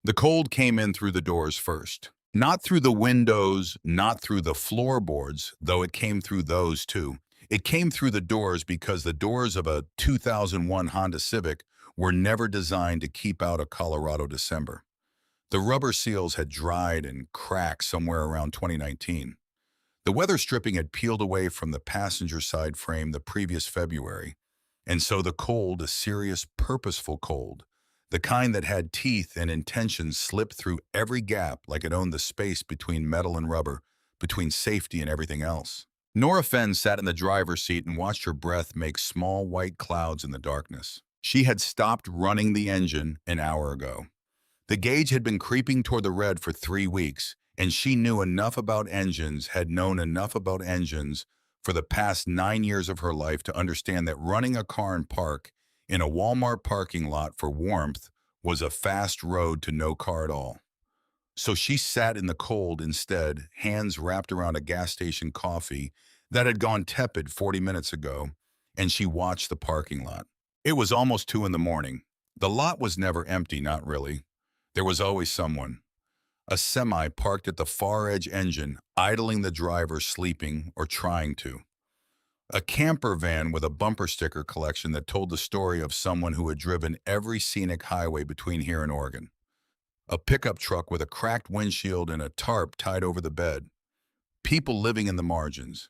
The cold came in through the doors first. Not through the windows, not through the floorboards, though it came through those too. It came through the doors because the doors of a 2001 Honda Civic were never designed to keep out a Colorado December. The rubber seals had dried and cracked somewhere around 2019. The weather stripping had peeled away from the passenger side frame the previous February, and so the cold, a serious, purposeful cold, the kind that had teeth and intention, slipped through every gap like it owned the space between metal and rubber, between safety and everything else. Nora Fenn sat in the driver's seat and watched her breath make small white clouds in the darkness. She had stopped running the engine an hour ago. The gauge had been creeping toward the red for 3 weeks, and she knew enough about engines, had known enough about engines for the past 9 years of her life to understand that running a car in park in a Walmart parking lot for warmth was a fast road to no car at all. So she sat in the cold instead, hands wrapped around a gas station coffee that had gone tepid 40 minutes ago, and she watched the parking lot. It was almost 2 in the morning. The lot was never empty, not really. There was always someone. A semi parked at the far edge engine, idling, the driver sleeping or trying to. A camper van with a bumper sticker collection that told the story of someone who had driven every scenic highway between here and Oregon. A pickup truck with a cracked windshield and a tarp tied over the bed. People living in the margins.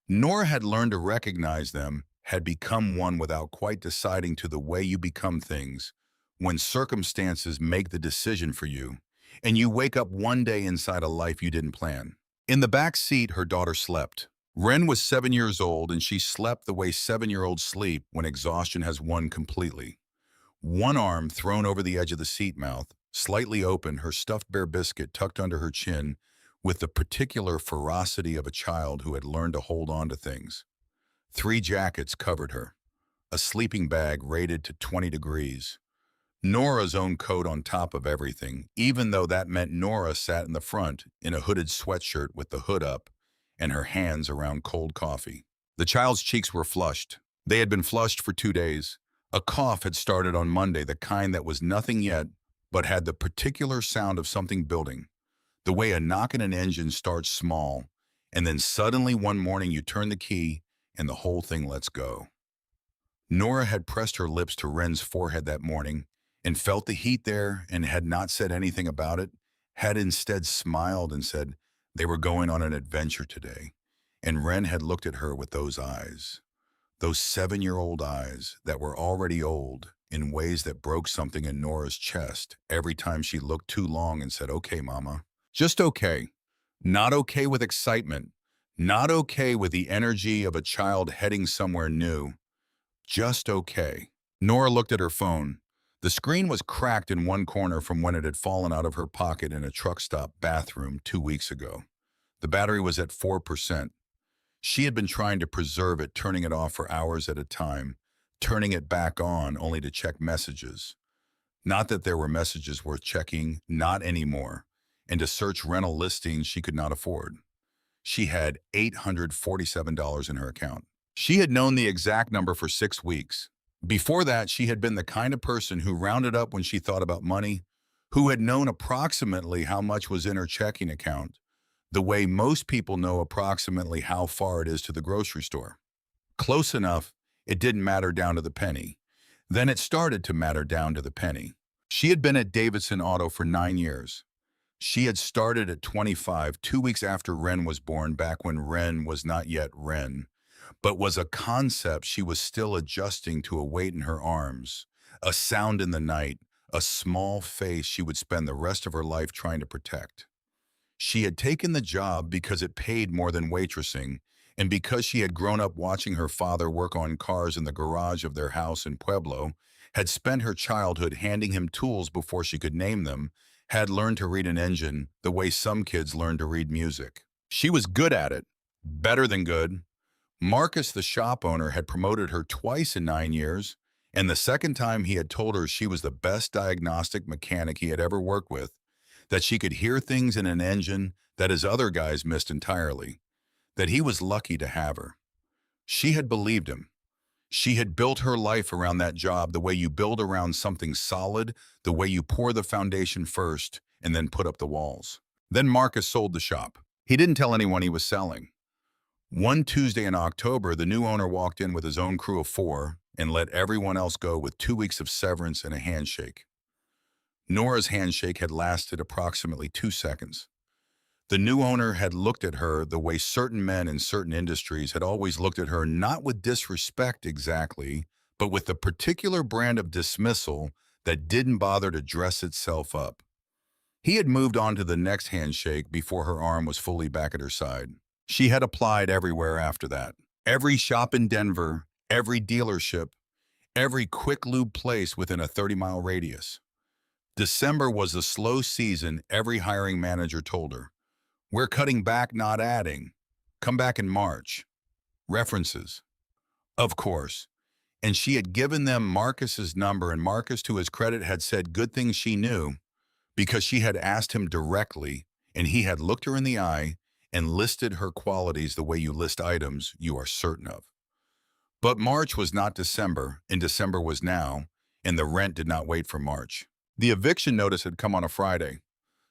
Nora had learned to recognize them, had become one without quite deciding to the way you become things, when circumstances make the decision for you, and you wake up one day inside a life you didn't plan. In the back seat, her daughter slept. Wren was 7 years old, and she slept the way 7-year-olds sleep when exhaustion has won completely. One arm thrown over the edge of the seat mouth, slightly open, her stuffed bear biscuit tucked under her chin, with the particular ferocity of a child who had learned to hold on to things. 3 jackets covered her. A sleeping bag rated to 20 degrees. Nora's own coat on top of everything, even though that meant Nora sat in the front in a hooded sweatshirt with the hood up and her hands around cold coffee. The child's cheeks were flushed. They had been flushed for 2 days. A cough had started on Monday, the kind that was nothing yet, but had the particular sound of something building. The way a knock in an engine starts small, and then suddenly one morning you turn the key and the whole thing lets go. Nora had pressed her lips to Wren's forehead that morning and felt the heat there and had not said anything about it, had instead smiled and said they were going on an adventure today. And Wren had looked at her with those eyes, those 7-year-old eyes that were already old in ways that broke something in Nora's chest every time she looked too long and said, "Okay, Mama." Just okay. Not okay with excitement. Not okay with the energy of a child heading somewhere new. Just okay. Nora looked at her phone. The screen was cracked in one corner from when it had fallen out of her pocket in a truck stop bathroom 2 weeks ago. The battery was at 4%. She had been trying to preserve it, turning it off for hours at a time, turning it back on only to check messages. Not that there were messages worth checking, not anymore, and to search rental listings she could not afford. She had $847 in her account. She had known the exact number for 6 weeks. Before that, she had been the kind of person who rounded up when she thought about money, who had known approximately how much was in her checking account, the way most people know approximately how far it is to the grocery store. Close enough, it didn't matter down to the penny. Then it started to matter down to the penny. She had been at Davidson Auto for 9 years. She had started at 25, 2 weeks after Wren was born, back when Wren was not yet Wren, but was a concept she was still adjusting to, a weight in her arms, a sound in the night, a small face she would spend the rest of her life trying to protect. She had taken the job because it paid more than waitressing, and because she had grown up watching her father work on cars in the garage of their house in Pueblo, had spent her childhood handing him tools before she could name them, had learned to read an engine the way some kids learn to read music. She was good at it, better than good. Marcus, the shop owner, had promoted her twice in 9 years, and the second time he had told her she was the best diagnostic mechanic he had ever worked with, that she could hear things in an engine that his other guys missed entirely, that he was lucky to have her. She had believed him. She had built her life around that job the way you build around something solid, the way you pour the foundation first and then put up the walls. Then Marcus sold the shop. He didn't tell anyone he was selling. One Tuesday in October, the new owner walked in with his own crew of 4 and let everyone else go with 2 weeks of severance and a handshake. Nora's handshake had lasted approximately 2 seconds. The new owner had looked at her the way certain men in certain industries had always looked at her, not with disrespect exactly, but with the particular brand of dismissal that didn't bother to dress itself up. He had moved on to the next handshake before her arm was fully back at her side. She had applied everywhere after that. Every shop in Denver, every dealership, every quick lube place within a 30-mile radius. December was a slow season, every hiring manager told her. We're cutting back, not adding. Come back in March. References. Of course. And she had given them Marcus's number, and Marcus, to his credit, had said good things she knew because she had asked him directly, and he had looked her in the eye and listed her qualities the way you list items you are certain of. But March was not December, and December was now, and the rent did not wait for March. The eviction notice had come on a Friday,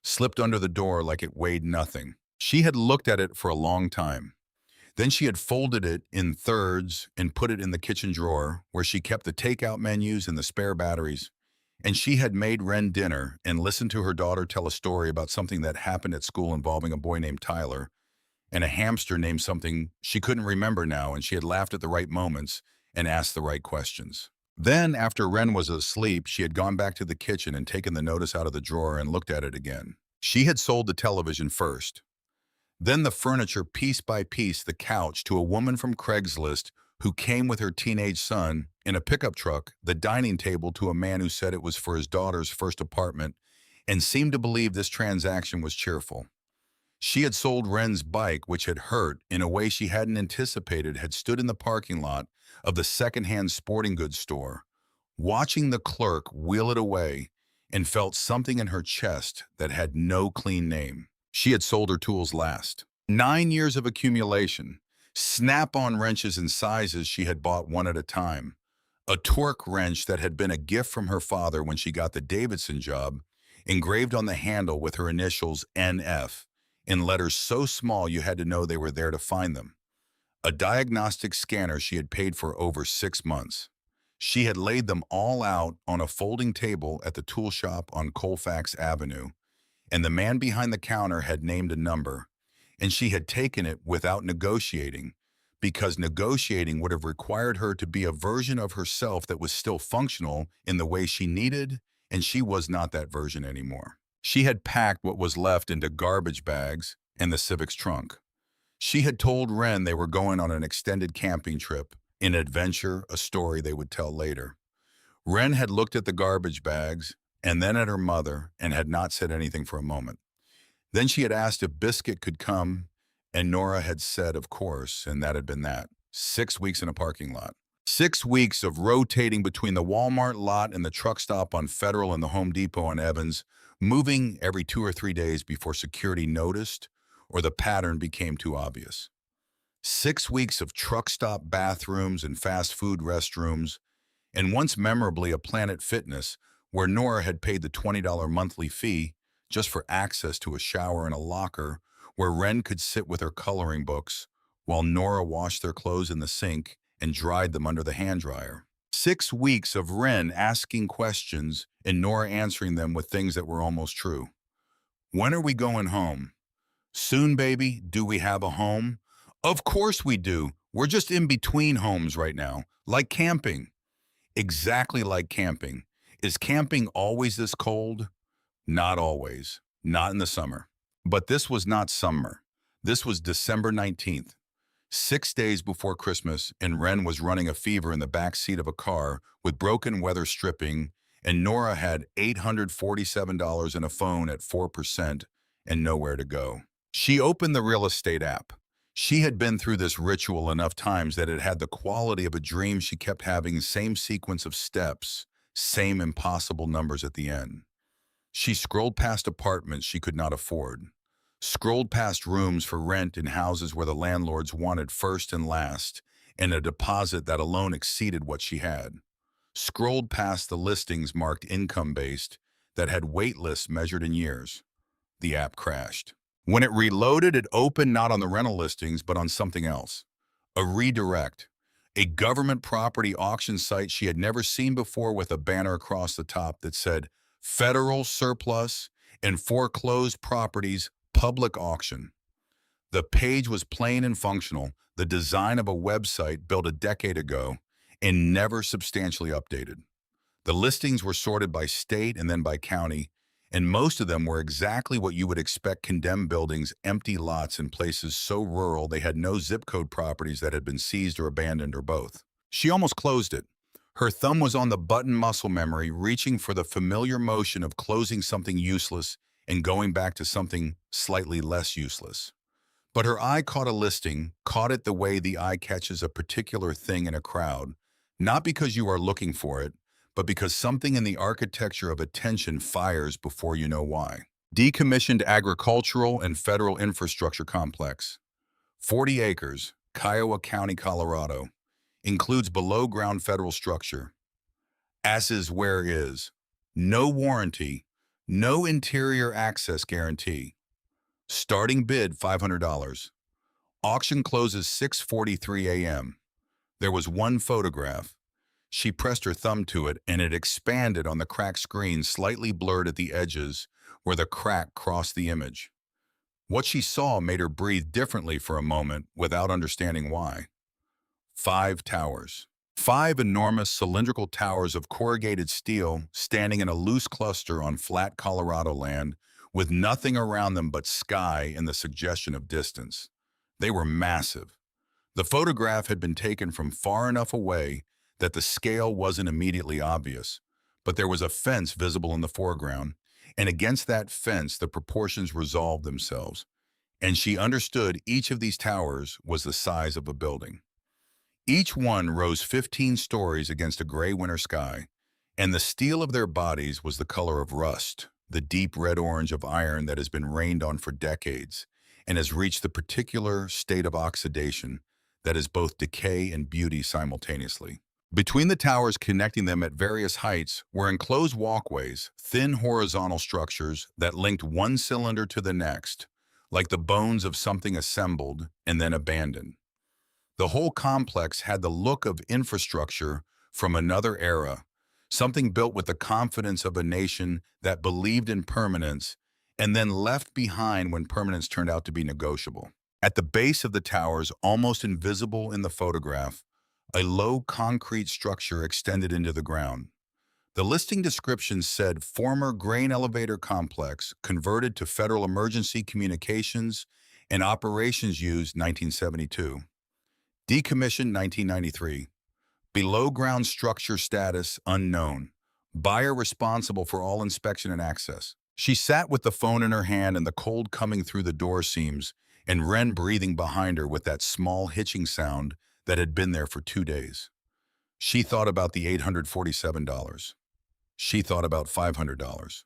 slipped under the door like it weighed nothing. She had looked at it for a long time. Then she had folded it in thirds and put it in the kitchen drawer where she kept the takeout menus and the spare batteries. And she had made Ren dinner and listened to her daughter tell a story about something that happened at school involving a boy named Tyler and a hamster named something she couldn't remember now, and she had laughed at the right moments and asked the right questions. Then, after Ren was asleep, she had gone back to the kitchen and taken the notice out of the drawer and looked at it again. She had sold the television first, then the furniture piece by piece, the couch to a woman from Craigslist who came with her teenage son in a pickup truck, the dining table to a man who said it was for his daughter's first apartment and seemed to believe this transaction was cheerful. She had sold Ren's bike, which had hurt in a way she hadn't anticipated, had stood in the parking lot of the secondhand sporting goods store, watching the clerk wheel it away, and felt something in her chest that had no clean name. She had sold her tools last. 9 years of accumulation, snap-on wrenches in sizes she had bought one at a time, a torque wrench that had been a gift from her father when she got the Davidson job, engraved on the handle with her initials NF, in letters so small you had to know they were there to find them. A diagnostic scanner she had paid for over 6 months. She had laid them all out on a folding table at the tool shop on Colfax Avenue, and the man behind the counter had named a number, and she had taken it without negotiating, because negotiating would have required her to be a version of herself that was still functional in the way she needed, and she was not that version anymore. She had packed what was left into garbage bags and the Civic's trunk. She had told Ren they were going on an extended camping trip, an adventure, a story they would tell later. Ren had looked at the garbage bags and then at her mother and had not said anything for a moment. Then she had asked if Biscuit could come, and Nora had said, of course, and that had been that. 6 weeks in a parking lot. 6 weeks of rotating between the Walmart lot and the truck stop on Federal and the Home Depot on Evans, moving every 2 or 3 days before security noticed or the pattern became too obvious. 6 weeks of truck stop bathrooms and fast food restrooms, and once memorably a Planet Fitness where Nora had paid the $20 monthly fee just for access to a shower and a locker where Ren could sit with her coloring books while Nora washed their clothes in the sink and dried them under the hand dryer. 6 weeks of Ren asking questions and Nora answering them with things that were almost true. When are we going home? Soon, baby. Do we have a home? Of course we do. We're just in between homes right now, like camping. Exactly like camping. Is camping always this cold? Not always. Not in the summer. But this was not summer. This was December 19th. 6 days before Christmas, and Ren was running a fever in the back seat of a car with broken weather stripping, and Nora had $847 in a phone at 4% and nowhere to go. She opened the real estate app. She had been through this ritual enough times that it had the quality of a dream. She kept having the same sequence of steps, same impossible numbers at the end. She scrolled past apartments she could not afford, scrolled past rooms for rent in houses where the landlords wanted first and last, and a deposit that alone exceeded what she had. Scrolled past the listings marked income-based that had wait lists measured in years. The app crashed. When it reloaded, it opened not on the rental listings, but on something else. A redirect. A government property auction site she had never seen before with a banner across the top that said, Federal Surplus and Foreclosed Properties Public Auction. The page was plain and functional, the design of a website built a decade ago and never substantially updated. The listings were sorted by state and then by county, and most of them were exactly what you would expect: condemned buildings, empty lots in places so rural they had no zip code, properties that had been seized or abandoned, or both. She almost closed it. Her thumb was on the button muscle memory, reaching for the familiar motion of closing something useless and going back to something slightly less useless. But her eye caught a listing, caught it the way the eye catches a particular thing in a crowd, not because you are looking for it, but because something in the architecture of attention fires before you know why. Decommissioned agricultural and federal infrastructure complex. 40 acres, Kiowa County, Colorado. Includes below-ground federal structure. As is where is. No warranty. No interior access guarantee. Starting bid $500. Auction closes 6:43 a.m. There was one photograph. She pressed her thumb to it, and it expanded on the cracked screen, slightly blurred at the edges where the crack crossed the image. What she saw made her breathe differently for a moment without understanding why. 5 towers. 5 enormous cylindrical towers of corrugated steel standing in a loose cluster on flat Colorado land with nothing around them but sky and the suggestion of distance. They were massive. The photograph had been taken from far enough away that the scale wasn't immediately obvious, but there was a fence visible in the foreground, and against that fence the proportions resolved themselves, and she understood each of these towers was the size of a building. Each one rose 15 stories against a gray winter sky, and the steel of their bodies was the color of rust, the deep red-orange of iron that has been rained on for decades and has reached the particular state of oxidation that is both decay and beauty simultaneously. Between the towers connecting them at various heights were enclosed walkways, thin horizontal structures that linked one cylinder to the next, like the bones of something assembled and then abandoned. The whole complex had the look of infrastructure from another era, something built with the confidence of a nation that believed in permanence and then left behind when permanence turned out to be negotiable. At the base of the towers, almost invisible in the photograph, a low concrete structure extended into the ground. The listing description said former grain elevator complex converted to Federal Emergency Communications and Operations used 1972. Decommissioned 1993. Below ground structure status unknown. Buyer responsible for all inspection and access. She sat with the phone in her hand and the cold coming through the door seams, and Ren breathing behind her with that small hitching sound that had been there for 2 days. She thought about the $847. She thought about $500.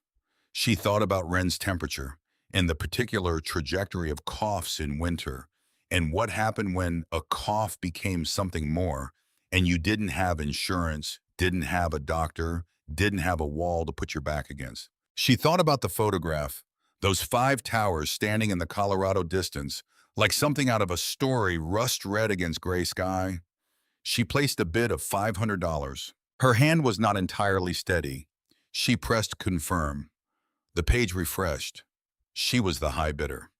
She thought about Ren's temperature and the particular trajectory of coughs in winter, and what happened when a cough became something more and you didn't have insurance, didn't have a doctor, didn't have a wall to put your back against. She thought about the photograph, those 5 towers standing in the Colorado distance, like something out of a story, rust red against gray sky. She placed a bid of $500. Her hand was not entirely steady. She pressed confirm. The page refreshed. She was the high bidder.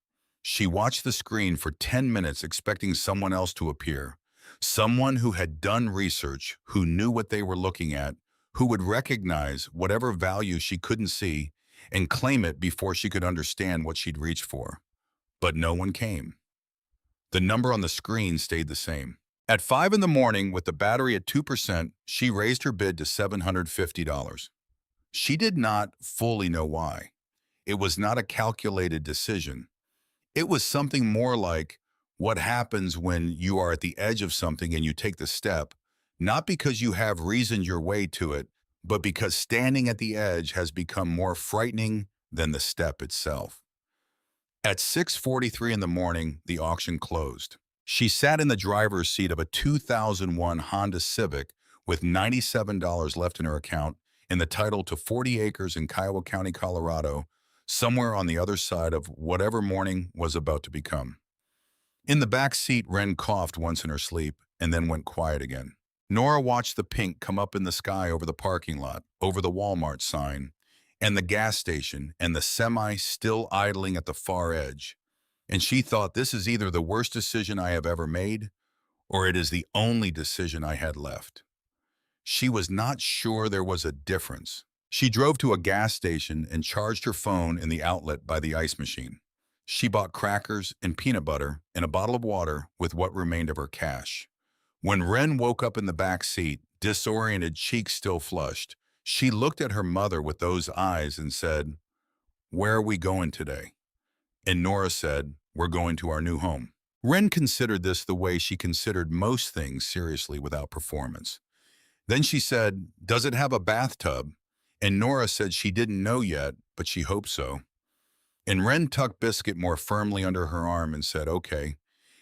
She watched the screen for 10 minutes expecting someone else to appear. Someone who had done research, who knew what they were looking at, who would recognize whatever value she couldn't see and claim it before she could understand what she'd reached for. But no one came. The number on the screen stayed the same. At 5 in the morning, with the battery at 2%, she raised her bid to $750. She did not fully know why. It was not a calculated decision. It was something more like what happens when you are at the edge of something and you take the step, not because you have reasoned your way to it, but because standing at the edge has become more frightening than the step itself. At 6:43 in the morning, the auction closed. She sat in the driver's seat of a 2001 Honda Civic with $97 left in her account and the title to 40 acres in Kiowa County, Colorado, somewhere on the other side of whatever morning was about to become. In the back seat, Wren coughed once in her sleep and then went quiet again. Nora watched the pink come up in the sky over the parking lot, over the Walmart sign, and the gas station, and the semi still idling at the far edge. And she thought, this is either the worst decision I have ever made, or it is the only decision I had left. She was not sure there was a difference. She drove to a gas station and charged her phone in the outlet by the ice machine. She bought crackers and peanut butter and a bottle of water with what remained of her cash. When Wren woke up in the back seat, disoriented, cheeks still flushed, she looked at her mother with those eyes and said, "Where are we going today?" And Nora said, "We're going to our new home." Wren considered this the way she considered most things seriously without performance. Then she said, "Does it have a bathtub?" And Nora said she didn't know yet, but she hoped so. And Wren tucked Biscuit more firmly under her arm and said, "Okay,"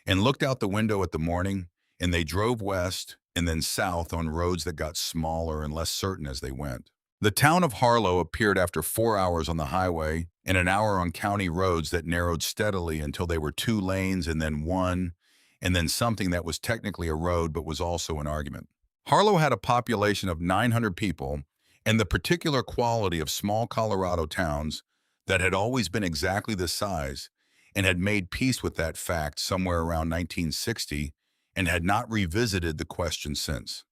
and looked out the window at the morning, and they drove west and then south on roads that got smaller and less certain as they went. The town of Harlow appeared after 4 hours on the highway and an hour on county roads that narrowed steadily until they were 2 lanes and then 1, and then something that was technically a road but was also an argument. Harlow had a population of 900 people, and the particular quality of small Colorado towns that had always been exactly this size and had made peace with that fact somewhere around 1960 and had not revisited the question since.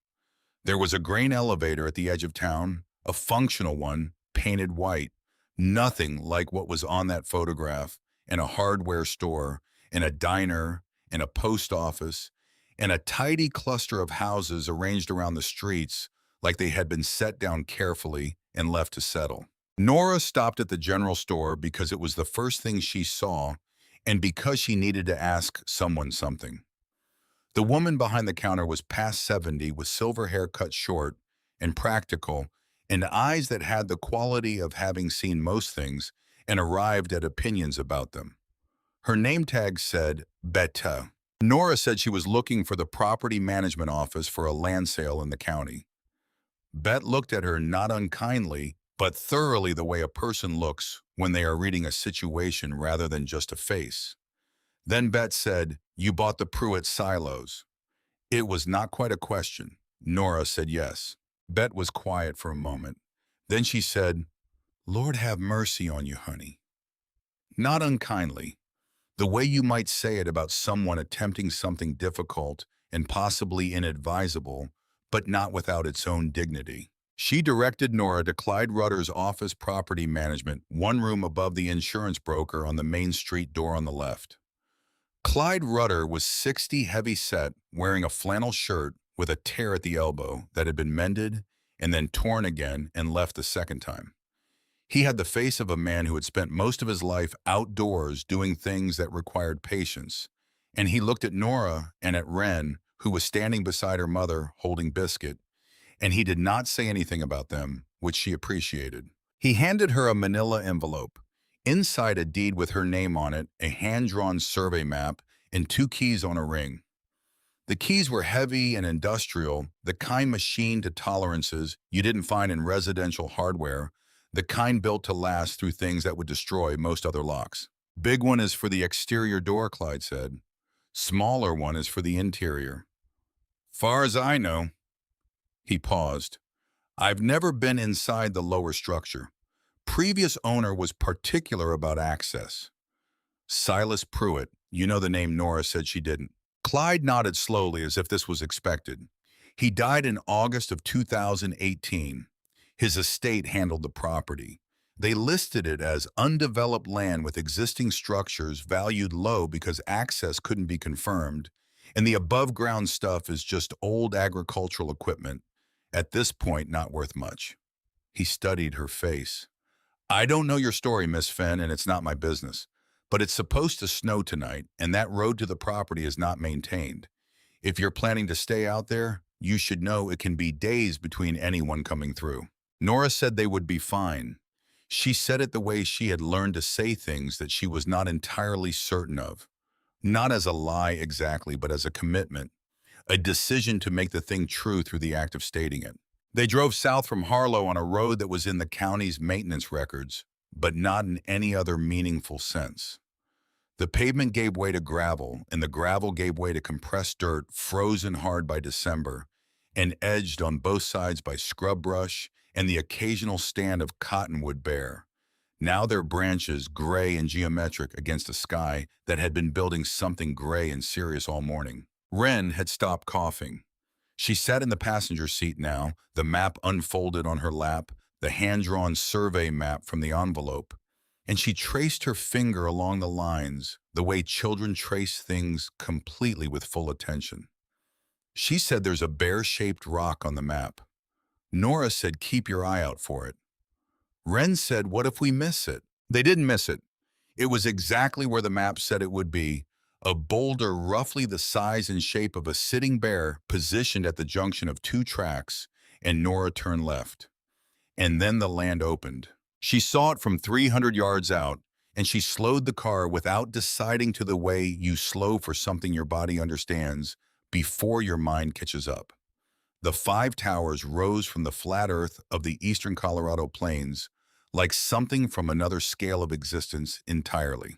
There was a grain elevator at the edge of town, a functional one, painted white, nothing like what was on that photograph, and a hardware store, and a diner, and a post office, and a tidy cluster of houses arranged around the streets like they had been set down carefully and left to settle. Nora stopped at the general store because it was the first thing she saw and because she needed to ask someone something. The woman behind the counter was past 70 with silver hair cut short and practical and eyes that had the quality of having seen most things and arrived at opinions about them. Her name tag said Betta. Nora said she was looking for the property management office for a land sale in the county. Bet looked at her not unkindly, but thoroughly the way a person looks when they are reading a situation rather than just a face. Then Bet said, "You bought the Pruitt silos." It was not quite a question. Nora said yes. Bet was quiet for a moment. Then she said, "Lord have mercy on you, honey." Not unkindly, the way you might say it about someone attempting something difficult and possibly inadvisable, but not without its own dignity. She directed Nora to Clyde Rutter's office property management, one room above the insurance broker on the Main Street door on the left. Clyde Rutter was 60 heavy-set, wearing a flannel shirt with a tear at the elbow that had been mended and then torn again and left the second time. He had the face of a man who had spent most of his life outdoors doing things that required patience, and he looked at Nora and at Wren, who was standing beside her mother holding Biscuit, and he did not say anything about them, which she appreciated. He handed her a manila envelope. Inside, a deed with her name on it, a hand-drawn survey map, and 2 keys on a ring. The keys were heavy and industrial, the kind machined to tolerances you didn't find in residential hardware, the kind built to last through things that would destroy most other locks. "Big one is for the exterior door," Clyde said. "Smaller one is for the interior." "Far as I know." He paused. "I've never been inside the lower structure. Previous owner was particular about access." "Silas Pruitt." You know the name. Nora said she didn't. Clyde nodded slowly as if this was expected. "He died in August of 2018. His estate handled the property. They listed it as undeveloped land with existing structures valued low because access couldn't be confirmed, and the above-ground stuff is just old agricultural equipment, at this point not worth much." He studied her face. "I don't know your story, Miss Fenn, and it's not my business. But it's supposed to snow tonight, and that road to the property is not maintained. If you're planning to stay out there, you should know it can be days between anyone coming through." Nora said they would be fine. She said it the way she had learned to say things that she was not entirely certain of. Not as a lie exactly, but as a commitment, a decision to make the thing true through the act of stating it. They drove south from Harlow on a road that was in the county's maintenance records, but not in any other meaningful sense. The pavement gave way to gravel, and the gravel gave way to compressed dirt frozen hard by December and edged on both sides by scrub brush and the occasional stand of cottonwood bare. Now their branches gray and geometric against a sky that had been building something gray and serious all morning. Wren had stopped coughing. She sat in the passenger seat now, the map unfolded on her lap, the hand-drawn survey map from the envelope, and she traced her finger along the lines, the way children trace things completely with full attention. She said there's a bear-shaped rock on the map. Nora said keep your eye out for it. Wren said what if we miss it? They didn't miss it. It was exactly where the map said it would be, a boulder roughly the size and shape of a sitting bear positioned at the junction of two tracks, and Nora turned left. And then the land opened. She saw it from 300 yards out, and she slowed the car without deciding to the way you slow for something your body understands before your mind catches up. The five towers rose from the flat earth of the eastern Colorado plains like something from another scale of existence entirely.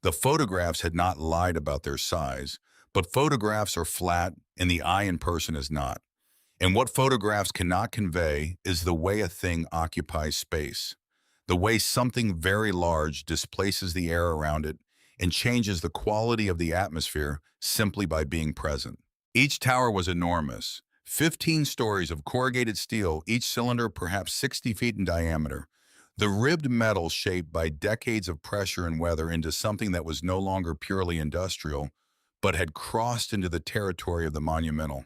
The photographs had not lied about their size, but photographs are flat and the eye in person is not. And what photographs cannot convey is the way a thing occupies space, the way something very large displaces the air around it and changes the quality of the atmosphere simply by being present. Each tower was enormous, 15 stories of corrugated steel, each cylinder perhaps 60 feet in diameter. The ribbed metal shaped by decades of pressure and weather into something that was no longer purely industrial, but had crossed into the territory of the monumental.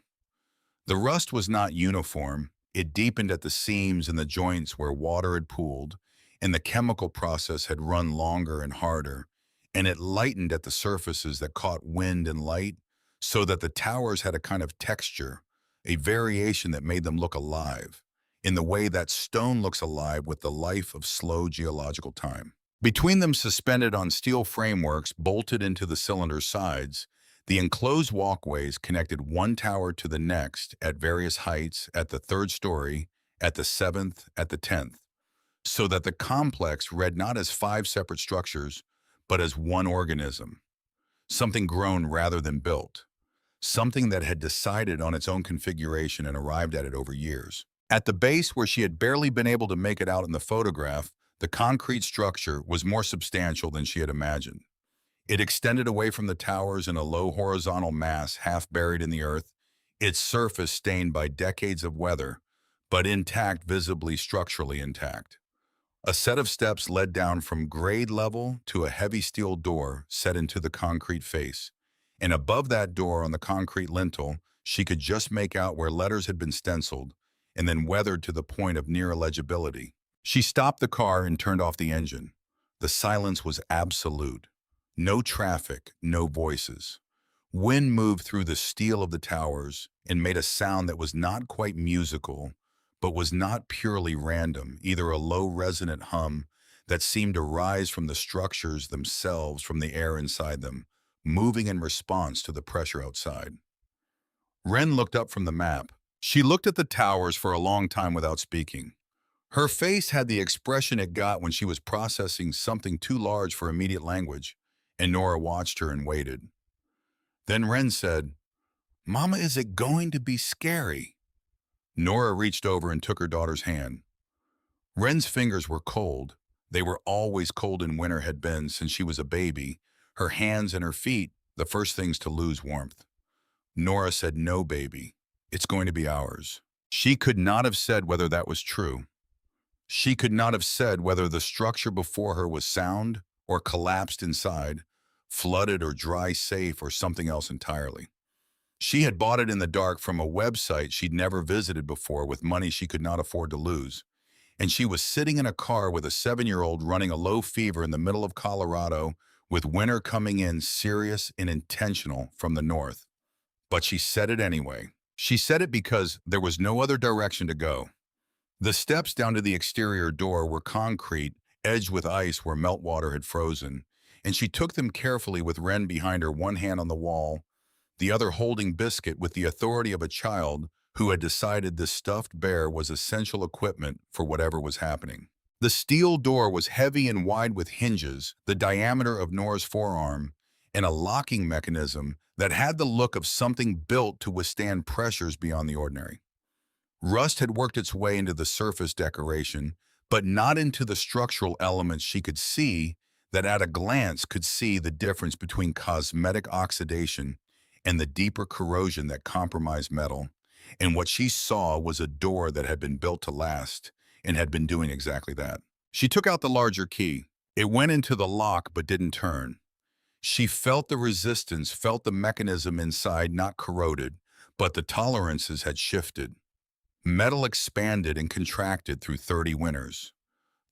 The rust was not uniform. It deepened at the seams and the joints where water had pooled, and the chemical process had run longer and harder, and it lightened at the surfaces that caught wind and light, so that the towers had a kind of texture, a variation that made them look alive, in the way that stone looks alive with the life of slow geological time. Between them, suspended on steel frameworks bolted into the cylinder's sides, the enclosed walkways connected one tower to the next at various heights, at the third story, at the seventh, at the 10th, so that the complex read not as five separate structures, but as one organism, something grown rather than built, something that had decided on its own configuration and arrived at it over years. At the base, where she had barely been able to make it out in the photograph, the concrete structure was more substantial than she had imagined. It extended away from the towers in a low horizontal mass half buried in the earth, its surface stained by decades of weather, but intact, visibly structurally intact. A set of steps led down from grade level to a heavy steel door set into the concrete face, and above that door on the concrete lintel, she could just make out where letters had been stenciled and then weathered to the point of near illegibility. She stopped the car and turned off the engine. The silence was absolute. No traffic, no voices. Wind moved through the steel of the towers and made a sound that was not quite musical, but was not purely random, either a low resonant hum that seemed to rise from the structures themselves, from the air inside them, moving in response to the pressure outside. Wren looked up from the map. She looked at the towers for a long time without speaking. Her face had the expression it got when she was processing something too large for immediate language, and Nora watched her and waited. Then Wren said, "Mama, is it going to be scary?" Nora reached over and took her daughter's hand. Wren's fingers were cold. They were always cold in winter, had been since she was a baby. Her hands and her feet, the first things to lose warmth. Nora said, "No, baby. It's going to be ours." She could not have said whether that was true. She could not have said whether the structure before her was sound or collapsed inside, flooded or dry safe or something else entirely. She had bought it in the dark from a website she'd never visited before with money she could not afford to lose. And she was sitting in a car with a 7-year-old running a low fever in the middle of Colorado, with winter coming in serious and intentional from the north. But she said it anyway. She said it because there was no other direction to go. The steps down to the exterior door were concrete, edged with ice where meltwater had frozen, and she took them carefully with Wren behind her, one hand on the wall, the other holding Biscuit with the authority of a child who had decided this stuffed bear was essential equipment for whatever was happening. The steel door was heavy and wide with hinges, the diameter of Nora's forearm, and a locking mechanism that had the look of something built to withstand pressures beyond the ordinary. Rust had worked its way into the surface decoration, but not into the structural elements she could see that at a glance could see the difference between cosmetic oxidation and the deeper corrosion that compromised metal. And what she saw was a door that had been built to last and had been doing exactly that. She took out the larger key. It went into the lock but didn't turn. She felt the resistance, felt the mechanism inside not corroded, but the tolerances had shifted. Metal expanded and contracted through 30 winters.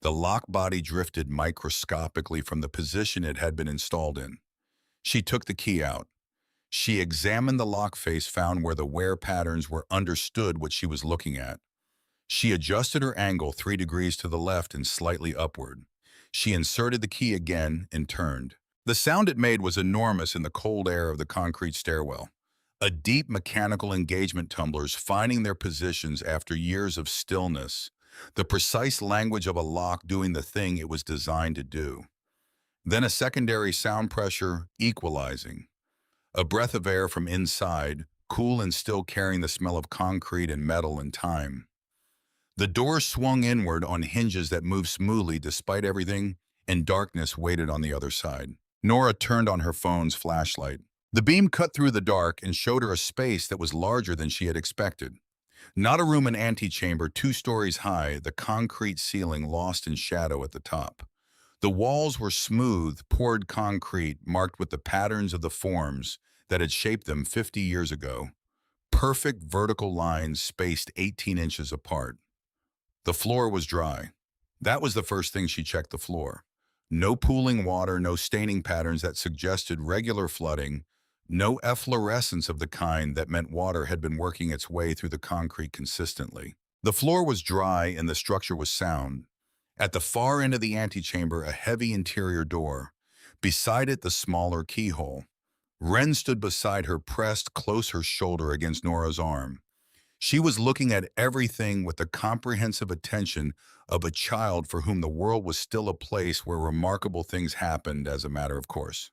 The lock body drifted microscopically from the position it had been installed in. She took the key out. She examined the lock face, found where the wear patterns were, understood what she was looking at. She adjusted her angle 3 degrees to the left and slightly upward. She inserted the key again and turned. The sound it made was enormous in the cold air of the concrete stairwell. A deep mechanical engagement tumblers finding their positions after years of stillness, the precise language of a lock doing the thing it was designed to do. Then a secondary sound pressure equalizing. A breath of air from inside, cool and still carrying the smell of concrete and metal and time. The door swung inward on hinges that moved smoothly despite everything, and darkness waited on the other side. Nora turned on her phone's flashlight. The beam cut through the dark and showed her a space that was larger than she had expected. Not a room, an antechamber 2 stories high, the concrete ceiling lost in shadow at the top. The walls were smooth, poured concrete marked with the patterns of the forms that had shaped them 50 years ago. Perfect vertical lines spaced 18 inches apart. The floor was dry. That was the first thing she checked: the floor. No pooling water, no staining patterns that suggested regular flooding, no efflorescence of the kind that meant water had been working its way through the concrete consistently. The floor was dry and the structure was sound. At the far end of the antechamber, a heavy interior door. Beside it, the smaller keyhole. Wren stood beside her, pressed close, her shoulder against Nora's arm. She was looking at everything with the comprehensive attention of a child for whom the world was still a place where remarkable things happened as a matter of course.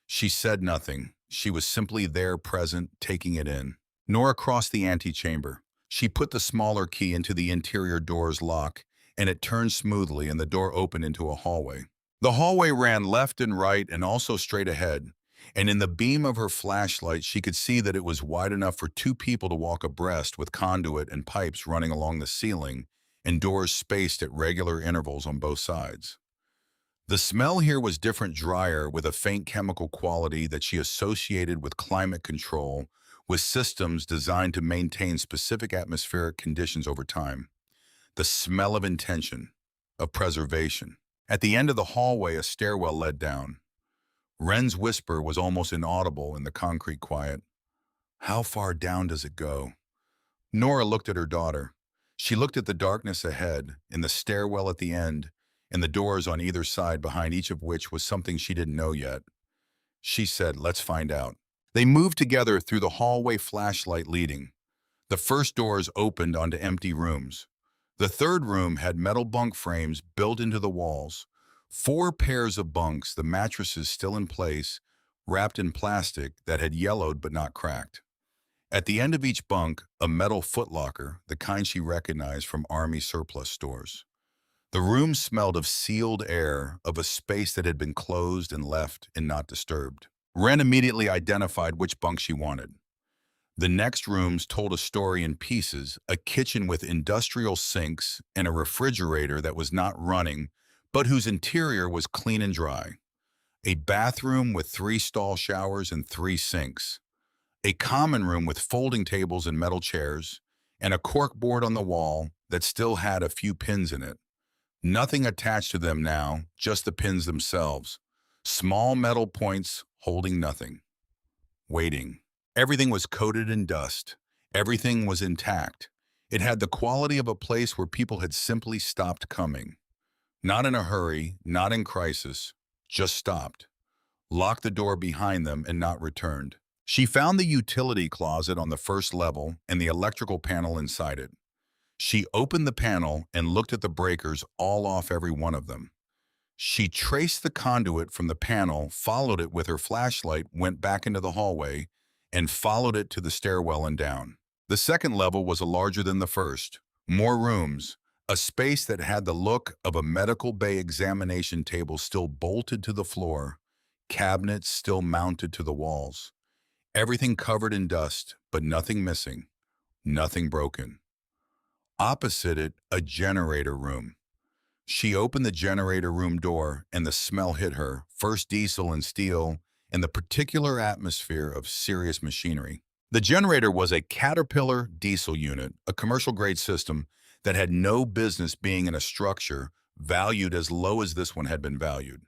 She said nothing. She was simply there, present, taking it in. Nora crossed the antechamber. She put the smaller key into the interior door's lock, and it turned smoothly, and the door opened into a hallway. The hallway ran left and right and also straight ahead, and in the beam of her flashlight she could see that it was wide enough for 2 people to walk abreast, with conduit and pipes running along the ceiling and doors spaced at regular intervals on both sides. The smell here was different, drier, with a faint chemical quality that she associated with climate control, with systems designed to maintain specific atmospheric conditions over time. The smell of intention, of preservation. At the end of the hallway, a stairwell led down. Wren's whisper was almost inaudible in the concrete quiet. "How far down does it go?" Nora looked at her daughter. She looked at the darkness ahead, in the stairwell at the end, and the doors on either side, behind each of which was something she didn't know yet. She said, "Let's find out." They moved together through the hallway, flashlight leading. The first doors opened onto empty rooms. The third room had metal bunk frames built into the walls. 4 pairs of bunks, the mattresses still in place, wrapped in plastic that had yellowed but not cracked. At the end of each bunk, a metal footlocker, the kind she recognized from army surplus stores. The room smelled of sealed air, of a space that had been closed and left and not disturbed. Wren immediately identified which bunk she wanted. The next rooms told a story in pieces: a kitchen with industrial sinks and a refrigerator that was not running, but whose interior was clean and dry. A bathroom with 3 stall showers and 3 sinks. A common room with folding tables and metal chairs, and a corkboard on the wall that still had a few pins in it. Nothing attached to them now, just the pins themselves. Small metal points holding nothing. Waiting. Everything was coated in dust. Everything was intact. It had the quality of a place where people had simply stopped coming. Not in a hurry, not in crisis, just stopped. locked the door behind them, and not returned. She found the utility closet on the first level and the electrical panel inside it. She opened the panel and looked at the breakers, all off, every one of them. She traced the conduit from the panel, followed it with her flashlight, went back into the hallway, and followed it to the stairwell and down. The second level was larger than the first. More rooms, a space that had the look of a medical bay examination table still bolted to the floor, cabinets still mounted to the walls. Everything covered in dust, but nothing missing, nothing broken. Opposite it, a generator room. She opened the generator room door and the smell hit her, first diesel and steel, and the particular atmosphere of serious machinery. The generator was a Caterpillar diesel unit, a commercial-grade system that had no business being in a structure valued as low as this one had been valued.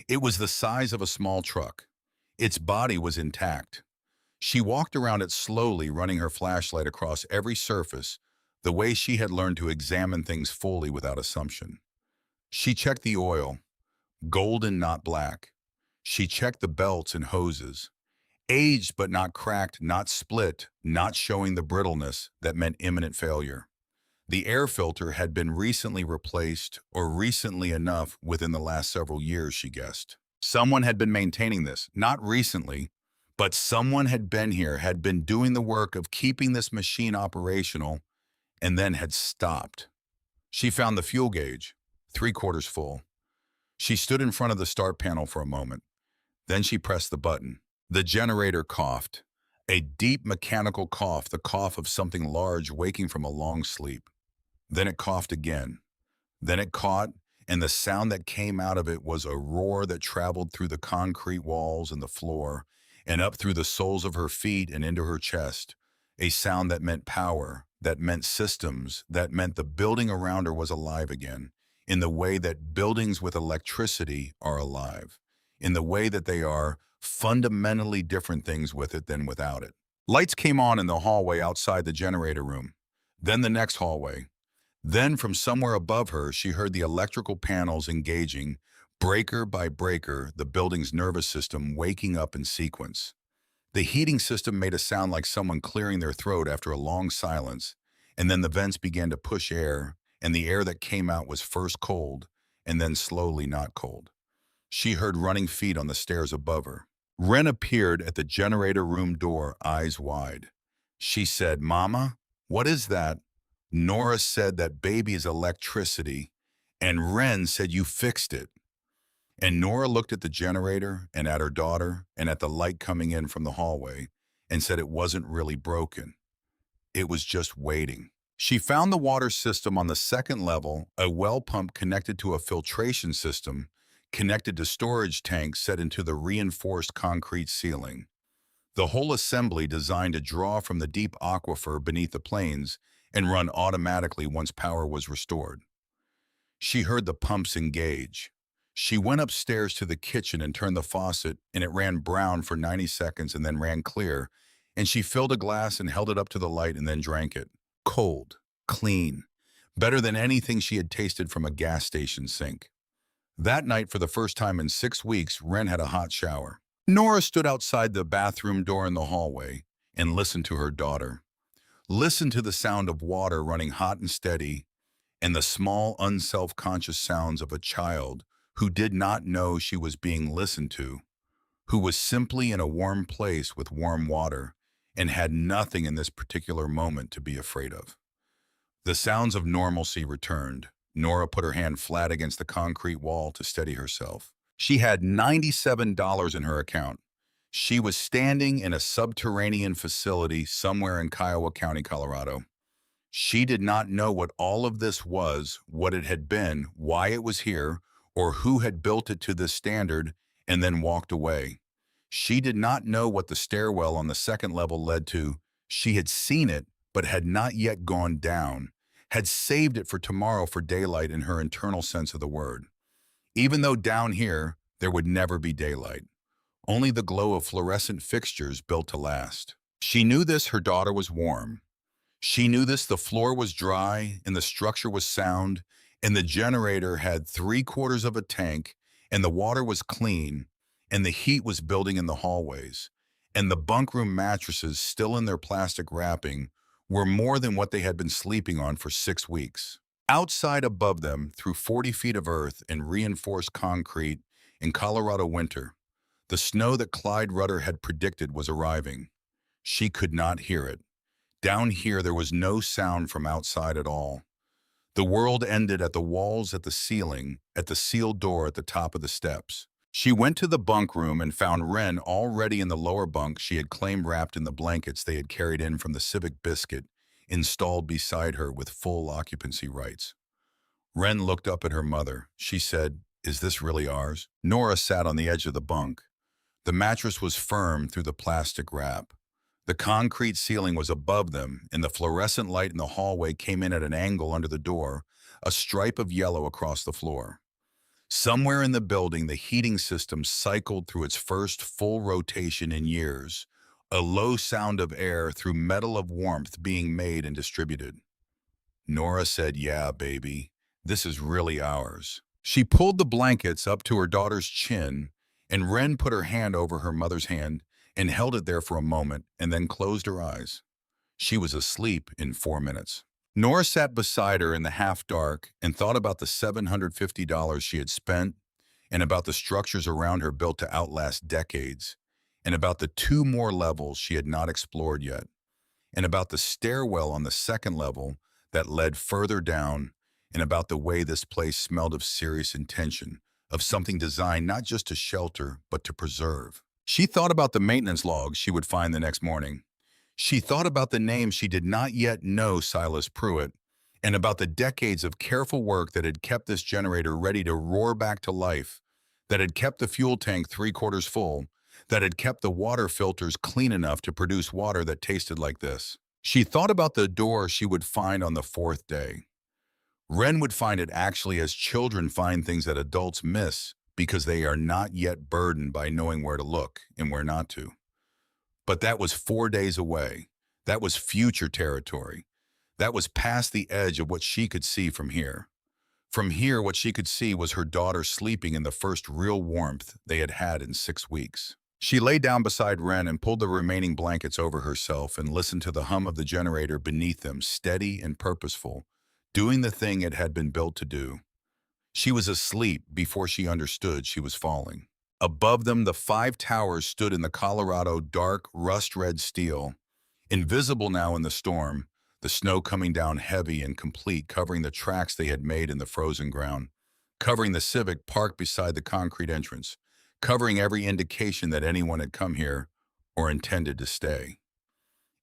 It was the size of a small truck. Its body was intact. She walked around it slowly, running her flashlight across every surface, the way she had learned to examine things fully without assumption. She checked the oil, golden, not black. She checked the belts and hoses, aged but not cracked, not split, not showing the brittleness that meant imminent failure. The air filter had been recently replaced, or recently enough within the last several years, she guessed. Someone had been maintaining this, not recently, but someone had been here, had been doing the work of keeping this machine operational, and then had stopped. She found the fuel gauge, 3/4 full. She stood in front of the start panel for a moment. Then she pressed the button. The generator coughed, a deep mechanical cough, the cough of something large waking from a long sleep. Then it coughed again. Then it caught, and the sound that came out of it was a roar that traveled through the concrete walls and the floor, and up through the soles of her feet and into her chest, a sound that meant power, that meant systems, that meant the building around her was alive again, in the way that buildings with electricity are alive, in the way that they are fundamentally different things with it than without it. Lights came on in the hallway outside the generator room, then the next hallway. Then from somewhere above her, she heard the electrical panels engaging, breaker by breaker, the building's nervous system waking up in sequence. The heating system made a sound like someone clearing their throat after a long silence, and then the vents began to push air, and the air that came out was first cold, and then slowly not cold. She heard running feet on the stairs above her. Wren appeared at the generator room door, eyes wide. She said, "Mama, what is that?" Nora said, "That baby is electricity." And Wren said, "You fixed it." And Nora looked at the generator and at her daughter and at the light coming in from the hallway and said it wasn't really broken. It was just waiting. She found the water system on the second level, a well pump connected to a filtration system, connected to storage tanks set into the reinforced concrete ceiling. The whole assembly designed to draw from the deep aquifer beneath the plains and run automatically once power was restored. She heard the pumps engage. She went upstairs to the kitchen and turned the faucet, and it ran brown for 90 seconds and then ran clear, and she filled a glass and held it up to the light and then drank it. Cold, clean, better than anything she had tasted from a gas station sink. That night, for the first time in 6 weeks, Wren had a hot shower. Nora stood outside the bathroom door in the hallway and listened to her daughter. Listened to the sound of water running hot and steady, and the small, unself-conscious sounds of a child who did not know she was being listened to, who was simply in a warm place with warm water and had nothing in this particular moment to be afraid of. The sounds of normalcy returned. Nora put her hand flat against the concrete wall to steady herself. She had $97 in her account. She was standing in a subterranean facility somewhere in Kiowa County, Colorado. She did not know what all of this was, what it had been, why it was here, or who had built it to this standard and then walked away. She did not know what the stairwell on the second level led to. She had seen it, but had not yet gone down, had saved it for tomorrow for daylight in her internal sense of the word. Even though down here, there would never be daylight. Only the glow of fluorescent fixtures built to last. She knew this, her daughter was warm. She knew this, the floor was dry and the structure was sound, and the generator had 3/4 of a tank, and the water was clean, and the heat was building in the hallways, and the bunk room mattresses, still in their plastic wrapping, were more than what they had been sleeping on for 6 weeks. Outside above them, through 40 feet of earth and reinforced concrete, in Colorado winter, the snow that Clyde Rudder had predicted was arriving. She could not hear it. Down here, there was no sound from outside at all. The world ended at the walls, at the ceiling, at the sealed door at the top of the steps. She went to the bunk room and found Wren already in the lower bunk she had claimed, wrapped in the blankets they had carried in from the Civic Biscuit, installed beside her with full occupancy rights. Wren looked up at her mother. She said, "Is this really ours?" Nora sat on the edge of the bunk. The mattress was firm through the plastic wrap. The concrete ceiling was above them, and the fluorescent light in the hallway came in at an angle under the door, a stripe of yellow across the floor. Somewhere in the building, the heating system cycled through its first full rotation in years, a low sound of air through metal of warmth being made and distributed. Nora said, "Yeah, baby, this is really ours." She pulled the blankets up to her daughter's chin, and Wren put her hand over her mother's hand and held it there for a moment and then closed her eyes. She was asleep in 4 minutes. Nora sat beside her in the half-dark and thought about the $750 she had spent, and about the structures around her built to outlast decades, and about the 2 more levels she had not explored yet, and about the stairwell on the second level that led further down, and about the way this place smelled of serious intention, of something designed not just to shelter, but to preserve. She thought about the maintenance logs she would find the next morning. She thought about the name she did not yet know, Silas Pruitt, and about the decades of careful work that had kept this generator ready to roar back to life, that had kept the fuel tank 3/4 full, that had kept the water filters clean enough to produce water that tasted like this. She thought about the door she would find on the 4th day. Wren would find it actually as children find things that adults miss because they are not yet burdened by knowing where to look and where not to. But that was 4 days away. That was future territory. That was past the edge of what she could see from here. From here, what she could see was her daughter sleeping in the first real warmth they had had in 6 weeks. She lay down beside Wren and pulled the remaining blankets over herself and listened to the hum of the generator beneath them, steady and purposeful, doing the thing it had been built to do. She was asleep before she understood she was falling. Above them, the 5 towers stood in the Colorado dark, rust-red steel, invisible now in the storm, the snow coming down heavy and complete, covering the tracks they had made in the frozen ground, covering the Civic parked beside the concrete entrance, covering every indication that anyone had come here or intended to stay.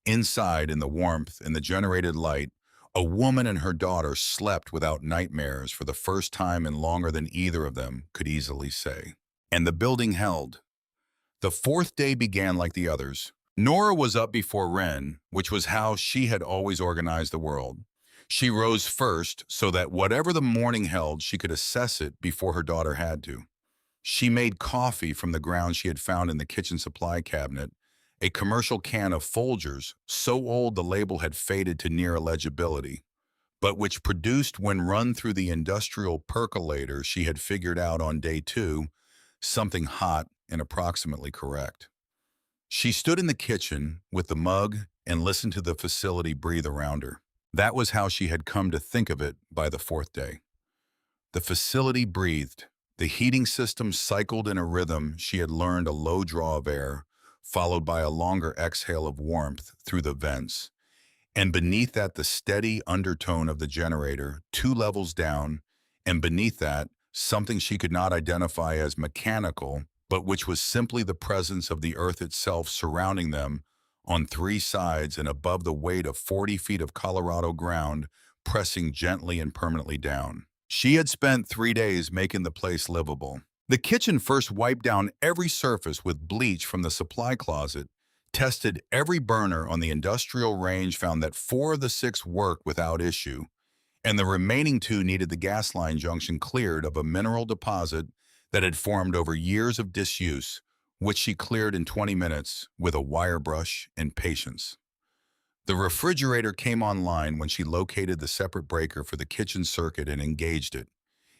Inside, in the warmth and the generated light, a woman and her daughter slept without nightmares for the first time in longer than either of them could easily say. And the building held. The 4th day began like the others. Nora was up before Wren, which was how she had always organized the world. She rose first so that whatever the morning held, she could assess it before her daughter had to. She made coffee from the ground she had found in the kitchen supply cabinet, a commercial can of Folgers, so old the label had faded to near illegibility, but which produced, when run through the industrial percolator she had figured out on day 2, something hot and approximately correct. She stood in the kitchen with the mug and listened to the facility breathe around her. That was how she had come to think of it by the 4th day. The facility breathed. The heating system cycled in a rhythm she had learned, a low draw of air, followed by a longer exhale of warmth through the vents. And beneath that, the steady undertone of the generator, 2 levels down, and beneath that, something she could not identify as mechanical, but which was simply the presence of the earth itself surrounding them on 3 sides and above the weight of 40 feet of Colorado ground, pressing gently and permanently down. She had spent 3 days making the place livable. The kitchen first wiped down every surface with bleach from the supply closet, tested every burner on the industrial range, found that 4 of the 6 worked without issue, and the remaining 2 needed the gas line junction cleared of a mineral deposit that had formed over years of disuse, which she cleared in 20 minutes with a wire brush and patience. The refrigerator came online when she located the separate breaker for the kitchen circuit and engaged it.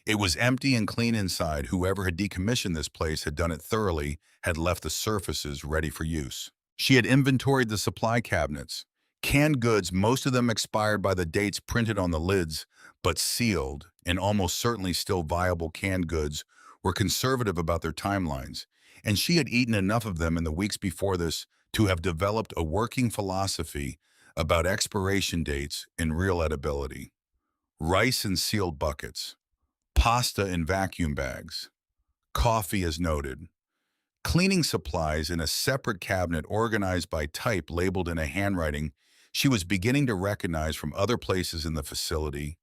It was empty and clean inside. Whoever had decommissioned this place had done it thoroughly, had left the surfaces ready for use. She had inventoried the supply cabinets. Canned goods, most of them expired by the dates printed on the lids, but sealed, and almost certainly still viable canned goods, were conservative about their timelines. And she had eaten enough of them in the weeks before this to have developed a working philosophy about expiration dates and real edibility. Rice in sealed buckets, pasta in vacuum bags, coffee as noted, cleaning supplies in a separate cabinet organized by type labeled in a handwriting she was beginning to recognize from other places in the facility,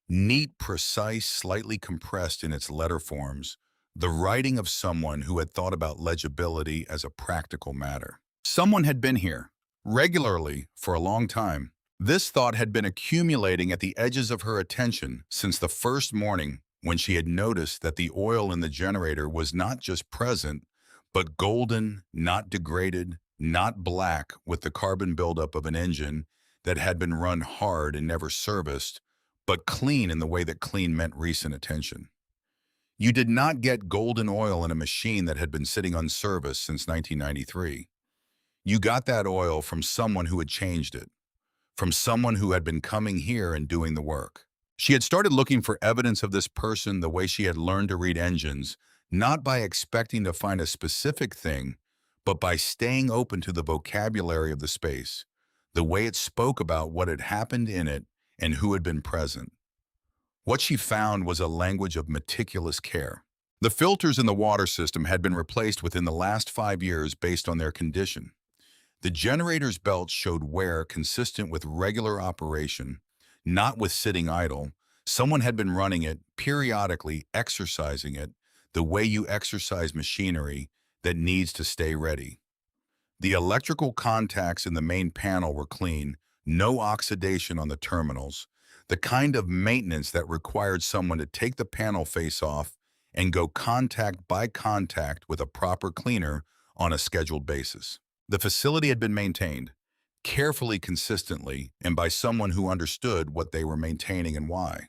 neat, precise, slightly compressed in its letter forms, the writing of someone who had thought about legibility as a practical matter. Someone had been here, regularly, for a long time. This thought had been accumulating at the edges of her attention since the first morning when she had noticed that the oil in the generator was not just present, but golden, not degraded, not black with the carbon buildup of an engine that had been run hard and never serviced, but clean in the way that clean meant recent attention. You did not get golden oil in a machine that had been sitting unserviced since 1993. You got that oil from someone who had changed it, from someone who had been coming here and doing the work. She had started looking for evidence of this person the way she had learned to read engines, not by expecting to find a specific thing, but by staying open to the vocabulary of the space, the way it spoke about what had happened in it and who had been present. What she found was a language of meticulous care. The filters in the water system had been replaced within the last 5 years based on their condition. The generator's belts showed wear consistent with regular operation, not with sitting idle. Someone had been running it, periodically exercising it, the way you exercise machinery that needs to stay ready. The electrical contacts in the main panel were clean, no oxidation on the terminals, the kind of maintenance that required someone to take the panel face off and go contact by contact with a proper cleaner on a scheduled basis. The facility had been maintained, carefully, consistently, and by someone who understood what they were maintaining and why.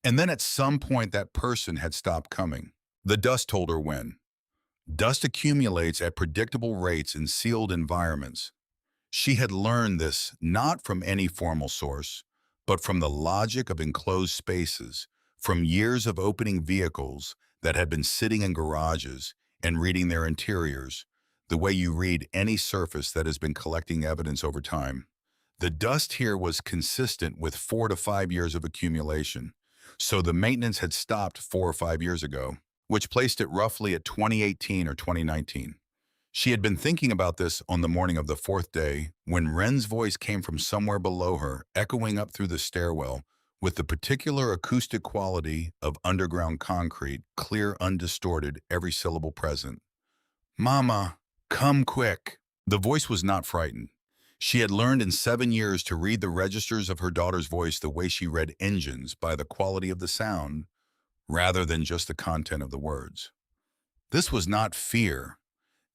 And then at some point that person had stopped coming. The dust told her when. Dust accumulates at predictable rates in sealed environments. She had learned this not from any formal source, but from the logic of enclosed spaces, from years of opening vehicles that had been sitting in garages and reading their interiors, the way you read any surface that has been collecting evidence over time. The dust here was consistent with 4 to 5 years of accumulation, so the maintenance had stopped 4 or 5 years ago, which placed it roughly at 2018 or 2019. She had been thinking about this on the morning of the 4th day when Ren's voice came from somewhere below her, echoing up through the stairwell with the particular acoustic quality of underground concrete, clear, undistorted, every syllable present. "Mama, come quick." The voice was not frightened. She had learned in 7 years to read the registers of her daughter's voice the way she read engines, by the quality of the sound, rather than just the content of the words. This was not fear.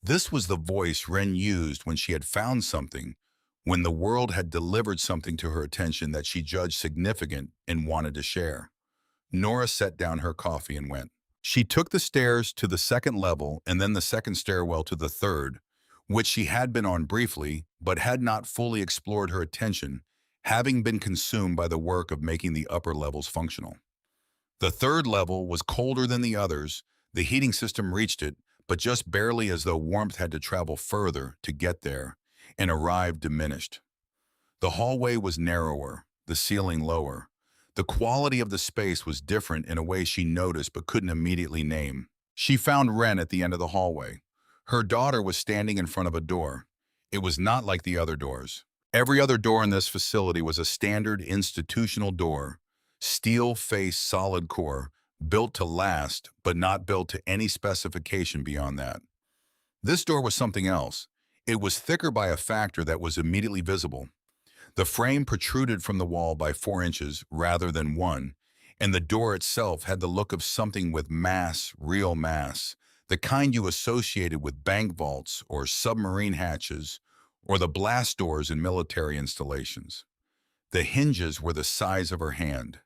This was the voice Ren used when she had found something, when the world had delivered something to her attention that she judged significant and wanted to share. Nora set down her coffee and went. She took the stairs to the 2nd level and then the 2nd stairwell to the 3rd, which she had been on briefly, but had not fully explored her attention, having been consumed by the work of making the upper levels functional. The 3rd level was colder than the others. The heating system reached it, but just barely, as though warmth had to travel further to get there, and arrived diminished. The hallway was narrower, the ceiling lower. The quality of the space was different in a way she noticed but couldn't immediately name. She found Ren at the end of the hallway. Her daughter was standing in front of a door. It was not like the other doors. Every other door in this facility was a standard institutional door, steel-faced solid core, built to last, but not built to any specification beyond that. This door was something else. It was thicker by a factor that was immediately visible. The frame protruded from the wall by 4 inches rather than 1, and the door itself had the look of something with mass, real mass, the kind you associated with bank vaults or submarine hatches or the blast doors in military installations. The hinges were the size of her hand.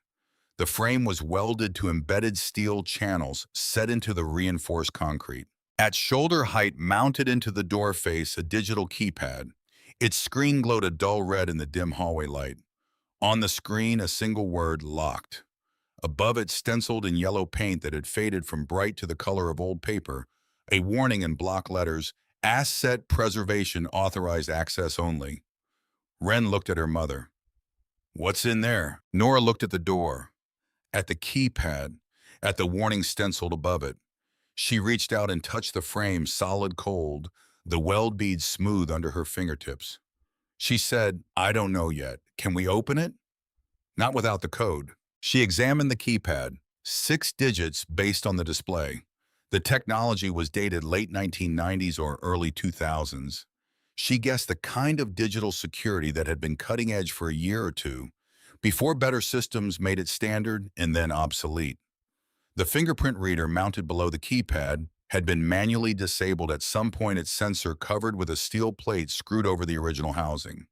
The frame was welded to embedded steel channels set into the reinforced concrete. At shoulder height, mounted into the door face, a digital keypad. Its screen glowed a dull red in the dim hallway light. On the screen, a single word, locked. Above it, stenciled in yellow paint that had faded from bright to the color of old paper, a warning in block letters, asset preservation authorized access only. Wren looked at her mother. What's in there? Nora looked at the door, at the keypad, at the warning stenciled above it. She reached out and touched the frame, solid cold, the weld beads smooth under her fingertips. She said, I don't know yet. Can we open it? Not without the code. She examined the keypad, 6 digits based on the display. The technology was dated late 1990s or early 2000s. She guessed the kind of digital security that had been cutting edge for a year or two, before better systems made it standard and then obsolete. The fingerprint reader mounted below the keypad had been manually disabled at some point, its sensor covered with a steel plate screwed over the original housing.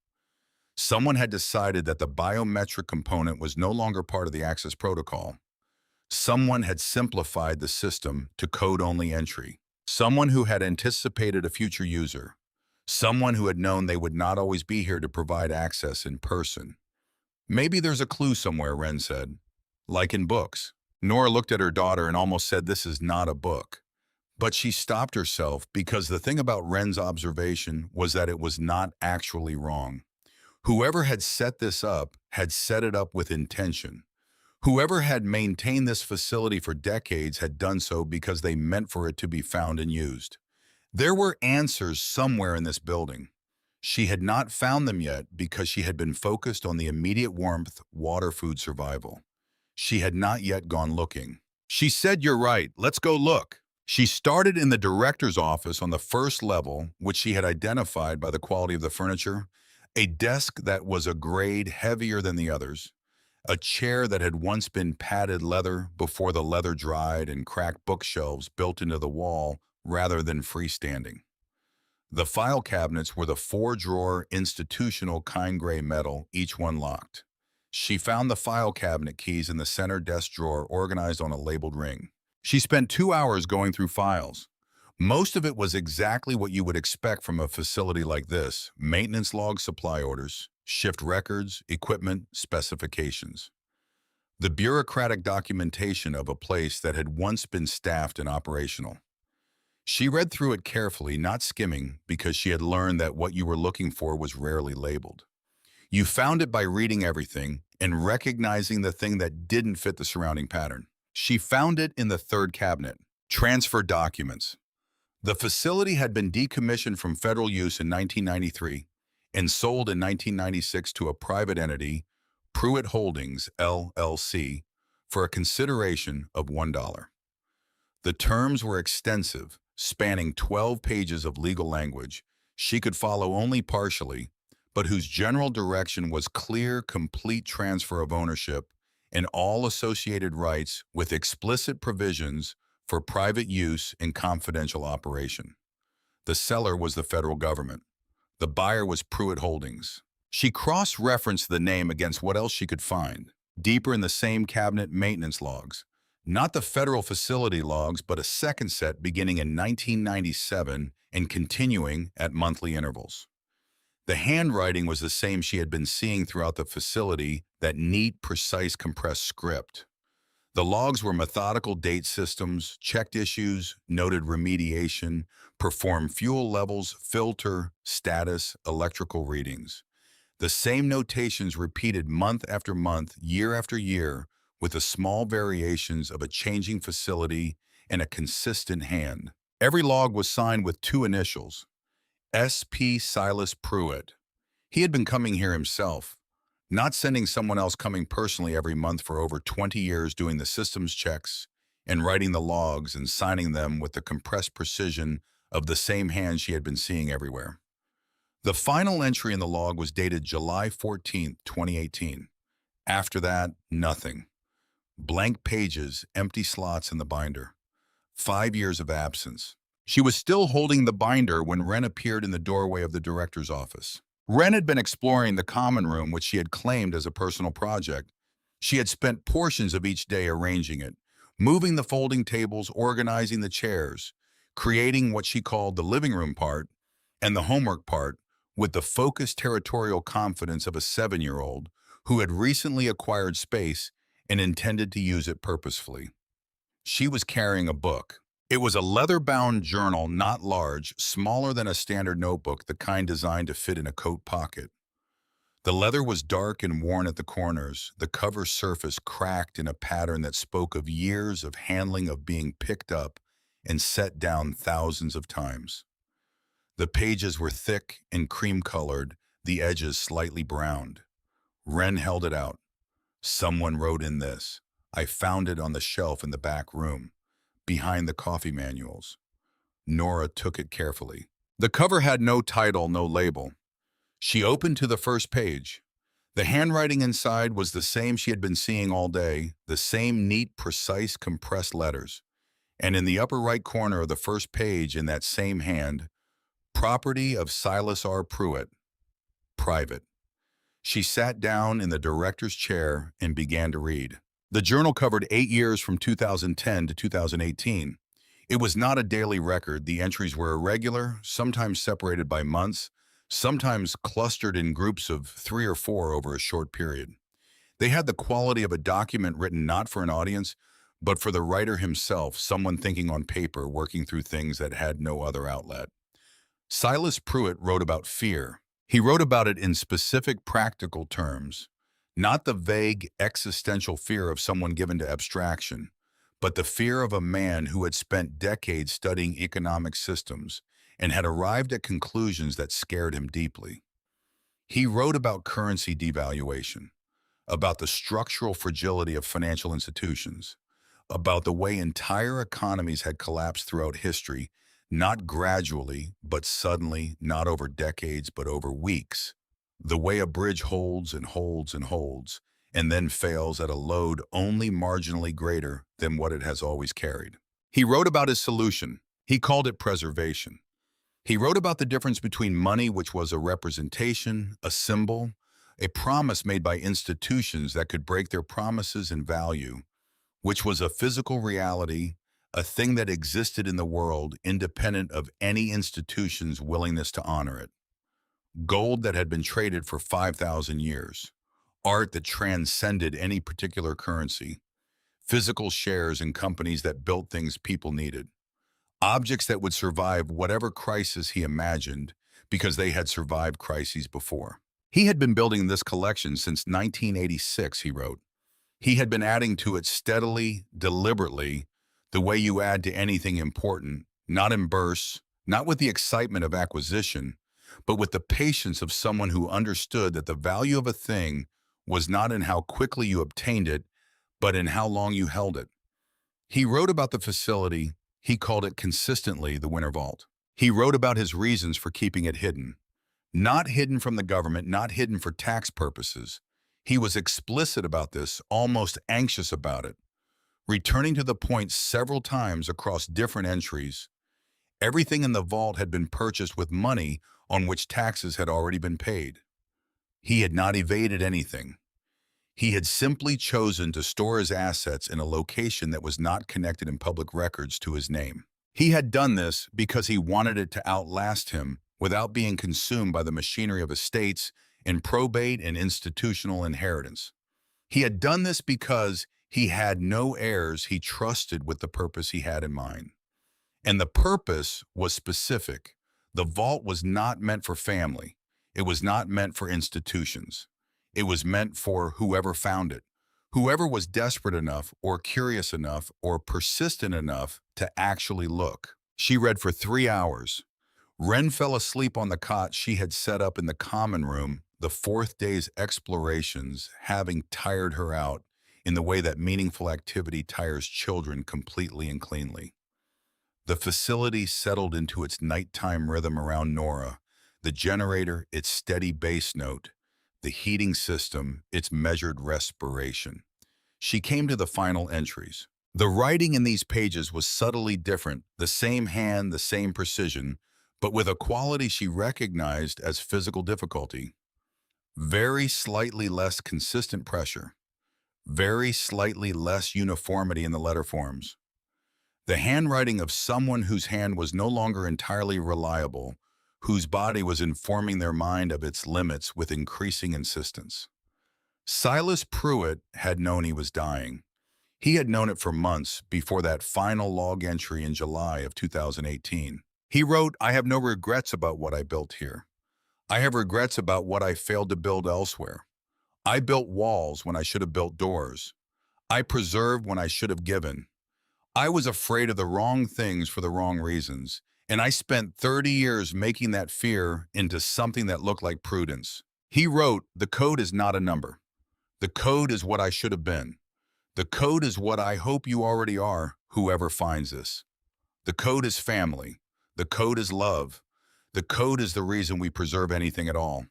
Someone had decided that the biometric component was no longer part of the access protocol. Someone had simplified the system to code-only entry. Someone who had anticipated a future user. Someone who had known they would not always be here to provide access in person. Maybe there's a clue somewhere, Wren said. Like in books. Nora looked at her daughter and almost said, this is not a book. But she stopped herself because the thing about Wren's observation was that it was not actually wrong. Whoever had set this up had set it up with intention. Whoever had maintained this facility for decades had done so because they meant for it to be found and used. There were answers somewhere in this building. She had not found them yet because she had been focused on the immediate warmth, water, food survival. She had not yet gone looking. She said, you're right, let's go look. She started in the director's office on the first level, which she had identified by the quality of the furniture, a desk that was a grade heavier than the others, a chair that had once been padded leather before the leather dried, and cracked bookshelves built into the wall rather than freestanding. The file cabinets were the 4-drawer institutional kind gray metal, each one locked. She found the file cabinet keys in the center desk drawer organized on a labeled ring. She spent 2 hours going through files. Most of it was exactly what you would expect from a facility like this: maintenance logs, supply orders, shift records, equipment, specifications. The bureaucratic documentation of a place that had once been staffed and operational. She read through it carefully, not skimming, because she had learned that what you were looking for was rarely labeled. You found it by reading everything and recognizing the thing that didn't fit the surrounding pattern. She found it in the 3rd cabinet, transfer documents. The facility had been decommissioned from federal use in 1993 and sold in 1996 to a private entity, Pruitt Holdings, LLC, for a consideration of $1. The terms were extensive, spanning 12 pages of legal language she could follow only partially, but whose general direction was clear, complete transfer of ownership and all associated rights, with explicit provisions for private use and confidential operation. The seller was the federal government. The buyer was Pruitt Holdings. She cross-referenced the name against what else she could find, deeper in the same cabinet: maintenance logs. Not the federal facility logs, but a second set beginning in 1997 and continuing at monthly intervals. The handwriting was the same she had been seeing throughout the facility, that neat, precise, compressed script. The logs were methodical date systems, checked issues, noted remediation, performed fuel levels, filter, status, electrical readings. The same notations repeated month after month, year after year, with the small variations of a changing facility and a consistent hand. Every log was signed with 2 initials: S.P. Silas Pruitt. He had been coming here himself, not sending someone else, coming personally every month for over 20 years, doing the systems checks and writing the logs and signing them with the compressed precision of the same hand she had been seeing everywhere. The final entry in the log was dated July 14, 2018. After that, nothing. Blank pages, empty slots in the binder. 5 years of absence. She was still holding the binder when Wren appeared in the doorway of the director's office. Wren had been exploring the common room, which she had claimed as a personal project. She had spent portions of each day arranging it, moving the folding tables, organizing the chairs, creating what she called the living room part and the homework part with the focused territorial confidence of a 7-year-old who had recently acquired space and intended to use it purposefully. She was carrying a book. It was a leather-bound journal, not large, smaller than a standard notebook, the kind designed to fit in a coat pocket. The leather was dark and worn at the corners, the cover surface cracked in a pattern that spoke of years of handling, of being picked up and set down thousands of times. The pages were thick and cream-colored, the edges slightly browned. Wren held it out. Someone wrote in this. I found it on the shelf in the back room, behind the coffee manuals. Nora took it carefully. The cover had no title, no label. She opened to the first page. The handwriting inside was the same she had been seeing all day, the same neat, precise, compressed letters. And in the upper right corner of the first page, in that same hand, property of Silas R. Pruitt, private. She sat down in the director's chair and began to read. The journal covered 8 years from 2010 to 2018. It was not a daily record. The entries were irregular, sometimes separated by months, sometimes clustered in groups of 3 or 4 over a short period. They had the quality of a document written not for an audience, but for the writer himself, someone thinking on paper, working through things that had no other outlet. Silas Pruitt wrote about fear. He wrote about it in specific practical terms, not the vague existential fear of someone given to abstraction, but the fear of a man who had spent decades studying economic systems and had arrived at conclusions that scared him deeply. He wrote about currency devaluation, about the structural fragility of financial institutions, about the way entire economies had collapsed throughout history, not gradually, but suddenly, not over decades, but over weeks. The way a bridge holds and holds and holds, and then fails at a load only marginally greater than what it has always carried. He wrote about his solution. He called it preservation. He wrote about the difference between money, which was a representation, a symbol, a promise made by institutions that could break their promises in value, which was a physical reality, a thing that existed in the world independent of any institution's willingness to honor it. Gold that had been traded for 5,000 years. Art that transcended any particular currency. Physical shares in companies that built things people needed. Objects that would survive whatever crisis he imagined because they had survived crises before. He had been building this collection since 1986, he wrote. He had been adding to it steadily, deliberately, the way you add to anything important, not in bursts, not with the excitement of acquisition, but with the patience of someone who understood that the value of a thing was not in how quickly you obtained it, but in how long you held it. He wrote about the facility. He called it consistently the Winter Vault. He wrote about his reasons for keeping it hidden. Not hidden from the government, not hidden for tax purposes. He was explicit about this, almost anxious about it, returning to the point several times across different entries. Everything in the vault had been purchased with money on which taxes had already been paid. He had not evaded anything. He had simply chosen to store his assets in a location that was not connected in public records to his name. He had done this because he wanted it to outlast him without being consumed by the machinery of estates and probate and institutional inheritance. He had done this because he had no heirs he trusted with the purpose he had in mind. And the purpose was specific. The vault was not meant for family. It was not meant for institutions. It was meant for whoever found it, whoever was desperate enough or curious enough or persistent enough to actually look. She read for 3 hours. Wren fell asleep on the cot she had set up in the common room, the fourth day's explorations having tired her out in the way that meaningful activity tires children completely and cleanly. The facility settled into its nighttime rhythm around Nora, the generator, its steady bass note, the heating system, its measured respiration. She came to the final entries. The writing in these pages was subtly different, the same hand, the same precision, but with a quality she recognized as physical difficulty. Very slightly less consistent pressure. Very slightly less uniformity in the letter forms. The handwriting of someone whose hand was no longer entirely reliable, whose body was informing their mind of its limits with increasing insistence. Silas Pruitt had known he was dying. He had known it for months before that final log entry in July of 2018. He wrote, "I have no regrets about what I built here. I have regrets about what I failed to build elsewhere. I built walls when I should have built doors. I preserved when I should have given. I was afraid of the wrong things for the wrong reasons, and I spent 30 years making that fear into something that looked like prudence." He wrote, "The code is not a number. The code is what I should have been. The code is what I hope you already are, whoever finds this. The code is family. The code is love. The code is the reason we preserve anything at all."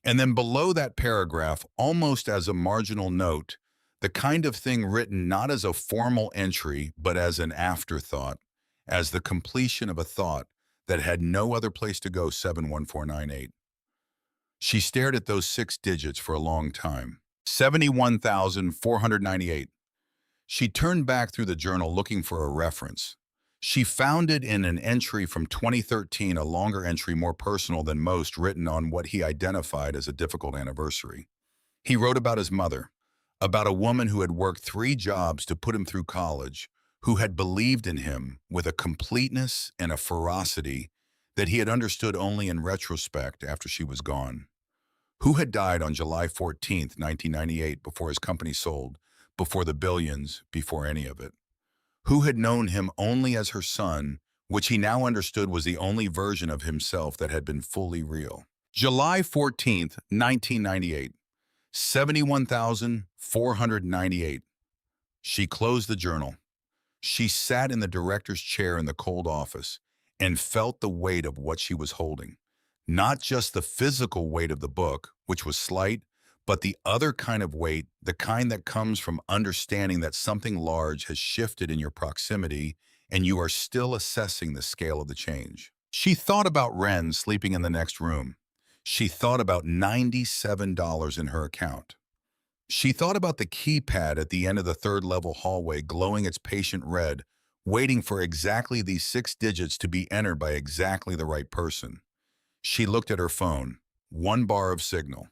And then below that paragraph, almost as a marginal note, the kind of thing written not as a formal entry, but as an afterthought, as the completion of a thought that had no other place to go, 71498. She stared at those 6 digits for a long time. 71,498. She turned back through the journal looking for a reference. She found it in an entry from 2013, a longer entry more personal than most, written on what he identified as a difficult anniversary. He wrote about his mother, about a woman who had worked 3 jobs to put him through college, who had believed in him with a completeness and a ferocity that he had understood only in retrospect after she was gone. Who had died on July 14th, 1998, before his company sold, before the billions, before any of it. Who had known him only as her son, which he now understood was the only version of himself that had been fully real. July 14th, 1998. 71,498. She closed the journal. She sat in the director's chair in the cold office and felt the weight of what she was holding. Not just the physical weight of the book, which was slight, but the other kind of weight, the kind that comes from understanding that something large has shifted in your proximity and you are still assessing the scale of the change. She thought about Ren sleeping in the next room. She thought about $97 in her account. She thought about the keypad at the end of the 3rd-level hallway glowing its patient red, waiting for exactly these 6 digits to be entered by exactly the right person. She looked at her phone, 1 bar of signal.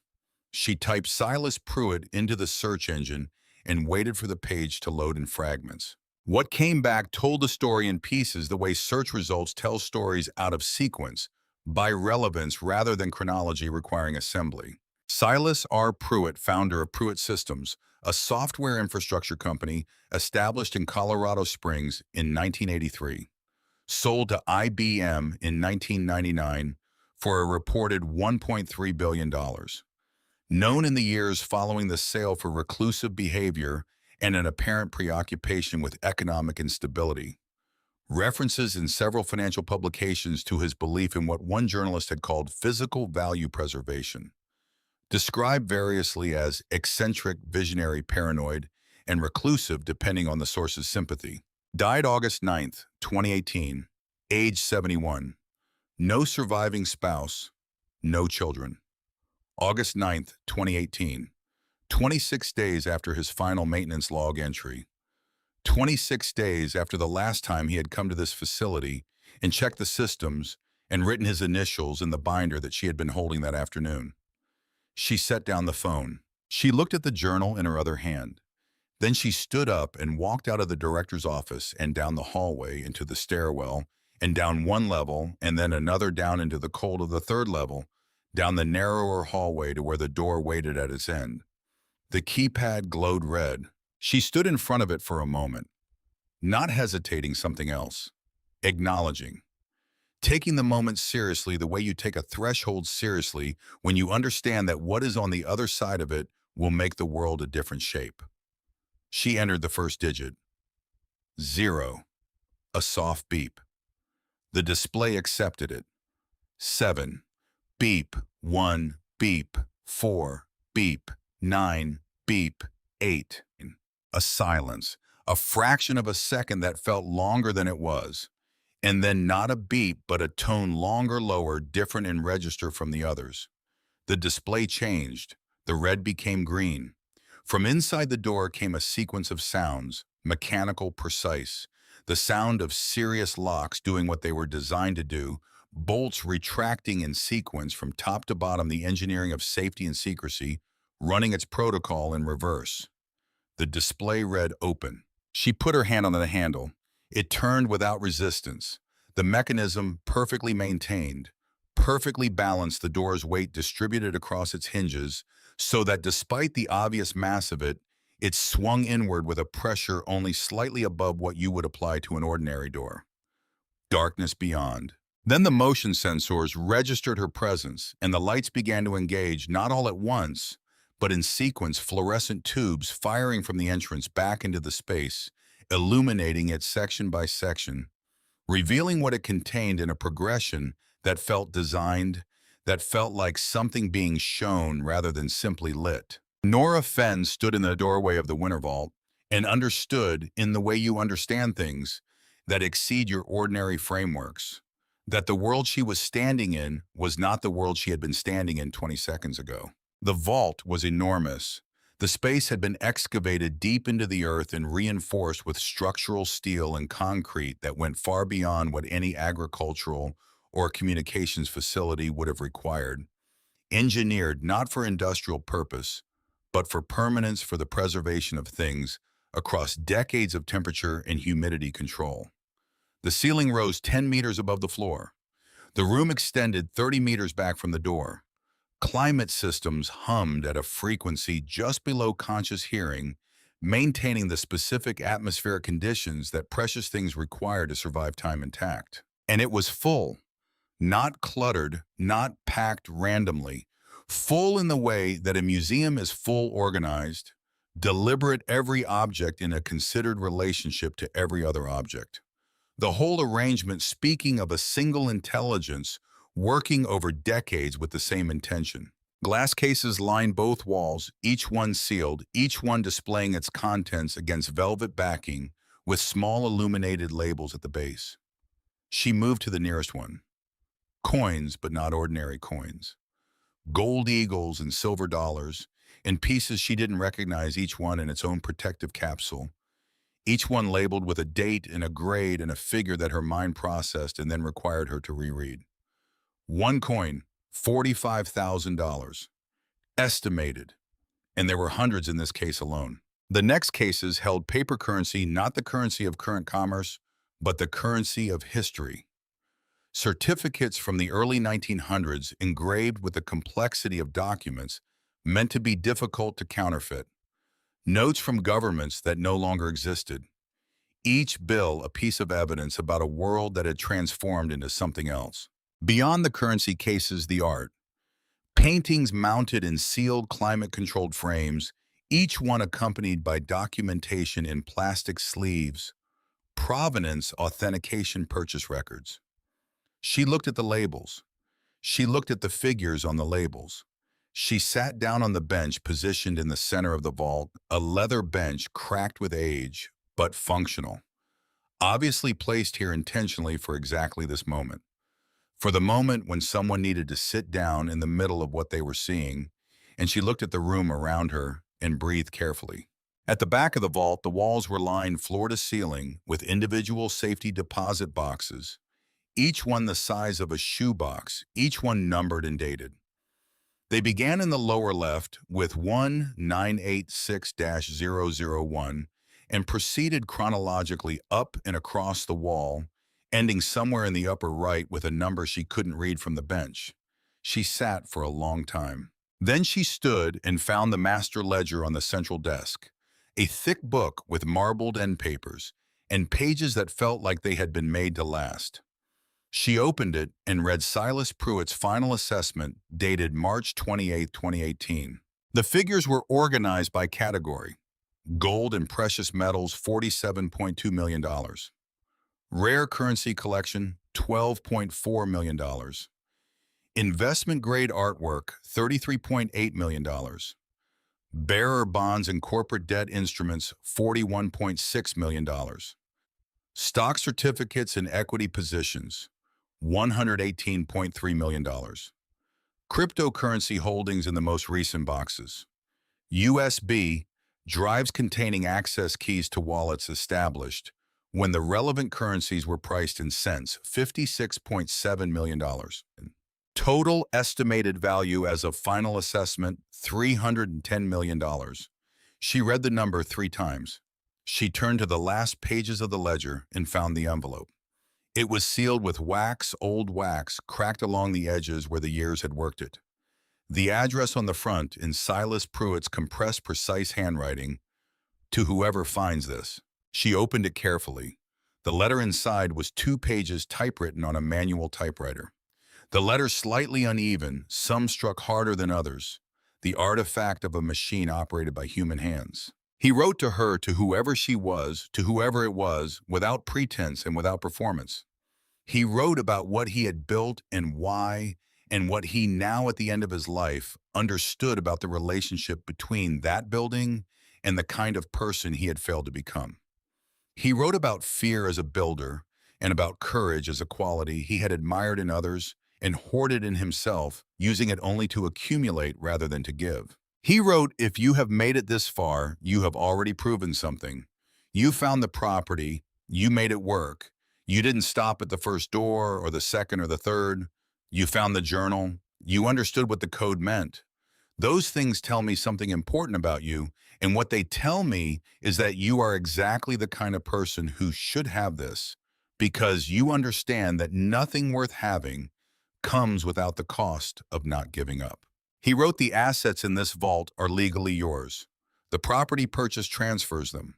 She typed Silas Pruitt into the search engine and waited for the page to load in fragments. What came back told the story in pieces, the way search results tell stories out of sequence, by relevance rather than chronology requiring assembly. Silas R. Pruitt, founder of Pruitt Systems, a software infrastructure company established in Colorado Springs in 1983, sold to IBM in 1999 for a reported $1.3 billion. Known in the years following the sale for reclusive behavior and an apparent preoccupation with economic instability. References in several financial publications to his belief in what one journalist had called physical value preservation. Described variously as eccentric, visionary, paranoid, and reclusive depending on the source's sympathy. Died August 9th, 2018, age 71. No surviving spouse, no children. August 9th, 2018, 26 days after his final maintenance log entry. 26 days after the last time he had come to this facility and checked the systems and written his initials in the binder that she had been holding that afternoon. She set down the phone. She looked at the journal in her other hand. Then she stood up and walked out of the director's office and down the hallway into the stairwell and down 1 level and then another down into the cold of the 3rd level, down the narrower hallway to where the door waited at its end. The keypad glowed red. She stood in front of it for a moment, not hesitating something else, acknowledging, taking the moment seriously the way you take a threshold seriously when you understand that what is on the other side of it will make the world a different shape. She entered the first digit. 0. A soft beep. The display accepted it. 7. Beep. 1. Beep. 4. Beep. 9. Beep. 8. A silence, a fraction of a second that felt longer than it was. And then not a beep, but a tone longer, lower, different in register from the others. The display changed. The red became green. From inside the door came a sequence of sounds, mechanical, precise. The sound of serious locks doing what they were designed to do, bolts retracting in sequence from top to bottom, the engineering of safety and secrecy, running its protocol in reverse. The display read open. She put her hand on the handle. It turned without resistance. The mechanism, perfectly maintained, perfectly balanced, the door's weight distributed across its hinges so that despite the obvious mass of it, it swung inward with a pressure only slightly above what you would apply to an ordinary door. Darkness beyond. Then the motion sensors registered her presence, and the lights began to engage, not all at once, but in sequence, fluorescent tubes firing from the entrance back into the space, illuminating it section by section, revealing what it contained in a progression that felt designed, that felt like something being shown rather than simply lit. Nora Fenn stood in the doorway of the Winter Vault and understood, in the way you understand things that exceed your ordinary frameworks, that the world she was standing in was not the world she had been standing in 20 seconds ago. The vault was enormous. The space had been excavated deep into the earth and reinforced with structural steel and concrete that went far beyond what any agricultural or communications facility would have required. Engineered not for industrial purpose, but for permanence, for the preservation of things across decades of temperature and humidity control. The ceiling rose 10 meters above the floor. The room extended 30 meters back from the door. Climate systems hummed at a frequency just below conscious hearing, maintaining the specific atmospheric conditions that precious things require to survive time intact. And it was full, not cluttered, not packed randomly, full in the way that a museum is full organized, deliberate, every object in a considered relationship to every other object. The whole arrangement speaking of a single intelligence working over decades with the same intention. Glass cases lined both walls, each one sealed, each one displaying its contents against velvet backing with small illuminated labels at the base. She moved to the nearest one. Coins, but not ordinary coins. Gold eagles and silver dollars, in pieces she didn't recognize, each one in its own protective capsule, each one labeled with a date and a grade and a figure that her mind processed and then required her to reread. One coin, $45,000. Estimated. And there were hundreds in this case alone. The next cases held paper currency, not the currency of current commerce, but the currency of history. Certificates from the early 1900s engraved with the complexity of documents meant to be difficult to counterfeit. Notes from governments that no longer existed. Each bill a piece of evidence about a world that had transformed into something else. Beyond the currency cases, the art. Paintings mounted in sealed climate-controlled frames, each one accompanied by documentation in plastic sleeves, provenance authentication purchase records. She looked at the labels. She looked at the figures on the labels. She sat down on the bench positioned in the center of the vault, a leather bench cracked with age, but functional. Obviously placed here intentionally for exactly this moment. For the moment when someone needed to sit down in the middle of what they were seeing, and she looked at the room around her and breathed carefully. At the back of the vault, the walls were lined floor to ceiling with individual safety deposit boxes, each one the size of a shoebox, each one numbered and dated. They began in the lower left with 1986-001 and proceeded chronologically up and across the wall, ending somewhere in the upper right with a number she couldn't read from the bench. She sat for a long time. Then she stood and found the master ledger on the central desk, a thick book with marbled end papers and pages that felt like they had been made to last. She opened it and read Silas Pruitt's final assessment dated March 28, 2018. The figures were organized by category. Gold and precious metals, $47.2 million. Rare currency collection, $12.4 million. Investment-grade artwork, $33.8 million. Bearer bonds and corporate debt instruments, $41.6 million. Stock certificates and equity positions, $118.3 million. Cryptocurrency holdings in the most recent boxes. USB, drives containing access keys to wallets established, when the relevant currencies were priced in cents, $56.7 million. Total estimated value as of final assessment, $310 million. She read the number 3 times. She turned to the last pages of the ledger and found the envelope. It was sealed with wax, old wax, cracked along the edges where the years had worked it. The address on the front, in Silas Pruitt's compressed, precise handwriting, "To whoever finds this." She opened it carefully. The letter inside was 2 pages typewritten on a manual typewriter. The letters slightly uneven, some struck harder than others, the artifact of a machine operated by human hands. He wrote to her, to whoever she was, to whoever it was, without pretense and without performance. He wrote about what he had built and why, and what he now at the end of his life understood about the relationship between that building and the kind of person he had failed to become. He wrote about fear as a builder and about courage as a quality he had admired in others and hoarded in himself, using it only to accumulate rather than to give. He wrote, "If you have made it this far, you have already proven something. You found the property, you made it work. You didn't stop at the first door or the second or the third. You found the journal. You understood what the code meant. Those things tell me something important about you, and what they tell me is that you are exactly the kind of person who should have this, because you understand that nothing worth having comes without the cost of not giving up." He wrote, "The assets in this vault are legally yours. The property purchase transfers them.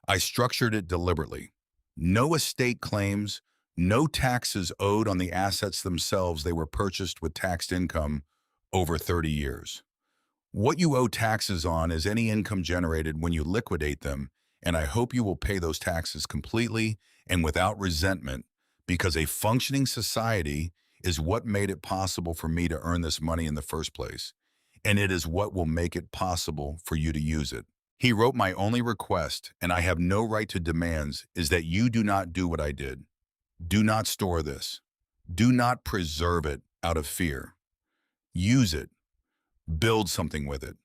I structured it deliberately. No estate claims, no taxes owed on the assets themselves. They were purchased with taxed income over 30 years. What you owe taxes on is any income generated when you liquidate them, and I hope you will pay those taxes completely and without resentment, because a functioning society is what made it possible for me to earn this money in the first place, and it is what will make it possible for you to use it." He wrote, "My only request, and I have no right to demands, is that you do not do what I did. Do not store this. Do not preserve it out of fear. Use it. Build something with it.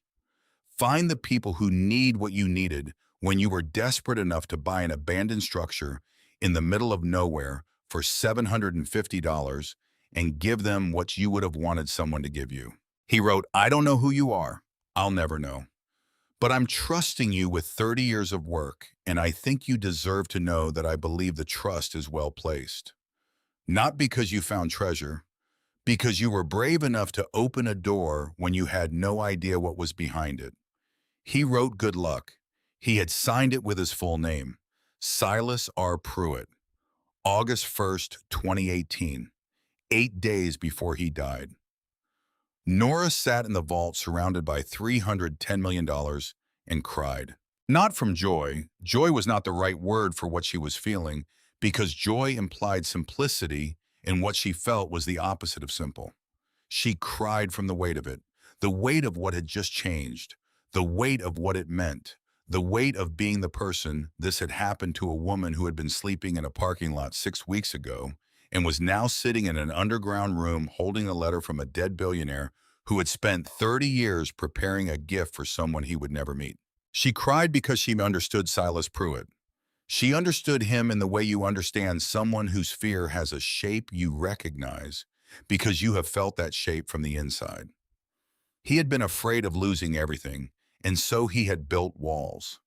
Find the people who need what you needed when you were desperate enough to buy an abandoned structure in the middle of nowhere for $750 and give them what you would have wanted someone to give you." He wrote, "I don't know who you are. I'll never know. But I'm trusting you with 30 years of work, and I think you deserve to know that I believe the trust is well placed. Not because you found treasure, because you were brave enough to open a door when you had no idea what was behind it." He wrote, "Good luck." He had signed it with his full name, Silas R. Pruitt, August 1st, 2018, 8 days before he died. Nora sat in the vault surrounded by $310 million and cried. Not from joy. Joy was not the right word for what she was feeling, because joy implied simplicity, and what she felt was the opposite of simple. She cried from the weight of it, the weight of what had just changed, the weight of what it meant, the weight of being the person this had happened to, a woman who had been sleeping in a parking lot 6 weeks ago and was now sitting in an underground room holding a letter from a dead billionaire who had spent 30 years preparing a gift for someone he would never meet. She cried because she understood Silas Pruitt. She understood him in the way you understand someone whose fear has a shape you recognize because you have felt that shape from the inside. He had been afraid of losing everything, and so he had built walls.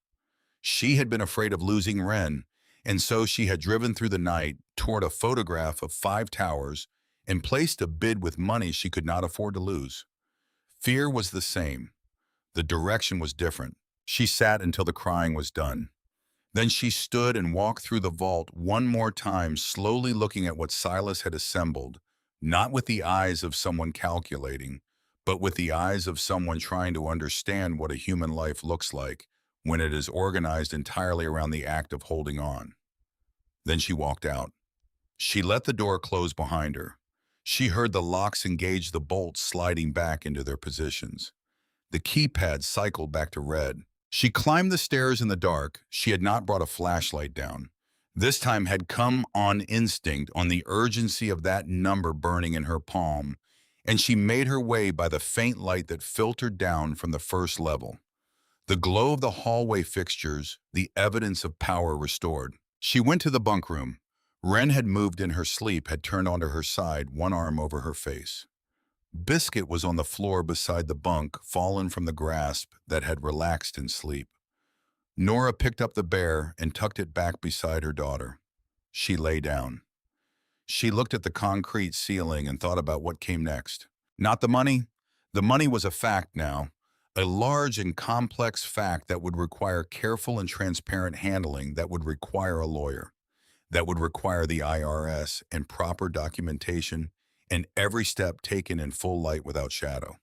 She had been afraid of losing Ren, and so she had driven through the night toward a photograph of 5 towers and placed a bid with money she could not afford to lose. Fear was the same. The direction was different. She sat until the crying was done. Then she stood and walked through the vault one more time, slowly looking at what Silas had assembled, not with the eyes of someone calculating, but with the eyes of someone trying to understand what a human life looks like when it is organized entirely around the act of holding on. Then she walked out. She let the door close behind her. She heard the locks engage, the bolts sliding back into their positions. The keypad cycled back to red. She climbed the stairs in the dark. She had not brought a flashlight down. This time had come on instinct, on the urgency of that number burning in her palm, and she made her way by the faint light that filtered down from the first level. The glow of the hallway fixtures, the evidence of power restored. She went to the bunk room. Wren had moved in her sleep, had turned onto her side, one arm over her face. Biscuit was on the floor beside the bunk, fallen from the grasp that had relaxed in sleep. Nora picked up the bear and tucked it back beside her daughter. She lay down. She looked at the concrete ceiling and thought about what came next. Not the money. The money was a fact now, a large and complex fact that would require careful and transparent handling, that would require a lawyer, that would require the IRS and proper documentation, and every step taken in full light without shadow.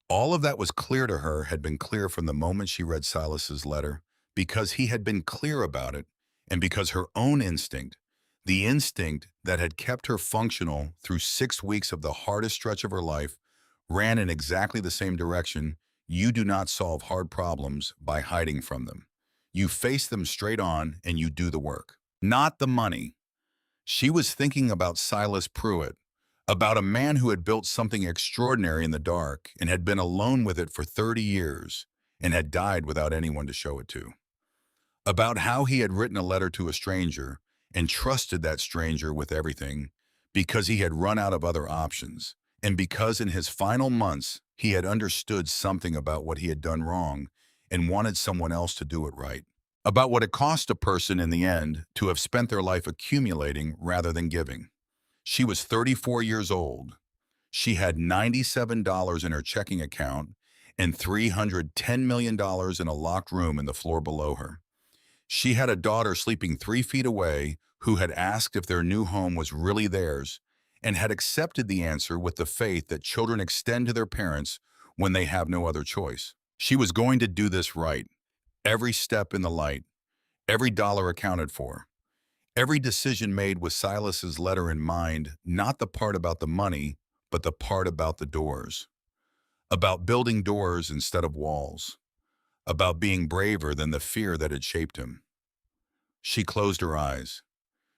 All of that was clear to her, had been clear from the moment she read Silas's letter, because he had been clear about it, and because her own instinct, the instinct that had kept her functional through 6 weeks of the hardest stretch of her life, ran in exactly the same direction. You do not solve hard problems by hiding from them. You face them straight on and you do the work. Not the money. She was thinking about Silas Pruitt, about a man who had built something extraordinary in the dark and had been alone with it for 30 years and had died without anyone to show it to. About how he had written a letter to a stranger and trusted that stranger with everything because he had run out of other options, and because in his final months he had understood something about what he had done wrong and wanted someone else to do it right. About what it cost a person in the end to have spent their life accumulating rather than giving. She was 34 years old. She had $97 in her checking account and $310 million in a locked room in the floor below her. She had a daughter sleeping 3 feet away who had asked if their new home was really theirs and had accepted the answer with the faith that children extend to their parents when they have no other choice. She was going to do this right. Every step in the light, every dollar accounted for. Every decision made with Silas's letter in mind, not the part about the money, but the part about the doors. About building doors instead of walls. About being braver than the fear that had shaped him. She closed her eyes.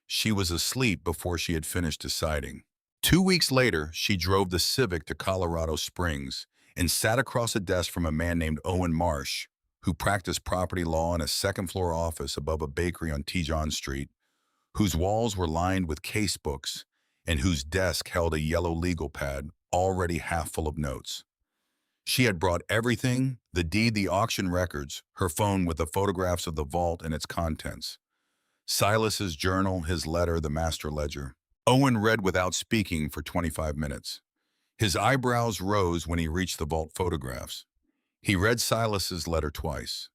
She was asleep before she had finished deciding. 2 weeks later, she drove the Civic to Colorado Springs and sat across a desk from a man named Owen Marsh, who practiced property law in a second-floor office above a bakery on Tejon Street, whose walls were lined with case books and whose desk held a yellow legal pad already half full of notes. She had brought everything, the deed, the auction records, her phone with the photographs of the vault and its contents, Silas's journal, his letter, the master ledger. Owen read without speaking for 25 minutes. His eyebrows rose when he reached the vault photographs. He read Silas's letter twice.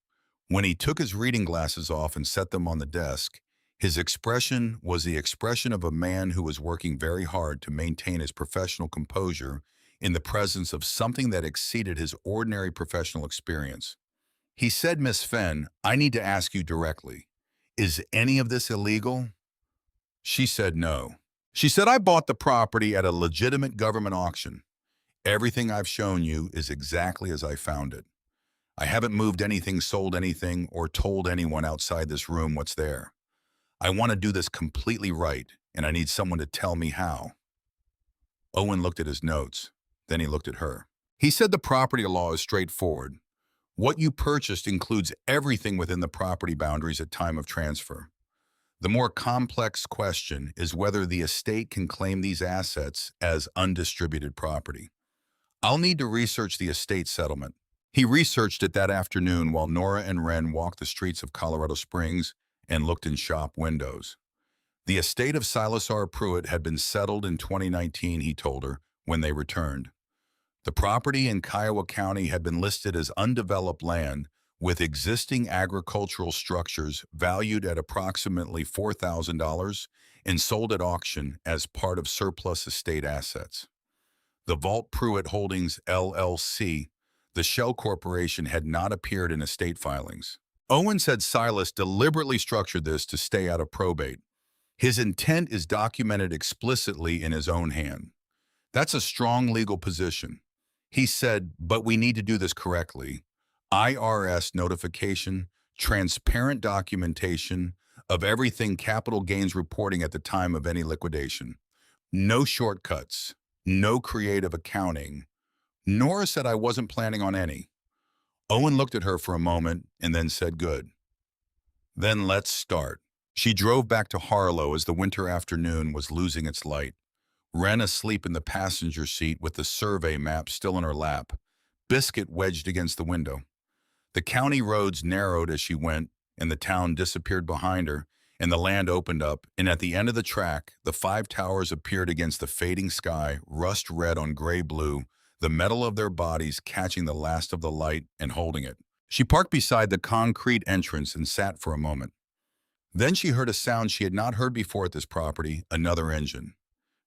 When he took his reading glasses off and set them on the desk, his expression was the expression of a man who was working very hard to maintain his professional composure in the presence of something that exceeded his ordinary professional experience. He said, "Miss Fenn, I need to ask you directly. Is any of this illegal?" She said no. She said, "I bought the property at a legitimate government auction. Everything I've shown you is exactly as I found it. I haven't moved anything, sold anything, or told anyone outside this room what's there. I want to do this completely right, and I need someone to tell me how." Owen looked at his notes. Then he looked at her. He said, "The property law is straightforward. What you purchased includes everything within the property boundaries at time of transfer. The more complex question is whether the estate can claim these assets as undistributed property. I'll need to research the estate settlement." He researched it that afternoon while Nora and Wren walked the streets of Colorado Springs and looked in shop windows. The estate of Silas R. Pruitt had been settled in 2019, he told her, when they returned. The property in Kiowa County had been listed as undeveloped land with existing agricultural structures valued at approximately $4,000 and sold at auction as part of surplus estate assets. The Vault Pruitt Holdings, LLC, the shell corporation, had not appeared in estate filings. Owen said Silas deliberately structured this to stay out of probate. His intent is documented explicitly in his own hand. That's a strong legal position. He said, but we need to do this correctly. IRS notification, transparent documentation of everything, capital gains reporting at the time of any liquidation. No shortcuts, no creative accounting. Nora said I wasn't planning on any. Owen looked at her for a moment and then said, "Good. Then let's start." She drove back to Harlow as the winter afternoon was losing its light. Wren asleep in the passenger seat with the survey map still in her lap, Biscuit wedged against the window. The county roads narrowed as she went, and the town disappeared behind her, and the land opened up, and at the end of the track, the five towers appeared against the fading sky, rust red on gray blue, the metal of their bodies catching the last of the light and holding it. She parked beside the concrete entrance and sat for a moment. Then she heard a sound she had not heard before at this property, another engine.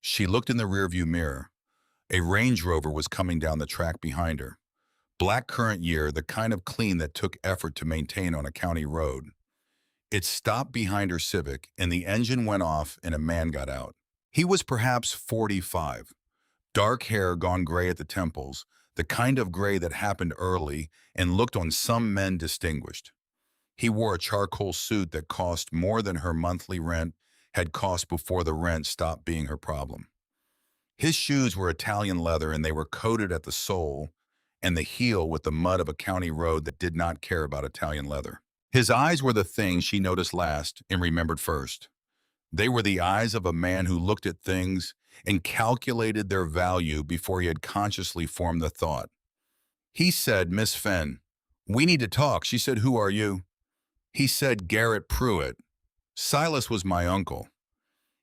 She looked in the rearview mirror. A Range Rover was coming down the track behind her. Black current year, the kind of clean that took effort to maintain on a county road. It stopped behind her Civic, and the engine went off and a man got out. He was perhaps 45. Dark hair gone gray at the temples, the kind of gray that happened early and looked on some men distinguished. He wore a charcoal suit that cost more than her monthly rent had cost before the rent stopped being her problem. His shoes were Italian leather and they were coated at the sole and the heel with the mud of a county road that did not care about Italian leather. His eyes were the thing she noticed last and remembered first. They were the eyes of a man who looked at things and calculated their value before he had consciously formed the thought. He said, "Miss Fenn, we need to talk." She said, "Who are you?" He said, "Garrett Pruitt. Silas was my uncle."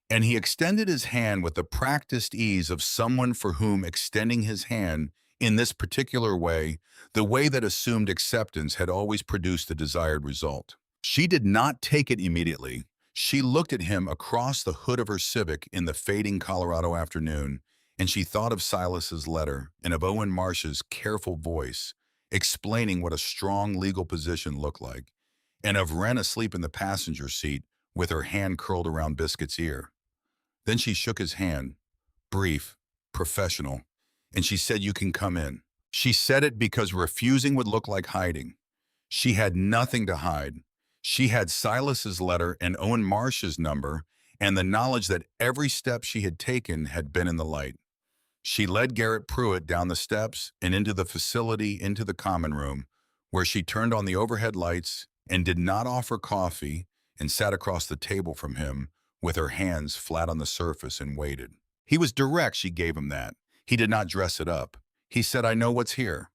And he extended his hand with the practiced ease of someone for whom extending his hand in this particular way, the way that assumed acceptance, had always produced the desired result. She did not take it immediately. She looked at him across the hood of her Civic in the fading Colorado afternoon, and she thought of Silas's letter and of Owen Marsh's careful voice explaining what a strong legal position looked like, and of Wren asleep in the passenger seat with her hand curled around Biscuit's ear. Then she shook his hand, brief, professional, and she said, "You can come in." She said it because refusing would look like hiding. She had nothing to hide. She had Silas's letter and Owen Marsh's number and the knowledge that every step she had taken had been in the light. She led Garrett Pruitt down the steps and into the facility, into the common room, where she turned on the overhead lights and did not offer coffee and sat across the table from him with her hands flat on the surface and waited. He was direct, she gave him that. He did not dress it up. He said, "I know what's here.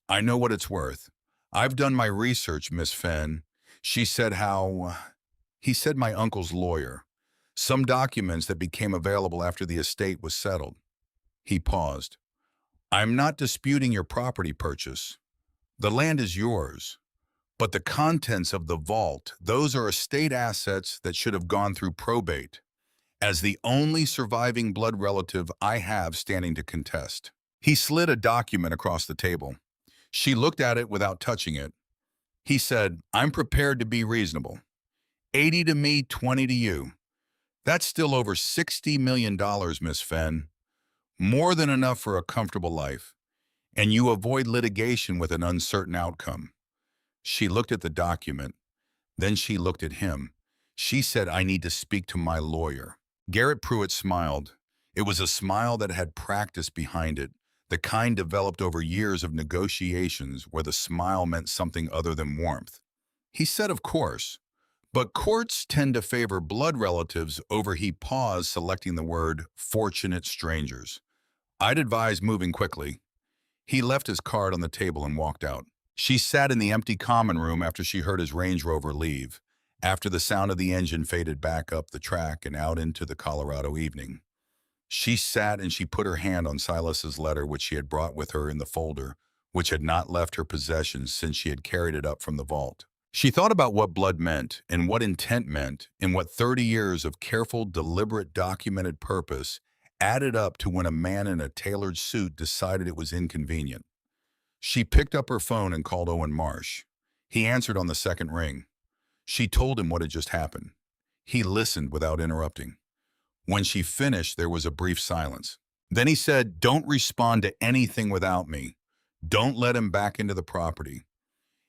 I know what it's worth. I've done my research, Miss Fenn." She said he said my uncle's lawyer. Some documents that became available after the estate was settled. He paused. "I'm not disputing your property purchase. The land is yours. But the contents of the vault, those are estate assets that should have gone through probate, as the only surviving blood relative I have standing to contest." He slid a document across the table. She looked at it without touching it. He said, "I'm prepared to be reasonable. 80 to me, 20 to you. That's still over $60 million, Miss Fenn. More than enough for a comfortable life. And you avoid litigation with an uncertain outcome." She looked at the document. Then she looked at him. She said, "I need to speak to my lawyer." Garrett Pruitt smiled. It was a smile that had practice behind it, the kind developed over years of negotiations where the smile meant something other than warmth. He said, "Of course, but courts tend to favor blood relatives over." He paused, selecting the word "fortunate strangers." "I'd advise moving quickly." He left his card on the table and walked out. She sat in the empty common room after she heard his Range Rover leave, after the sound of the engine faded back up the track and out into the Colorado evening. She sat and she put her hand on Silas's letter, which she had brought with her in the folder, which had not left her possession since she had carried it up from the vault. She thought about what blood meant and what intent meant and what 30 years of careful, deliberate, documented purpose added up to when a man in a tailored suit decided it was inconvenient. She picked up her phone and called Owen Marsh. He answered on the second ring. She told him what had just happened. He listened without interrupting. When she finished, there was a brief silence. Then he said, "Don't respond to anything without me. Don't let him back into the property.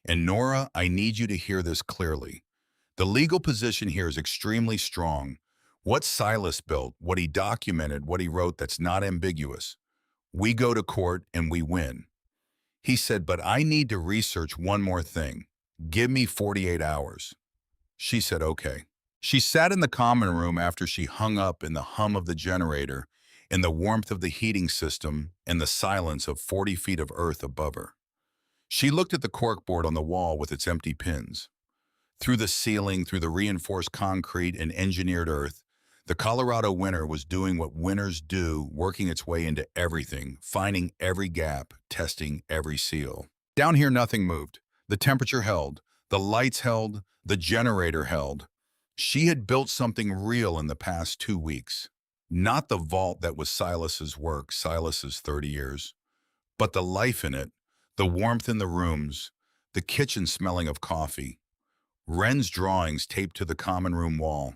And Nora, I need you to hear this clearly. The legal position here is extremely strong. What Silas built, what he documented, what he wrote, that's not ambiguous. We go to court and we win." He said, but I need to research one more thing. Give me 48 hours. She said, okay. She sat in the common room after she hung up in the hum of the generator, in the warmth of the heating system, and the silence of 40 feet of earth above her. She looked at the corkboard on the wall with its empty pins. Through the ceiling, through the reinforced concrete and engineered earth, the Colorado winter was doing what winters do, working its way into everything, finding every gap, testing every seal. Down here, nothing moved. The temperature held, the lights held, the generator held. She had built something real in the past 2 weeks. Not the vault that was Silas's work, Silas's 30 years, but the life in it, the warmth in the rooms, the kitchen smelling of coffee, Wren's drawings taped to the common room wall,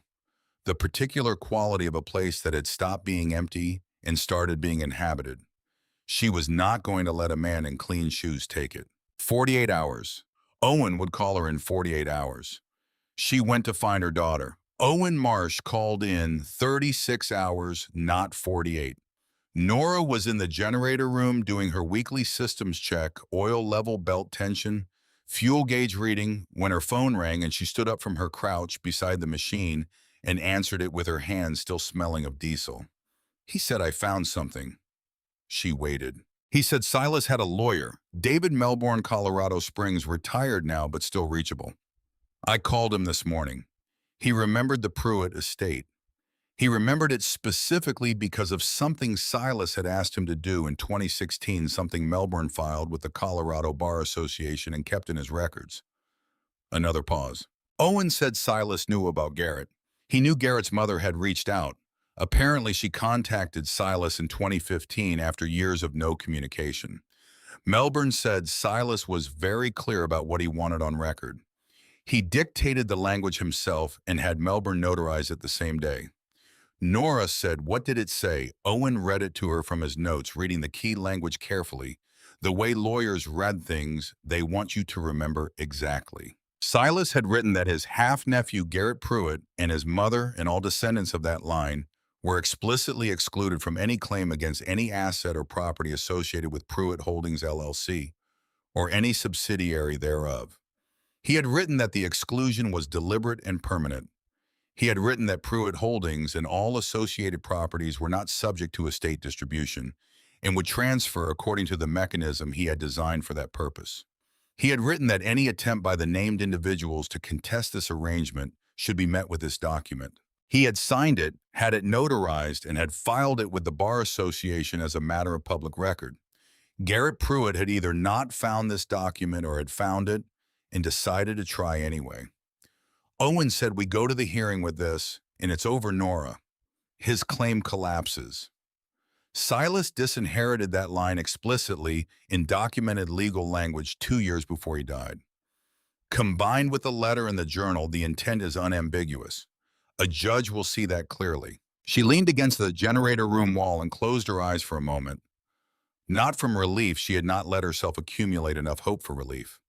the particular quality of a place that had stopped being empty and started being inhabited. She was not going to let a man in clean shoes take it. 48 hours. Owen would call her in 48 hours. She went to find her daughter. Owen Marsh called in 36 hours, not 48. Nora was in the generator room doing her weekly systems check, oil level, belt tension, fuel gauge reading, when her phone rang and she stood up from her crouch beside the machine and answered it with her hands still smelling of diesel. He said, I found something. She waited. He said Silas had a lawyer, David Melbourne, Colorado Springs, retired now but still reachable. I called him this morning. He remembered the Pruitt estate. He remembered it specifically because of something Silas had asked him to do in 2016, something Melbourne filed with the Colorado Bar Association and kept in his records. Another pause. Owen said Silas knew about Garrett. He knew Garrett's mother had reached out. Apparently, she contacted Silas in 2015 after years of no communication. Melbourne said Silas was very clear about what he wanted on record. He dictated the language himself and had Melbourne notarize it the same day. Nora said, what did it say? Owen read it to her from his notes, reading the key language carefully. The way lawyers read things, they want you to remember exactly. Silas had written that his half-nephew Garrett Pruitt and his mother and all descendants of that line were explicitly excluded from any claim against any asset or property associated with Pruitt Holdings LLC or any subsidiary thereof. He had written that the exclusion was deliberate and permanent. He had written that Pruitt Holdings and all associated properties were not subject to estate distribution and would transfer according to the mechanism he had designed for that purpose. He had written that any attempt by the named individuals to contest this arrangement should be met with this document. He had signed it, had it notarized, and had filed it with the Bar Association as a matter of public record. Garrett Pruitt had either not found this document or had found it and decided to try anyway. Owen said, we go to the hearing with this, and it's over Nora. His claim collapses. Silas disinherited that line explicitly in documented legal language 2 years before he died. Combined with the letter in the journal, the intent is unambiguous. A judge will see that clearly. She leaned against the generator room wall and closed her eyes for a moment. Not from relief, she had not let herself accumulate enough hope for relief.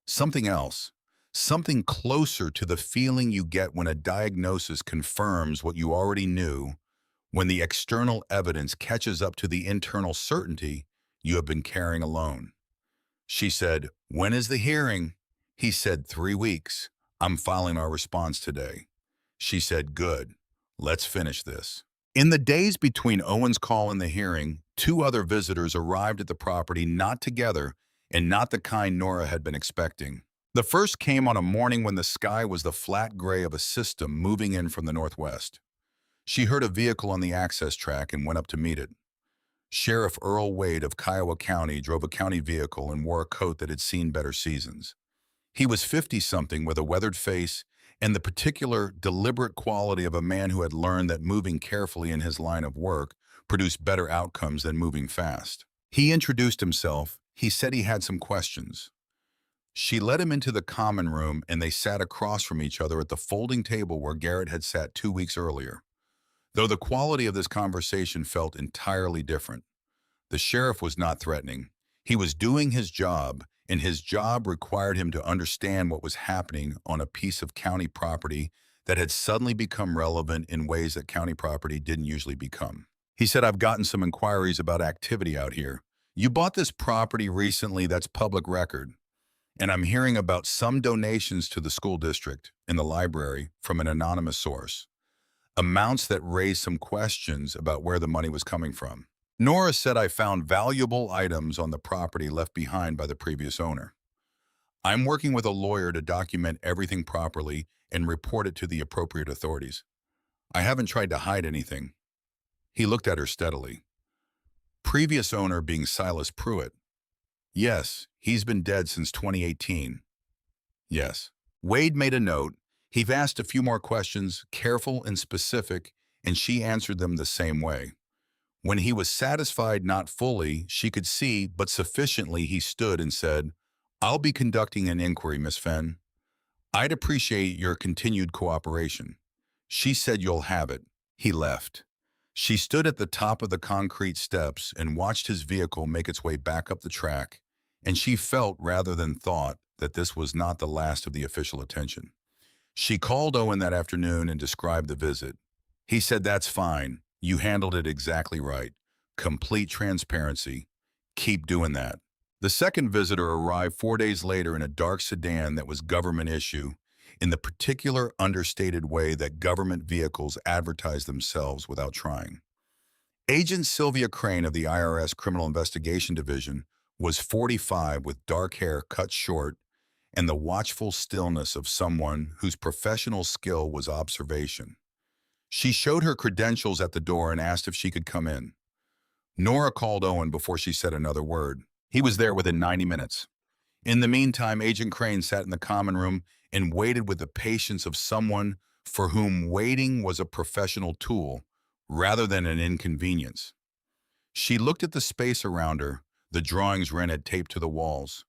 Something else. Something closer to the feeling you get when a diagnosis confirms what you already knew, when the external evidence catches up to the internal certainty you have been carrying alone. She said, when is the hearing? He said, 3 weeks. I'm filing our response today. She said, good. Let's finish this. In the days between Owen's call and the hearing, 2 other visitors arrived at the property, not together and not the kind Nora had been expecting. The first came on a morning when the sky was the flat gray of a system moving in from the northwest. She heard a vehicle on the access track and went up to meet it. Sheriff Earl Wade of Kiowa County drove a county vehicle and wore a coat that had seen better seasons. He was 50-something with a weathered face and the particular, deliberate quality of a man who had learned that moving carefully in his line of work produced better outcomes than moving fast. He introduced himself. He said he had some questions. She led him into the common room, and they sat across from each other at the folding table where Garrett had sat 2 weeks earlier. Though the quality of this conversation felt entirely different. The sheriff was not threatening. He was doing his job, and his job required him to understand what was happening on a piece of county property that had suddenly become relevant in ways that county property didn't usually become. He said, I've gotten some inquiries about activity out here. You bought this property recently that's public record, and I'm hearing about some donations to the school district and the library from an anonymous source, amounts that raise some questions about where the money was coming from. Nora said I found valuable items on the property left behind by the previous owner. I'm working with a lawyer to document everything properly and report it to the appropriate authorities. I haven't tried to hide anything. He looked at her steadily. Previous owner being Silas Pruitt. Yes, he's been dead since 2018. Yes. Wade made a note. He've asked a few more questions, careful and specific, and she answered them the same way. When he was satisfied, not fully, she could see, but sufficiently, he stood and said, I'll be conducting an inquiry, Miss Fenn. I'd appreciate your continued cooperation. She said you'll have it. He left. She stood at the top of the concrete steps and watched his vehicle make its way back up the track, and she felt rather than thought that this was not the last of the official attention. She called Owen that afternoon and described the visit. He said, that's fine. You handled it exactly right. Complete transparency. Keep doing that. The second visitor arrived 4 days later in a dark sedan that was government issue, in the particular understated way that government vehicles advertise themselves without trying. Agent Sylvia Crane of the IRS Criminal Investigation Division was 45 with dark hair cut short and the watchful stillness of someone whose professional skill was observation. She showed her credentials at the door and asked if she could come in. Nora called Owen before she said another word. He was there within 90 minutes. In the meantime, Agent Crane sat in the common room and waited with the patience of someone for whom waiting was a professional tool rather than an inconvenience. She looked at the space around her, the drawings Wren had taped to the walls,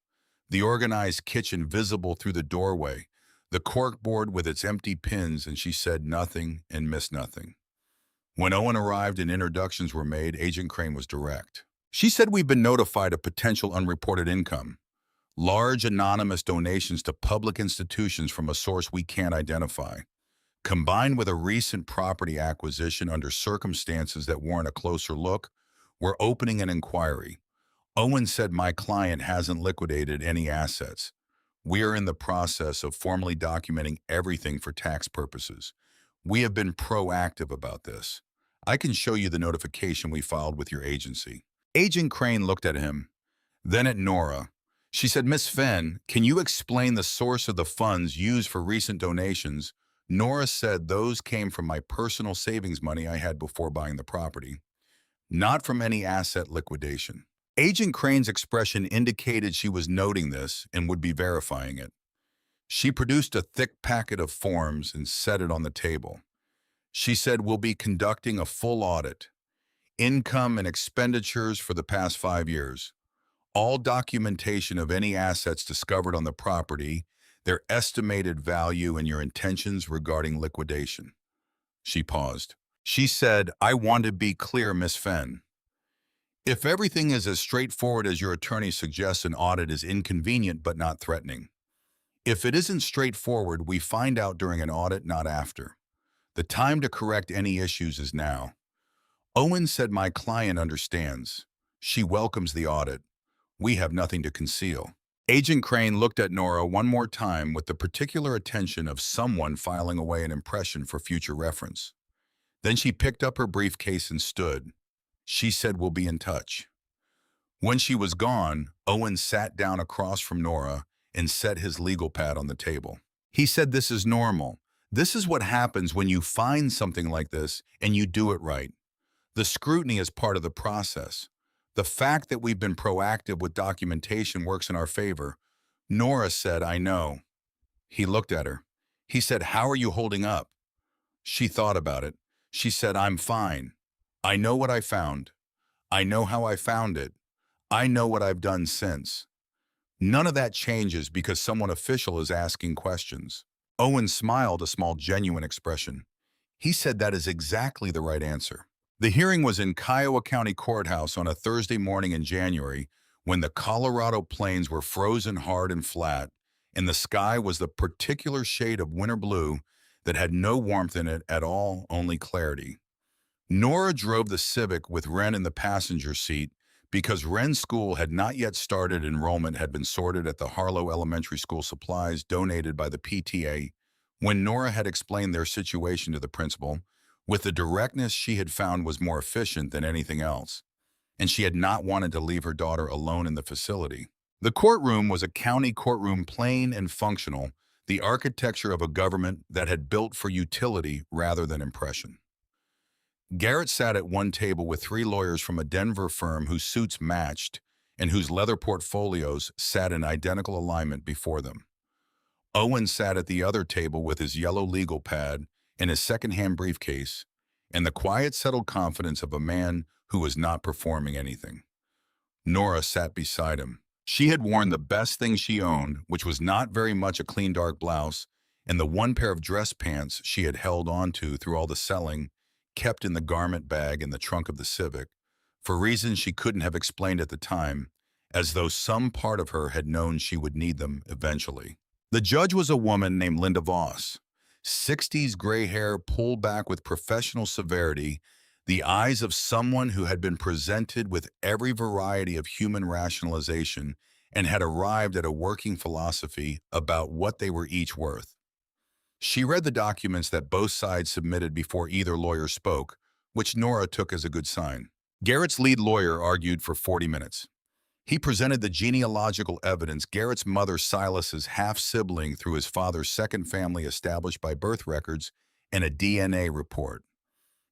the organized kitchen visible through the doorway, the corkboard with its empty pins, and she said nothing and missed nothing. When Owen arrived and introductions were made, Agent Crane was direct. She said, we've been notified of potential unreported income. Large anonymous donations to public institutions from a source we can't identify, combined with a recent property acquisition under circumstances that warrant a closer look, we're opening an inquiry. Owen said my client hasn't liquidated any assets. We are in the process of formally documenting everything for tax purposes. We have been proactive about this. I can show you the notification we filed with your agency. Agent Crane looked at him, then at Nora. She said, Miss Fenn, can you explain the source of the funds used for recent donations? Nora said those came from my personal savings money I had before buying the property, not from any asset liquidation. Agent Crane's expression indicated she was noting this and would be verifying it. She produced a thick packet of forms and set it on the table. She said, we'll be conducting a full audit. Income and expenditures for the past 5 years. All documentation of any assets discovered on the property, their estimated value, and your intentions regarding liquidation. She paused. She said, I want to be clear, Miss Fenn. If everything is as straightforward as your attorney suggests, an audit is inconvenient but not threatening. If it isn't straightforward, we find out during an audit, not after. The time to correct any issues is now. Owen said my client understands. She welcomes the audit. We have nothing to conceal. Agent Crane looked at Nora one more time with the particular attention of someone filing away an impression for future reference. Then she picked up her briefcase and stood. She said, we'll be in touch. When she was gone, Owen sat down across from Nora and set his legal pad on the table. He said, this is normal. This is what happens when you find something like this and you do it right. The scrutiny is part of the process. The fact that we've been proactive with documentation works in our favor. Nora said, I know. He looked at her. He said, how are you holding up? She thought about it. She said, I'm fine. I know what I found. I know how I found it. I know what I've done since. None of that changes because someone official is asking questions. Owen smiled, a small, genuine expression. He said that is exactly the right answer. The hearing was in Kiowa County Courthouse on a Thursday morning in January when the Colorado plains were frozen hard and flat, and the sky was the particular shade of winter blue that had no warmth in it at all, only clarity. Nora drove the Civic with Wren in the passenger seat Because Wren's school had not yet started, enrollment had been sorted at the Harlow Elementary School supplies donated by the PTA. When Nora had explained their situation to the principal, with the directness she had found was more efficient than anything else, and she had not wanted to leave her daughter alone in the facility. The courtroom was a county courtroom, plain and functional, the architecture of a government that had built for utility rather than impression. Garrett sat at one table with three lawyers from a Denver firm whose suits matched and whose leather portfolios sat in identical alignment before them. Owen sat at the other table with his yellow legal pad and his second-hand briefcase and the quiet, settled confidence of a man who was not performing anything. Nora sat beside him. She had worn the best thing she owned, which was not very much a clean dark blouse, and the one pair of dress pants she had held on to through all the selling, kept in the garment bag in the trunk of the Civic, for reasons she couldn't have explained at the time, as though some part of her had known she would need them eventually. The judge was a woman named Linda Voss. 60s gray hair pulled back with professional severity, the eyes of someone who had been presented with every variety of human rationalization and had arrived at a working philosophy about what they were each worth. She read the documents that both sides submitted before either lawyer spoke, which Nora took as a good sign. Garrett's lead lawyer argued for 40 minutes. He presented the genealogical evidence, Garrett's mother Silas's half-sibling through his father's second family established by birth records and a DNA report.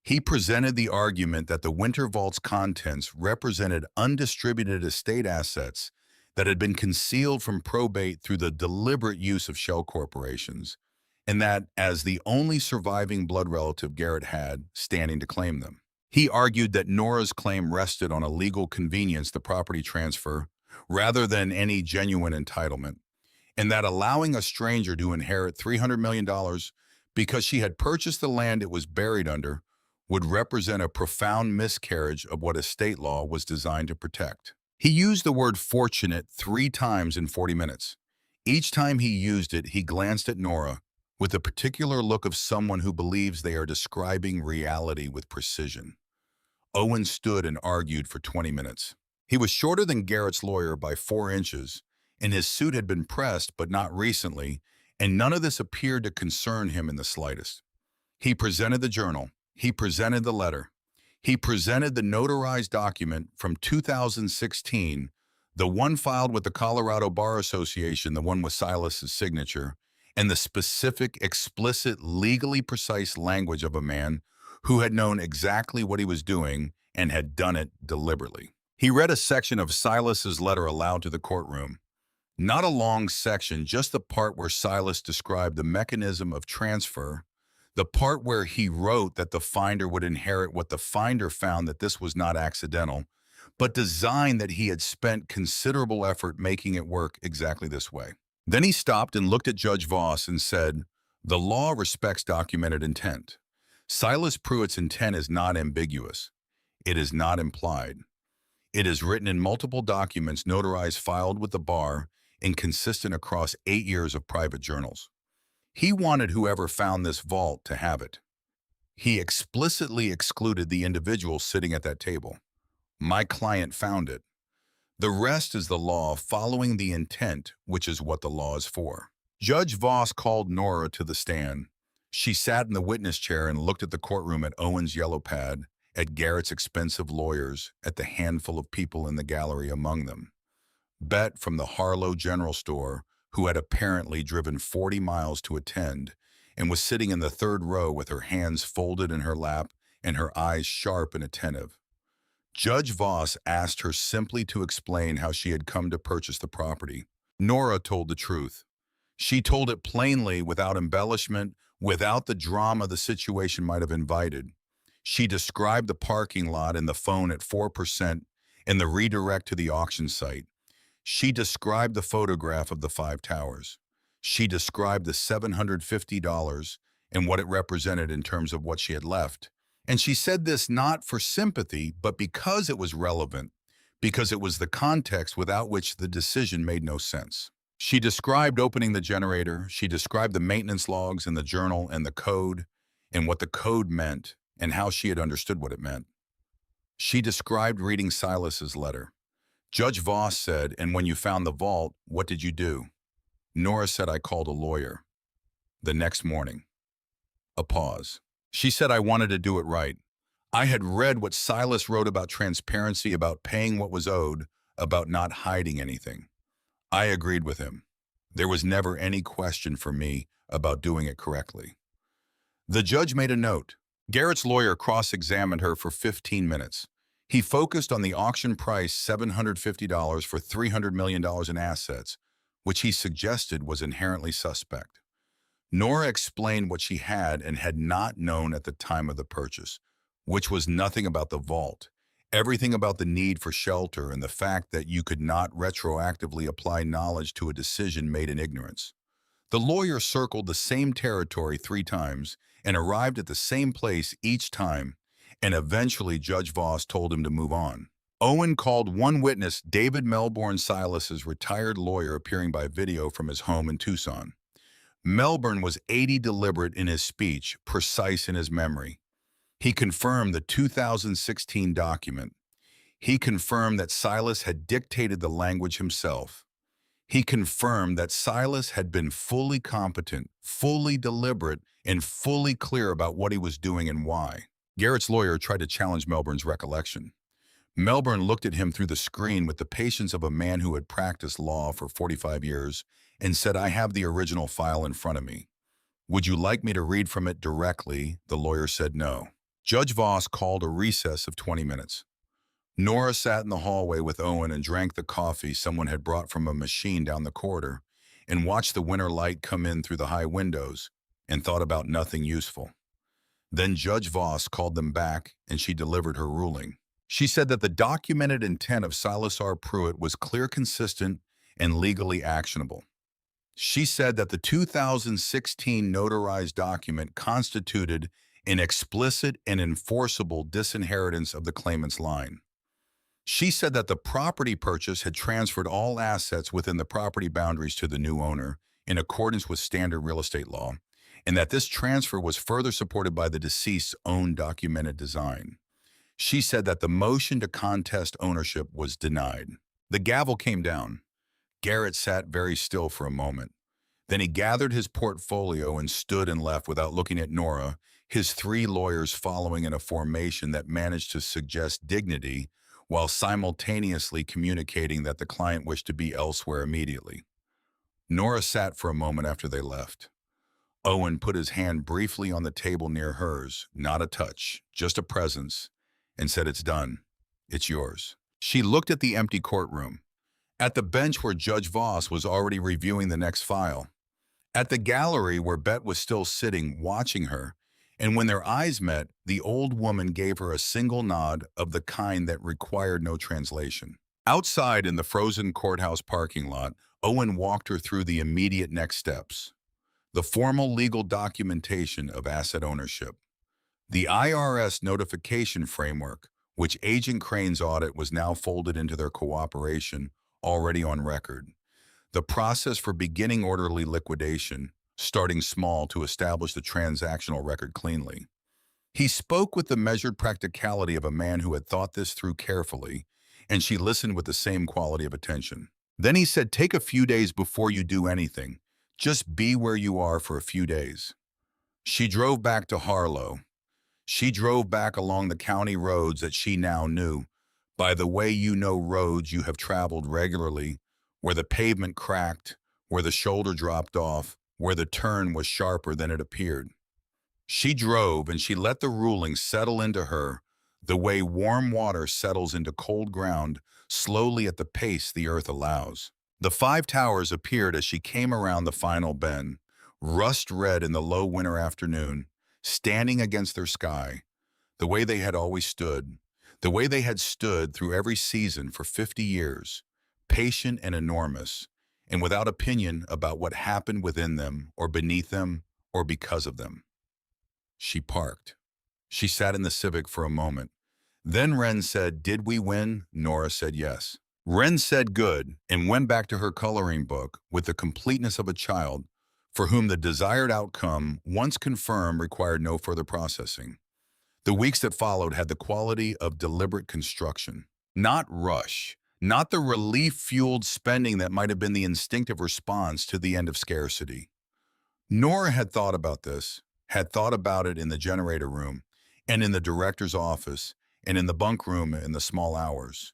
He presented the argument that the Winter Vault's contents represented undistributed estate assets that had been concealed from probate through the deliberate use of shell corporations, and that, as the only surviving blood relative Garrett had, standing to claim them. He argued that Nora's claim rested on a legal convenience, the property transfer, rather than any genuine entitlement, and that allowing a stranger to inherit $300 million because she had purchased the land it was buried under would represent a profound miscarriage of what estate law was designed to protect. He used the word fortunate 3 times in 40 minutes. Each time he used it, he glanced at Nora with a particular look of someone who believes they are describing reality with precision. Owen stood and argued for 20 minutes. He was shorter than Garrett's lawyer by 4 inches, and his suit had been pressed, but not recently, and none of this appeared to concern him in the slightest. He presented the journal. He presented the letter. He presented the notarized document from 2016, the one filed with the Colorado Bar Association, the one with Silas's signature, and the specific, explicit, legally precise language of a man who had known exactly what he was doing and had done it deliberately. He read a section of Silas's letter aloud to the courtroom. Not a long section, just the part where Silas described the mechanism of transfer, the part where he wrote that the finder would inherit what the finder found, that this was not accidental, but designed, that he had spent considerable effort making it work exactly this way. Then he stopped and looked at Judge Voss and said, "The law respects documented intent. Silas Pruitt's intent is not ambiguous. It is not implied. It is written in multiple documents, notarized, filed with the bar, and consistent across 8 years of private journals. He wanted whoever found this vault to have it. He explicitly excluded the individual sitting at that table. My client found it. The rest is the law following the intent, which is what the law is for." Judge Voss called Nora to the stand. She sat in the witness chair and looked at the courtroom, at Owen's yellow pad, at Garrett's expensive lawyers, at the handful of people in the gallery, among them Bet from the Harlow General Store, who had apparently driven 40 miles to attend, and was sitting in the 3rd row with her hands folded in her lap and her eyes sharp and attentive. Judge Voss asked her simply to explain how she had come to purchase the property. Nora told the truth. She told it plainly, without embellishment, without the drama the situation might have invited. She described the parking lot and the phone at 4% and the redirect to the auction site. She described the photograph of the 5 towers. She described the $750 and what it represented in terms of what she had left. And she said this not for sympathy, but because it was relevant, because it was the context without which the decision made no sense. She described opening the generator. She described the maintenance logs and the journal and the code and what the code meant and how she had understood what it meant. She described reading Silas's letter. Judge Voss said, "And when you found the vault, what did you do?" Nora said, "I called a lawyer." The next morning. A pause. She said, "I wanted to do it right. I had read what Silas wrote about transparency, about paying what was owed, about not hiding anything. I agreed with him. There was never any question for me about doing it correctly." The judge made a note. Garrett's lawyer cross-examined her for 15 minutes. He focused on the auction price $750 for $300 million in assets, which he suggested was inherently suspect. Nora explained what she had and had not known at the time of the purchase, which was nothing about the vault, everything about the need for shelter and the fact that you could not retroactively apply knowledge to a decision made in ignorance. The lawyer circled the same territory 3 times and arrived at the same place each time, and eventually Judge Voss told him to move on. Owen called one witness, David Melbourne, Silas's retired lawyer, appearing by video from his home in Tucson. Melbourne was 80 deliberate in his speech, precise in his memory. He confirmed the 2016 document. He confirmed that Silas had dictated the language himself. He confirmed that Silas had been fully competent, fully deliberate, and fully clear about what he was doing and why. Garrett's lawyer tried to challenge Melbourne's recollection. Melbourne looked at him through the screen with the patience of a man who had practiced law for 45 years and said, "I have the original file in front of me. Would you like me to read from it directly?" The lawyer said no. Judge Voss called a recess of 20 minutes. Nora sat in the hallway with Owen and drank the coffee someone had brought from a machine down the corridor and watched the winter light come in through the high windows and thought about nothing useful. Then Judge Voss called them back and she delivered her ruling. She said that the documented intent of Silas R. Pruitt was clear, consistent, and legally actionable. She said that the 2016 notarized document constituted an explicit and enforceable disinheritance of the claimant's line. She said that the property purchase had transferred all assets within the property boundaries to the new owner in accordance with standard real estate law, and that this transfer was further supported by the deceased's own documented design. She said that the motion to contest ownership was denied. The gavel came down. Garrett sat very still for a moment. Then he gathered his portfolio and stood and left without looking at Nora, his 3 lawyers following in a formation that managed to suggest dignity while simultaneously communicating that the client wished to be elsewhere immediately. Nora sat for a moment after they left. Owen put his hand briefly on the table near hers, not a touch, just a presence, and said, "It's done. It's yours." She looked at the empty courtroom, at the bench where Judge Voss was already reviewing the next file, at the gallery where Bet was still sitting, watching her, and when their eyes met, the old woman gave her a single nod of the kind that required no translation. Outside in the frozen courthouse parking lot, Owen walked her through the immediate next steps. The formal legal documentation of asset ownership. The IRS notification framework, which Agent Crane's audit was now folded into their cooperation, already on record. The process for beginning orderly liquidation, starting small to establish the transactional record cleanly. He spoke with the measured practicality of a man who had thought this through carefully, and she listened with the same quality of attention. Then he said, "Take a few days before you do anything. Just be where you are for a few days." She drove back to Harlow. She drove back along the county roads that she now knew, by the way you know roads you have traveled regularly, where the pavement cracked, where the shoulder dropped off, where the turn was sharper than it appeared. She drove and she let the ruling settle into her the way warm water settles into cold ground, slowly at the pace the earth allows. The 5 towers appeared as she came around the final bend, rust red in the low winter afternoon, standing against their sky, the way they had always stood, the way they had stood through every season for 50 years, patient and enormous, and without opinion about what happened within them or beneath them or because of them. She parked. She sat in the Civic for a moment. Then Wren said, "Did we win?" Nora said yes. Wren said good and went back to her coloring book with the completeness of a child for whom the desired outcome, once confirmed, required no further processing. The weeks that followed had the quality of deliberate construction, not rush, not the relief-fueled spending that might have been the instinctive response to the end of scarcity. Nora had thought about this, had thought about it in the generator room, and in the director's office, and in the bunk room in the small hours.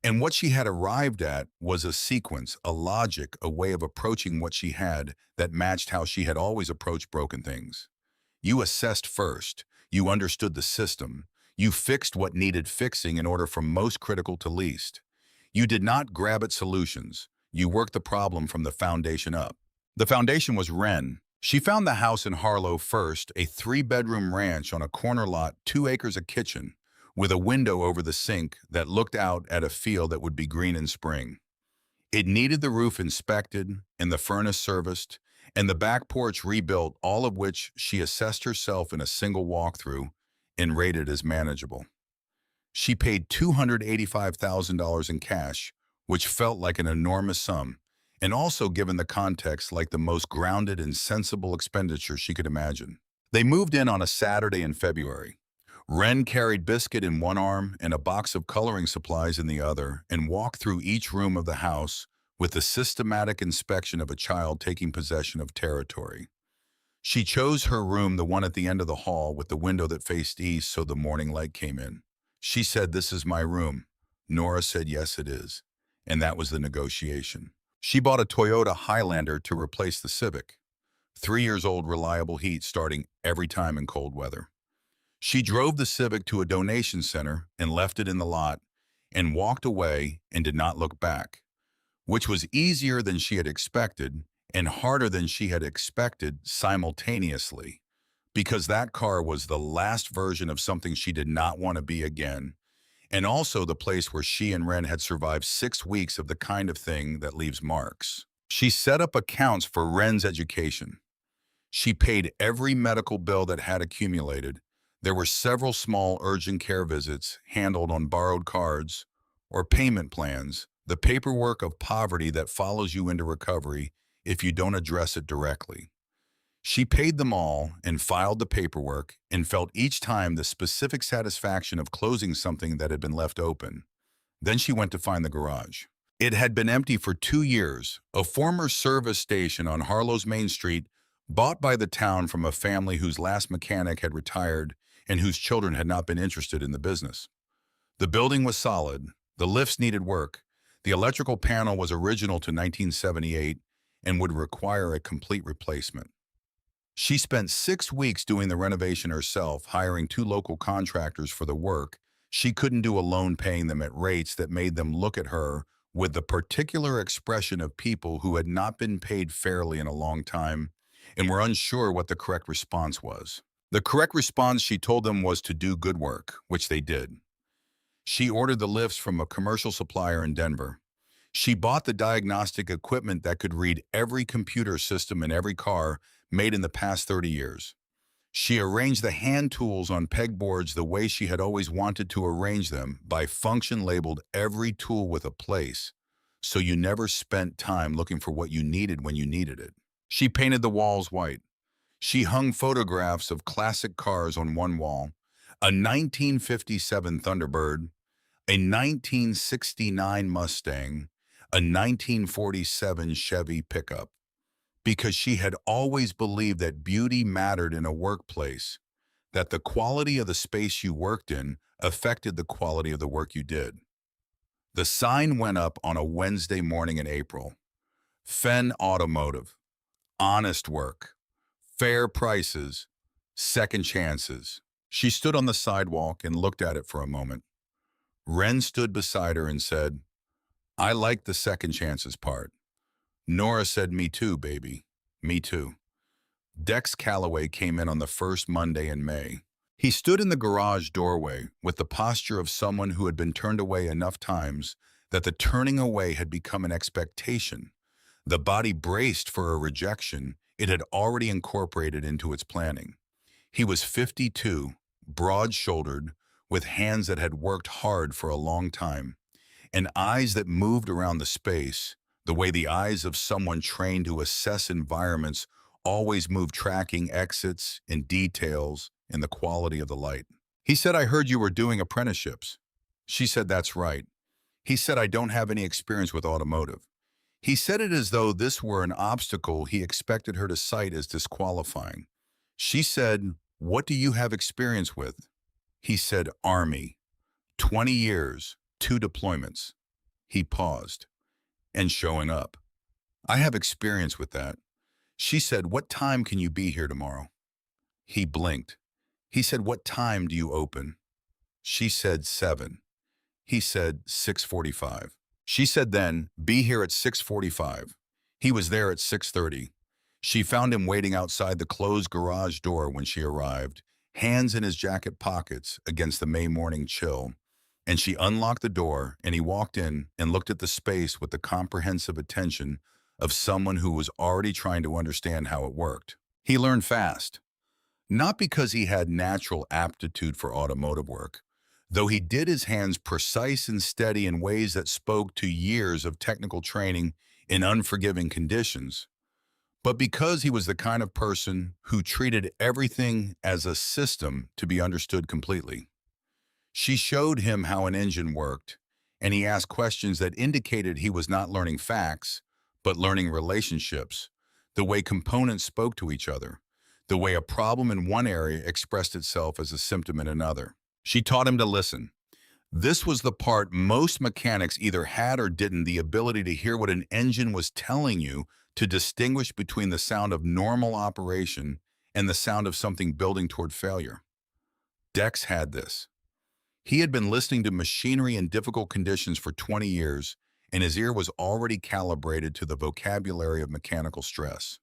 And what she had arrived at was a sequence, a logic, a way of approaching what she had that matched how she had always approached broken things. You assessed first. You understood the system. You fixed what needed fixing in order from most critical to least. You did not grab at solutions. You worked the problem from the foundation up. The foundation was Wren. She found the house in Harlow first, a three-bedroom ranch on a corner lot, 2 acres of kitchen, with a window over the sink that looked out at a field that would be green in spring. It needed the roof inspected and the furnace serviced and the back porch rebuilt, all of which she assessed herself in a single walkthrough and rated as manageable. She paid $285,000 in cash, which felt like an enormous sum, and also, given the context, like the most grounded and sensible expenditure she could imagine. They moved in on a Saturday in February. Wren carried Biscuit in one arm and a box of coloring supplies in the other and walked through each room of the house with the systematic inspection of a child taking possession of territory. She chose her room, the one at the end of the hall with the window that faced east so the morning light came in. She said, "This is my room." Nora said, "Yes, it is." And that was the negotiation. She bought a Toyota Highlander to replace the Civic. 3 years old, reliable heat starting every time in cold weather. She drove the Civic to a donation center and left it in the lot and walked away and did not look back, which was easier than she had expected and harder than she had expected simultaneously, because that car was the last version of something she did not want to be again, and also the place where she and Wren had survived 6 weeks of the kind of thing that leaves marks. She set up accounts for Wren's education. She paid every medical bill that had accumulated. There were several small urgent care visits handled on borrowed cards or payment plans, the paperwork of poverty that follows you into recovery if you don't address it directly. She paid them all and filed the paperwork and felt each time the specific satisfaction of closing something that had been left open. Then she went to find the garage. It had been empty for 2 years, a former service station on Harlow's Main Street, bought by the town from a family whose last mechanic had retired and whose children had not been interested in the business. The building was solid, the lifts needed work, the electrical panel was original to 1978 and would require a complete replacement. She spent 6 weeks doing the renovation herself, hiring 2 local contractors for the work. She couldn't do alone, paying them at rates that made them look at her with the particular expression of people who had not been paid fairly in a long time and were unsure what the correct response was. The correct response, she told them, was to do good work, which they did. She ordered the lifts from a commercial supplier in Denver. She bought the diagnostic equipment that could read every computer system in every car made in the past 30 years. She arranged the hand tools on pegboards the way she had always wanted to arrange them, by function labeled every tool with a place, so you never spent time looking for what you needed when you needed it. She painted the walls white. She hung photographs of classic cars on one wall, a 1957 Thunderbird, a 1969 Mustang, a 1947 Chevy pickup, because she had always believed that beauty mattered in a workplace, that the quality of the space you worked in affected the quality of the work you did. The sign went up on a Wednesday morning in April. Fenn Automotive. Honest work. Fair prices, second chances. She stood on the sidewalk and looked at it for a moment. Wren stood beside her and said, "I like the second chances part." Nora said, "Me too, baby. Me too." Dex Calloway came in on the first Monday in May. He stood in the garage doorway with the posture of someone who had been turned away enough times that the turning away had become an expectation. The body braced for a rejection it had already incorporated into its planning. He was 52, broad-shouldered, with hands that had worked hard for a long time, and eyes that moved around the space, the way the eyes of someone trained to assess environments always move, tracking exits and details and the quality of the light. He said, I heard you were doing apprenticeships. She said, that's right. He said, I don't have any experience with automotive. He said it as though this were an obstacle he expected her to cite as disqualifying. She said, what do you have experience with? He said, Army, 20 years, 2 deployments. He paused. And showing up. I have experience with that. She said, what time can you be here tomorrow? He blinked. He said, what time do you open? She said, 7. He said, 6:45. She said then, be here at 6:45. He was there at 6:30. She found him waiting outside the closed garage door when she arrived, hands in his jacket pockets against the May morning chill. And she unlocked the door, and he walked in and looked at the space with the comprehensive attention of someone who was already trying to understand how it worked. He learned fast, not because he had natural aptitude for automotive work, though he did his hands precise and steady in ways that spoke to years of technical training in unforgiving conditions, but because he was the kind of person who treated everything as a system to be understood completely. She showed him how an engine worked, and he asked questions that indicated he was not learning facts, but learning relationships, the way components spoke to each other, the way a problem in one area expressed itself as a symptom in another. She taught him to listen. This was the part most mechanics either had or didn't, the ability to hear what an engine was telling you, to distinguish between the sound of normal operation and the sound of something building toward failure. Dex had this. He had been listening to machinery in difficult conditions for 20 years, and his ear was already calibrated to the vocabulary of mechanical stress.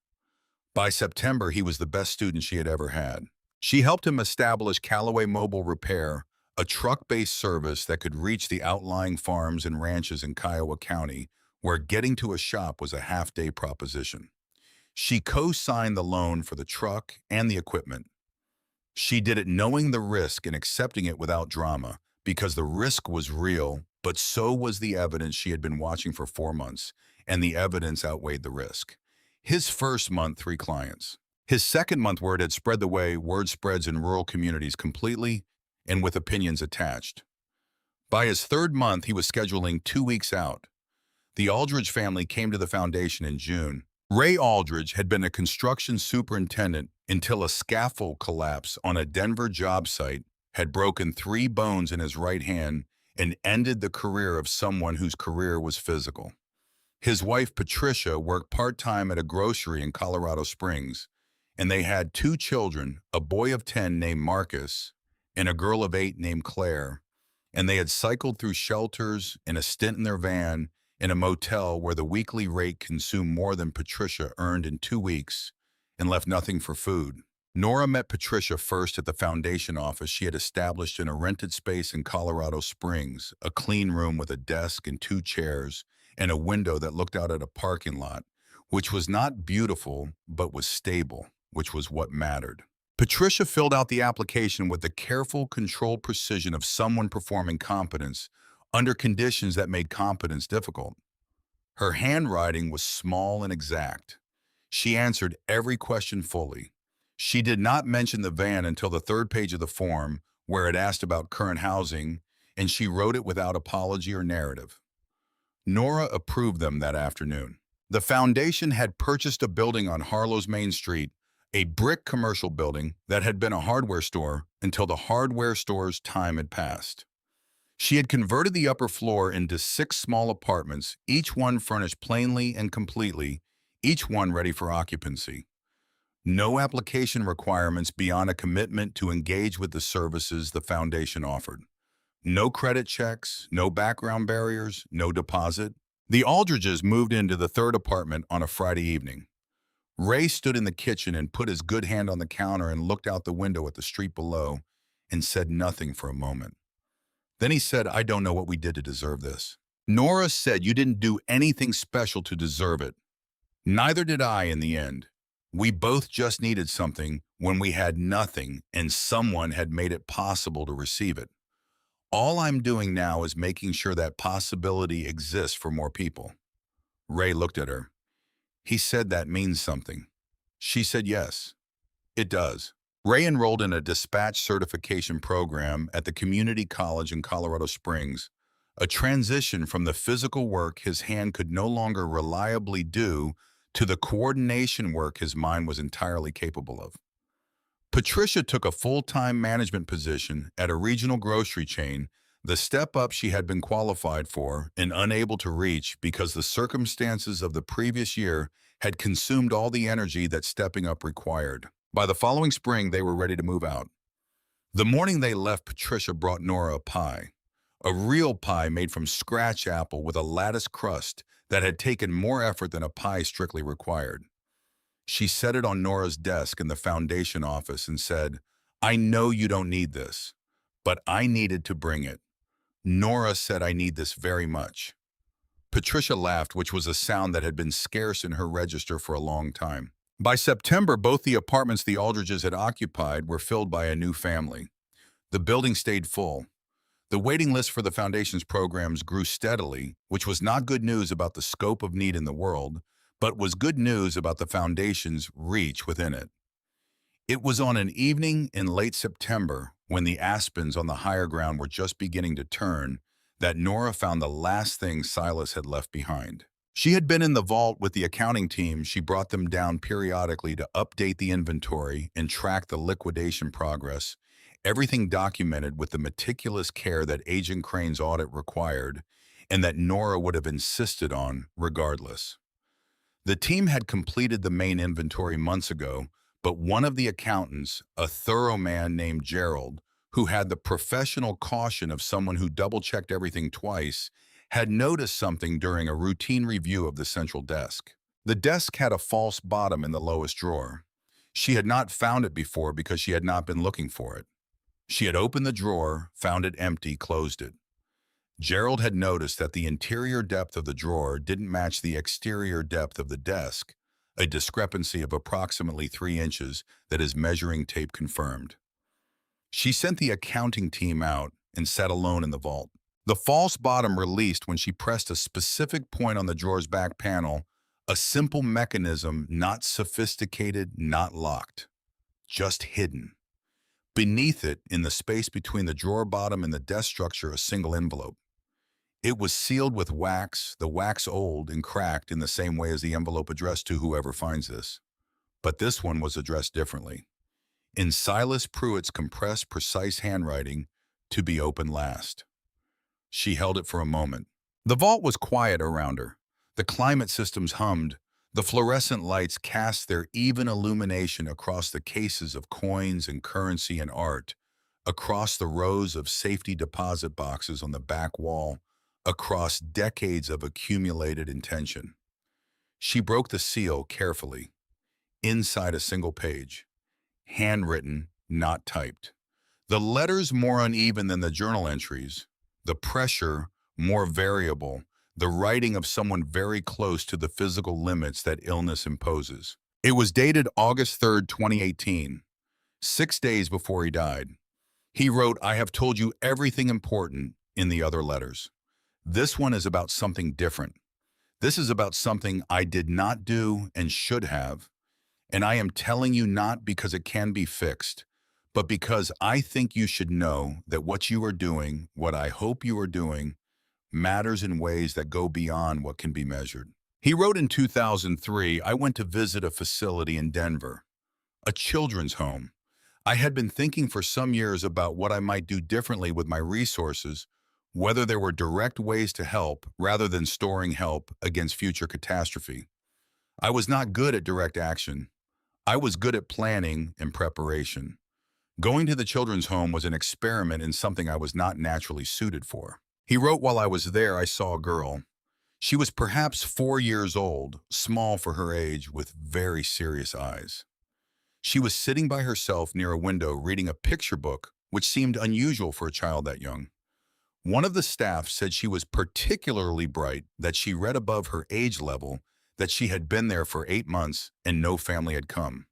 By September, he was the best student she had ever had. She helped him establish Callaway Mobile Repair, a truck-based service that could reach the outlying farms and ranches in Kiowa County, where getting to a shop was a half-day proposition. She co-signed the loan for the truck and the equipment. She did it knowing the risk and accepting it without drama, because the risk was real, but so was the evidence she had been watching for 4 months, and the evidence outweighed the risk. His first month, 3 clients. His second month, word had spread the way word spreads in rural communities, completely and with opinions attached. By his third month, he was scheduling 2 weeks out. The Aldridge family came to the foundation in June. Ray Aldridge had been a construction superintendent until a scaffold collapse on a Denver job site had broken 3 bones in his right hand and ended the career of someone whose career was physical. His wife, Patricia, worked part-time at a grocery in Colorado Springs, and they had 2 children, a boy of 10 named Marcus and a girl of 8 named Claire, and they had cycled through shelters and a stint in their van in a motel where the weekly rate consumed more than Patricia earned in 2 weeks and left nothing for food. Nora met Patricia first at the foundation office she had established in a rented space in Colorado Springs, a clean room with a desk and 2 chairs and a window that looked out at a parking lot, which was not beautiful but was stable, which was what mattered. Patricia filled out the application with the careful, controlled precision of someone performing competence under conditions that made competence difficult. Her handwriting was small and exact. She answered every question fully. She did not mention the van until the 3rd page of the form, where it asked about current housing, and she wrote it without apology or narrative. Nora approved them that afternoon. The foundation had purchased a building on Harlow's Main Street, a brick commercial building that had been a hardware store until the hardware store's time had passed. She had converted the upper floor into 6 small apartments, each one furnished plainly and completely, each one ready for occupancy. No application requirements beyond a commitment to engage with the services the foundation offered. No credit checks, no background barriers, no deposit. The Aldridges moved into the 3rd apartment on a Friday evening. Ray stood in the kitchen and put his good hand on the counter and looked out the window at the street below and said nothing for a moment. Then he said, I don't know what we did to deserve this. Nora said, you didn't do anything special to deserve it. Neither did I in the end. We both just needed something when we had nothing, and someone had made it possible to receive it. All I'm doing now is making sure that possibility exists for more people. Ray looked at her. He said, that means something. She said, yes, it does. Ray enrolled in a dispatch certification program at the community college in Colorado Springs, a transition from the physical work his hand could no longer reliably do to the coordination work his mind was entirely capable of. Patricia took a full-time management position at a regional grocery chain, the step up she had been qualified for and unable to reach because the circumstances of the previous year had consumed all the energy that stepping up required. By the following spring, they were ready to move out. The morning they left, Patricia brought Nora a pie. A real pie made from scratch apple with a lattice crust that had taken more effort than a pie strictly required. She set it on Nora's desk in the foundation office and said, "I know you don't need this, but I needed to bring it. Nora said I need this very much." Patricia laughed, which was a sound that had been scarce in her register for a long time. By September, both the apartments the Aldridges had occupied were filled by a new family. The building stayed full. The waiting list for the Foundation's programs grew steadily, which was not good news about the scope of need in the world, but was good news about the Foundation's reach within it. It was on an evening in late September, when the aspens on the higher ground were just beginning to turn, that Nora found the last thing Silas had left behind. She had been in the vault with the accounting team. She brought them down periodically to update the inventory and track the liquidation progress, everything documented with the meticulous care that Agent Crane's audit required and that Nora would have insisted on regardless. The team had completed the main inventory months ago, but one of the accountants, a thorough man named Gerald, who had the professional caution of someone who double-checked everything twice, had noticed something during a routine review of the central desk. The desk had a false bottom in the lowest drawer. She had not found it before because she had not been looking for it. She had opened the drawer, found it empty, closed it. Gerald had noticed that the interior depth of the drawer didn't match the exterior depth of the desk, a discrepancy of approximately 3 inches that his measuring tape confirmed. She sent the accounting team out and sat alone in the vault. The false bottom released when she pressed a specific point on the drawer's back panel, a simple mechanism, not sophisticated, not locked, just hidden. Beneath it, in the space between the drawer bottom and the desk structure, a single envelope. It was sealed with wax, the wax old and cracked in the same way as the envelope addressed to whoever finds this. But this one was addressed differently. In Silas Pruitt's compressed, precise handwriting, "To be opened last." She held it for a moment. The vault was quiet around her. The climate systems hummed. The fluorescent lights cast their even illumination across the cases of coins and currency and art, across the rows of safety deposit boxes on the back wall, across decades of accumulated intention. She broke the seal carefully. Inside a single page. Handwritten, not typed. The letters more uneven than the journal entries. The pressure more variable. The writing of someone very close to the physical limits that illness imposes. It was dated August 3rd, 2018, 6 days before he died. He wrote, "I have told you everything important in the other letters. This one is about something different. This is about something I did not do and should have. And I am telling you not because it can be fixed, but because I think you should know that what you are doing, what I hope you are doing, matters in ways that go beyond what can be measured." He wrote in 2003, "I went to visit a facility in Denver, a children's home. I had been thinking for some years about what I might do differently with my resources, whether there were direct ways to help rather than storing help against future catastrophe. I was not good at direct action. I was good at planning and preparation. Going to the children's home was an experiment in something I was not naturally suited for." He wrote, "While I was there, I saw a girl. She was perhaps 4 years old, small for her age, with very serious eyes. She was sitting by herself near a window reading a picture book, which seemed unusual for a child that young. One of the staff said she was particularly bright, that she read above her age level, that she had been there for 8 months and no family had come.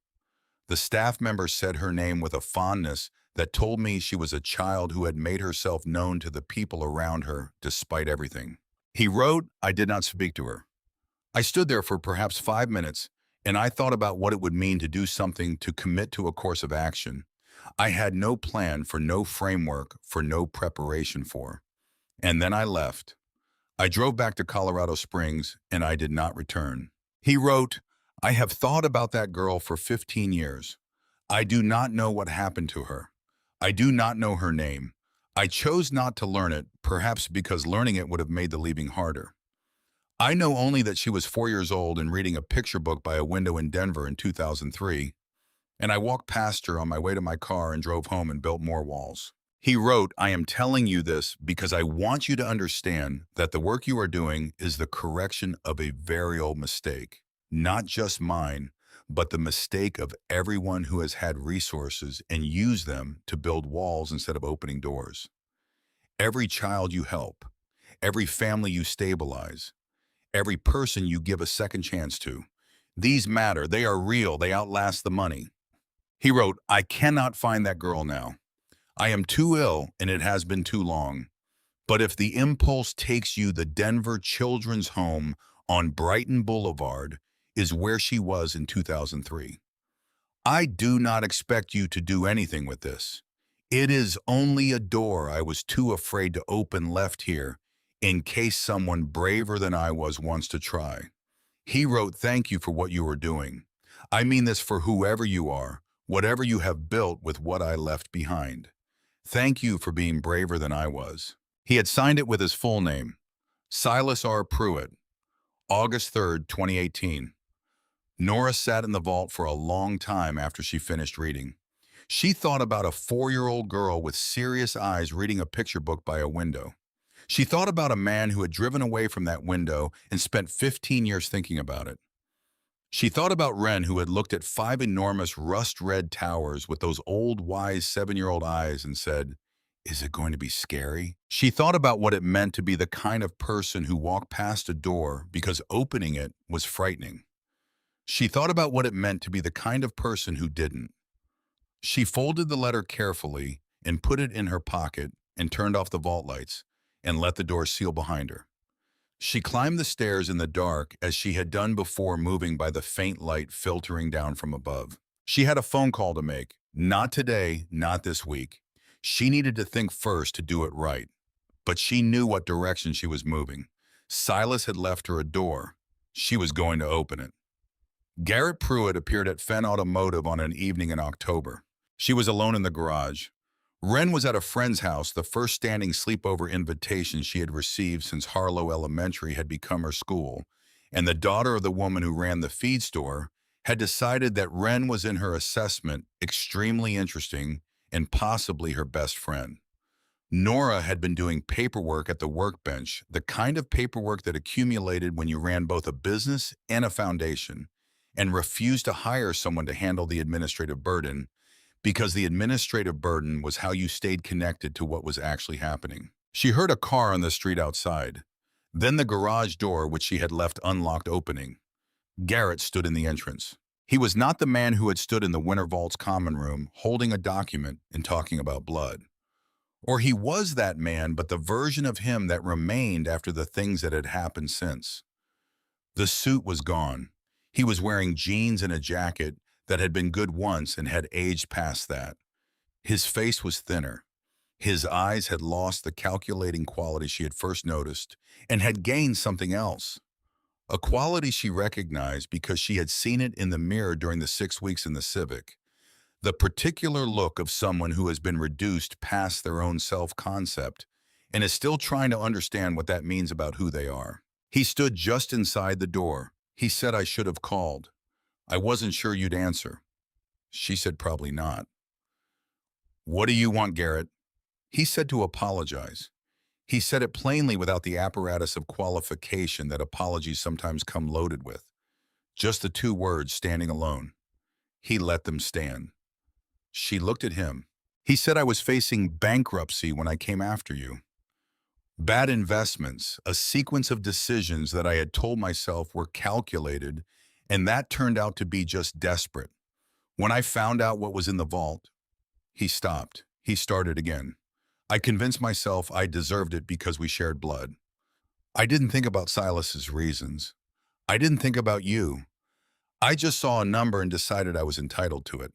The staff member said her name with a fondness that told me she was a child who had made herself known to the people around her despite everything." He wrote, "I did not speak to her. I stood there for perhaps 5 minutes, and I thought about what it would mean to do something, to commit to a course of action. I had no plan, for no framework, for no preparation for. And then I left. I drove back to Colorado Springs, and I did not return. He wrote, I have thought about that girl for 15 years. I do not know what happened to her. I do not know her name. I chose not to learn it, perhaps because learning it would have made the leaving harder. I know only that she was 4 years old and reading a picture book by a window in Denver in 2003, and I walked past her on my way to my car and drove home and built more walls. He wrote, I am telling you this because I want you to understand that the work you are doing is the correction of a very old mistake, not just mine, but the mistake of everyone who has had resources and used them to build walls instead of opening doors. Every child you help, every family you stabilize, every person you give a second chance to. These matter. They are real. They outlast the money. He wrote, I cannot find that girl now. I am too ill and it has been too long. But if the impulse takes you, the Denver Children's Home on Brighton Boulevard is where she was in 2003. I do not expect you to do anything with this. It is only a door I was too afraid to open left here in case someone braver than I was wants to try. He wrote, thank you for what you are doing. I mean this for whoever you are, whatever you have built with what I left behind. Thank you for being braver than I was. He had signed it with his full name, Silas R. Pruitt, August 3rd, 2018. Nora sat in the vault for a long time after she finished reading. She thought about a 4-year-old girl with serious eyes reading a picture book by a window. She thought about a man who had driven away from that window and spent 15 years thinking about it. She thought about Wren, who had looked at 5 enormous rust-red towers with those old, wise 7-year-old eyes and said, is it going to be scary? She thought about what it meant to be the kind of person who walked past a door because opening it was frightening. She thought about what it meant to be the kind of person who didn't. She folded the letter carefully and put it in her pocket and turned off the vault lights and let the door seal behind her. She climbed the stairs in the dark as she had done before, moving by the faint light filtering down from above. She had a phone call to make. Not today, not this week. She needed to think first to do it right. But she knew what direction she was moving. Silas had left her a door. She was going to open it. Garrett Pruitt appeared at Fenn Automotive on an evening in October. She was alone in the garage. Wren was at a friend's house, the first standing sleepover invitation she had received since Harlow Elementary had become her school, and the daughter of the woman who ran the feed store had decided that Wren was, in her assessment, extremely interesting and possibly her best friend. Nora had been doing paperwork at the workbench, the kind of paperwork that accumulated when you ran both a business and a foundation, and refused to hire someone to handle the administrative burden, because the administrative burden was how you stayed connected to what was actually happening. She heard a car on the street outside, then the garage door, which she had left unlocked, opening. Garrett stood in the entrance. He was not the man who had stood in the Winter Vault's common room, holding a document and talking about blood. Or he was that man, but the version of him that remained after the things that had happened since. The suit was gone. He was wearing jeans and a jacket that had been good once and had aged past that. His face was thinner. His eyes had lost the calculating quality she had first noticed and had gained something else. A quality she recognized because she had seen it in the mirror during the 6 weeks in the Civic. The particular look of someone who has been reduced past their own self-concept and is still trying to understand what that means about who they are. He stood just inside the door. He said, I should have called. I wasn't sure you'd answer. She said, probably not. What do you want, Garrett? He said to apologize. He said it plainly without the apparatus of qualification that apologies sometimes come loaded with. Just the 2 words standing alone. He let them stand. She looked at him. He said, I was facing bankruptcy when I came after you. Bad investments, a sequence of decisions that I had told myself were calculated, and that turned out to be just desperate. When I found out what was in the vault, he stopped. He started again. I convinced myself I deserved it because we shared blood. I didn't think about Silas's reasons. I didn't think about you. I just saw a number and decided I was entitled to it.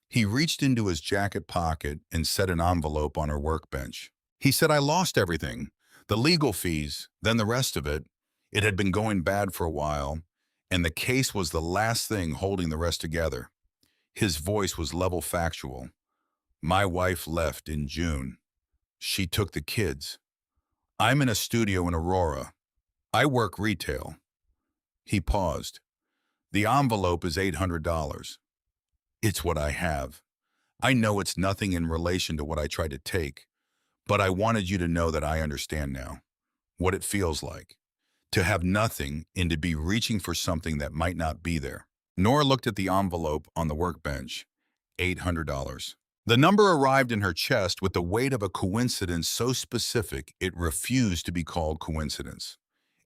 He reached into his jacket pocket and set an envelope on her workbench. He said, I lost everything. The legal fees, then the rest of it. It had been going bad for a while, and the case was the last thing holding the rest together. His voice was level factual. My wife left in June. She took the kids. I'm in a studio in Aurora. I work retail. He paused. The envelope is $800. It's what I have. I know it's nothing in relation to what I tried to take, but I wanted you to know that I understand now what it feels like to have nothing and to be reaching for something that might not be there. Nora looked at the envelope on the workbench. $800. The number arrived in her chest with the weight of a coincidence so specific it refused to be called coincidence.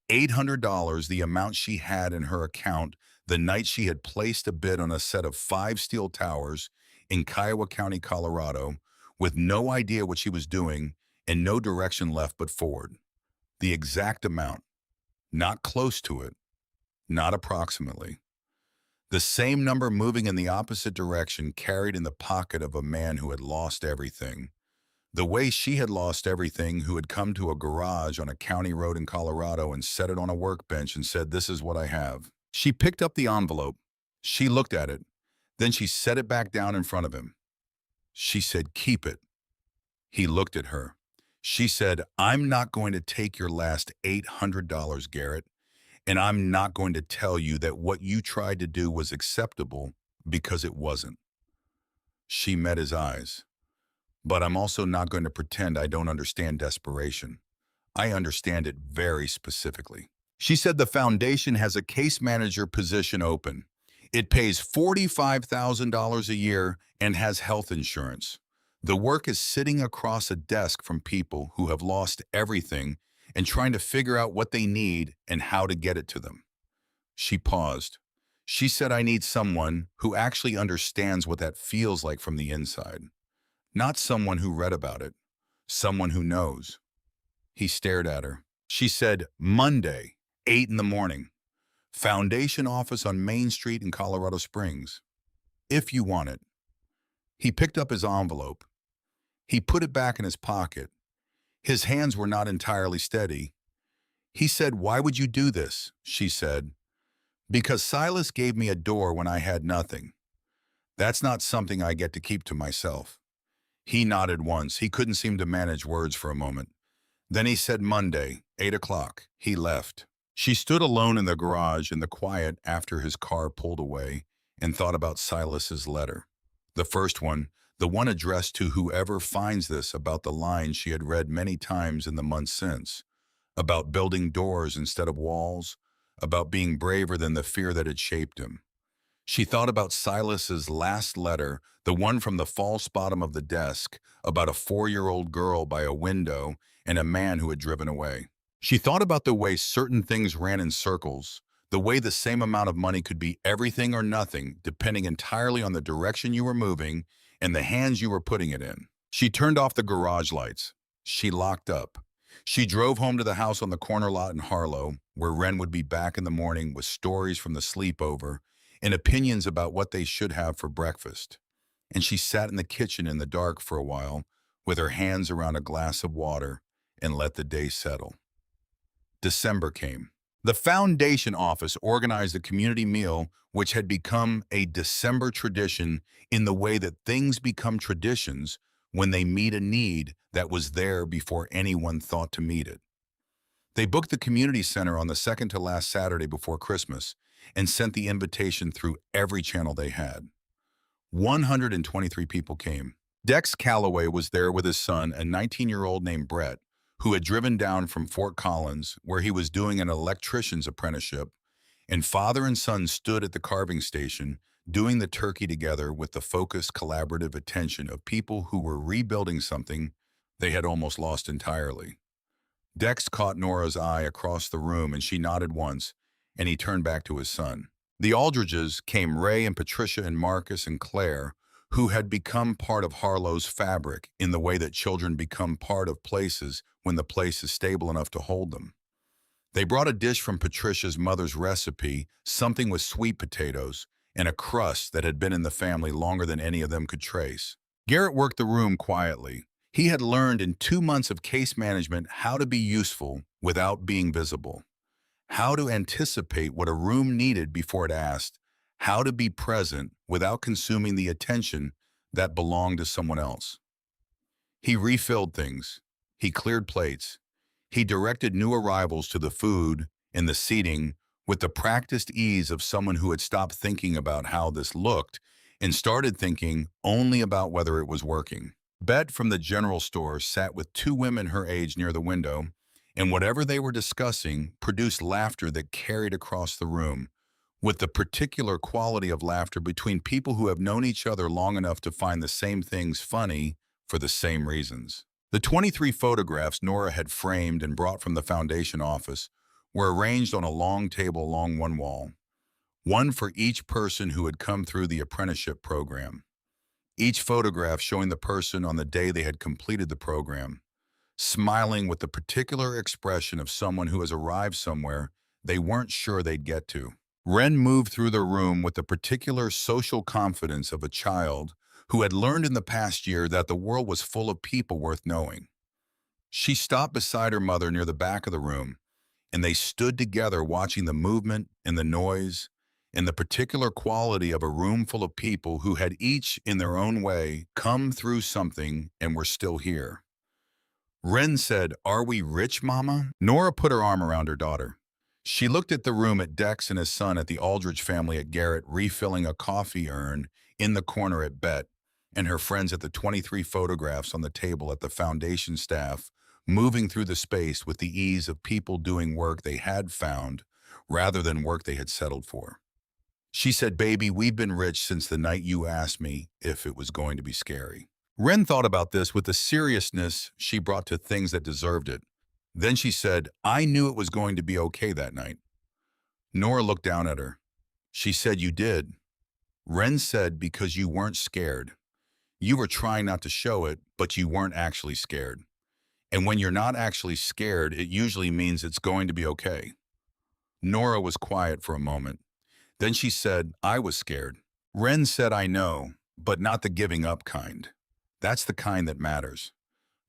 $800, the amount she had in her account the night she had placed a bid on a set of 5 steel towers in Kiowa County, Colorado, with no idea what she was doing and no direction left but forward. The exact amount, not close to it, not approximately. The same number moving in the opposite direction carried in the pocket of a man who had lost everything. The way she had lost everything, who had come to a garage on a county road in Colorado and set it on a workbench and said, this is what I have. She picked up the envelope. She looked at it. Then she set it back down in front of him. She said, keep it. He looked at her. She said, I'm not going to take your last $800, Garrett, and I'm not going to tell you that what you tried to do was acceptable because it wasn't. She met his eyes. But I'm also not going to pretend I don't understand desperation. I understand it very specifically. She said the foundation has a case manager position open. It pays $45,000 a year and has health insurance. The work is sitting across a desk from people who have lost everything and trying to figure out what they need and how to get it to them. She paused. She said, I need someone who actually understands what that feels like from the inside. Not someone who read about it, someone who knows. He stared at her. She said, Monday, 8 in the morning. Foundation office on Main Street in Colorado Springs. If you want it. He picked up his envelope. He put it back in his pocket. His hands were not entirely steady. He said, why would you do this? She said, because Silas gave me a door when I had nothing. That's not something I get to keep to myself. He nodded once. He couldn't seem to manage words for a moment. Then he said Monday, 8 o'clock. He left. She stood alone in the garage in the quiet after his car pulled away and thought about Silas's letter. The first one, the one addressed to whoever finds this, about the lines she had read many times in the months since, about building doors instead of walls, about being braver than the fear that had shaped him. She thought about Silas's last letter, the one from the false bottom of the desk, about a 4-year-old girl by a window and a man who had driven away. She thought about the way certain things ran in circles, the way the same amount of money could be everything or nothing, depending entirely on the direction you were moving and the hands you were putting it in. She turned off the garage lights. She locked up. She drove home to the house on the corner lot in Harlow, where Ren would be back in the morning with stories from the sleepover and opinions about what they should have for breakfast. And she sat in the kitchen in the dark for a while, with her hands around a glass of water, and let the day settle. December came. The foundation office organized a community meal which had become a December tradition, in the way that things become traditions when they meet a need that was there before anyone thought to meet it. They booked the community center on the second to last Saturday before Christmas and sent the invitation through every channel they had. 123 people came. Dex Calloway was there with his son, a 19-year-old named Brett, who had driven down from Fort Collins, where he was doing an electrician's apprenticeship, and father and son stood at the carving station, doing the turkey together with the focused, collaborative attention of people who were rebuilding something they had almost lost entirely. Dex caught Nora's eye across the room, and she nodded once, and he turned back to his son. The Aldridges came, Ray and Patricia and Marcus and Claire, who had become part of Harlow's fabric in the way that children become part of places when the place is stable enough to hold them. They brought a dish from Patricia's mother's recipe, something with sweet potatoes, and a crust that had been in the family longer than any of them could trace. Garrett worked the room quietly. He had learned in 2 months of case management how to be useful without being visible, how to anticipate what a room needed before it asked, how to be present without consuming the attention that belonged to someone else. He refilled things. He cleared plates. He directed new arrivals to the food and the seating with the practiced ease of someone who had stopped thinking about how this looked and started thinking only about whether it was working. Bet from the general store sat with two women her age near the window, and whatever they were discussing produced laughter that carried across the room, with the particular quality of laughter between people who have known each other long enough to find the same things funny for the same reasons. The 23 photographs Nora had framed and brought from the foundation office were arranged on a long table along one wall, one for each person who had come through the apprenticeship program. Each photograph showing the person on the day they had completed the program, smiling with the particular expression of someone who has arrived somewhere they weren't sure they'd get to. Wren moved through the room with the particular social confidence of a child who had learned in the past year that the world was full of people worth knowing. She stopped beside her mother near the back of the room, and they stood together watching the movement and the noise and the particular quality of a room full of people who had each, in their own way, come through something and were still here. Wren said, "Are we rich, Mama?" Nora put her arm around her daughter. She looked at the room at Dex and his son at the Aldrich family at Garrett refilling a coffee urn in the corner at Bet, and her friends at the 23 photographs on the table at the foundation staff, moving through the space with the ease of people doing work they had found rather than work they had settled for. She said, "Baby, we've been rich since the night you asked me if it was going to be scary." Wren thought about this with the seriousness she brought to things that deserved it. Then she said, "I knew it was going to be okay that night." Nora looked down at her. She said, "You did." Wren said, "Because you weren't scared. You were trying not to show it, but you weren't actually scared. And when you're not actually scared, it usually means it's going to be okay." Nora was quiet for a moment. Then she said, "I was scared." Wren said, "I know, but not the giving up kind. That's the kind that matters."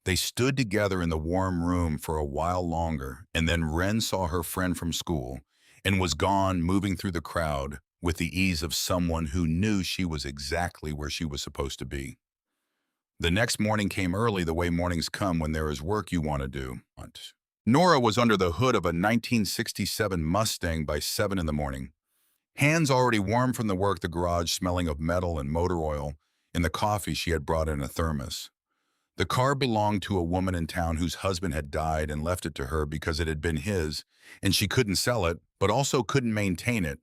They stood together in the warm room for a while longer, and then Wren saw her friend from school and was gone, moving through the crowd with the ease of someone who knew she was exactly where she was supposed to be. The next morning came early the way mornings come when there is work you want to do. Nora was under the hood of a 1967 Mustang by 7 in the morning, hands already warm from the work, the garage smelling of metal and motor oil, and the coffee she had brought in a thermos. The car belonged to a woman in town whose husband had died and left it to her because it had been his, and she couldn't sell it, but also couldn't maintain it.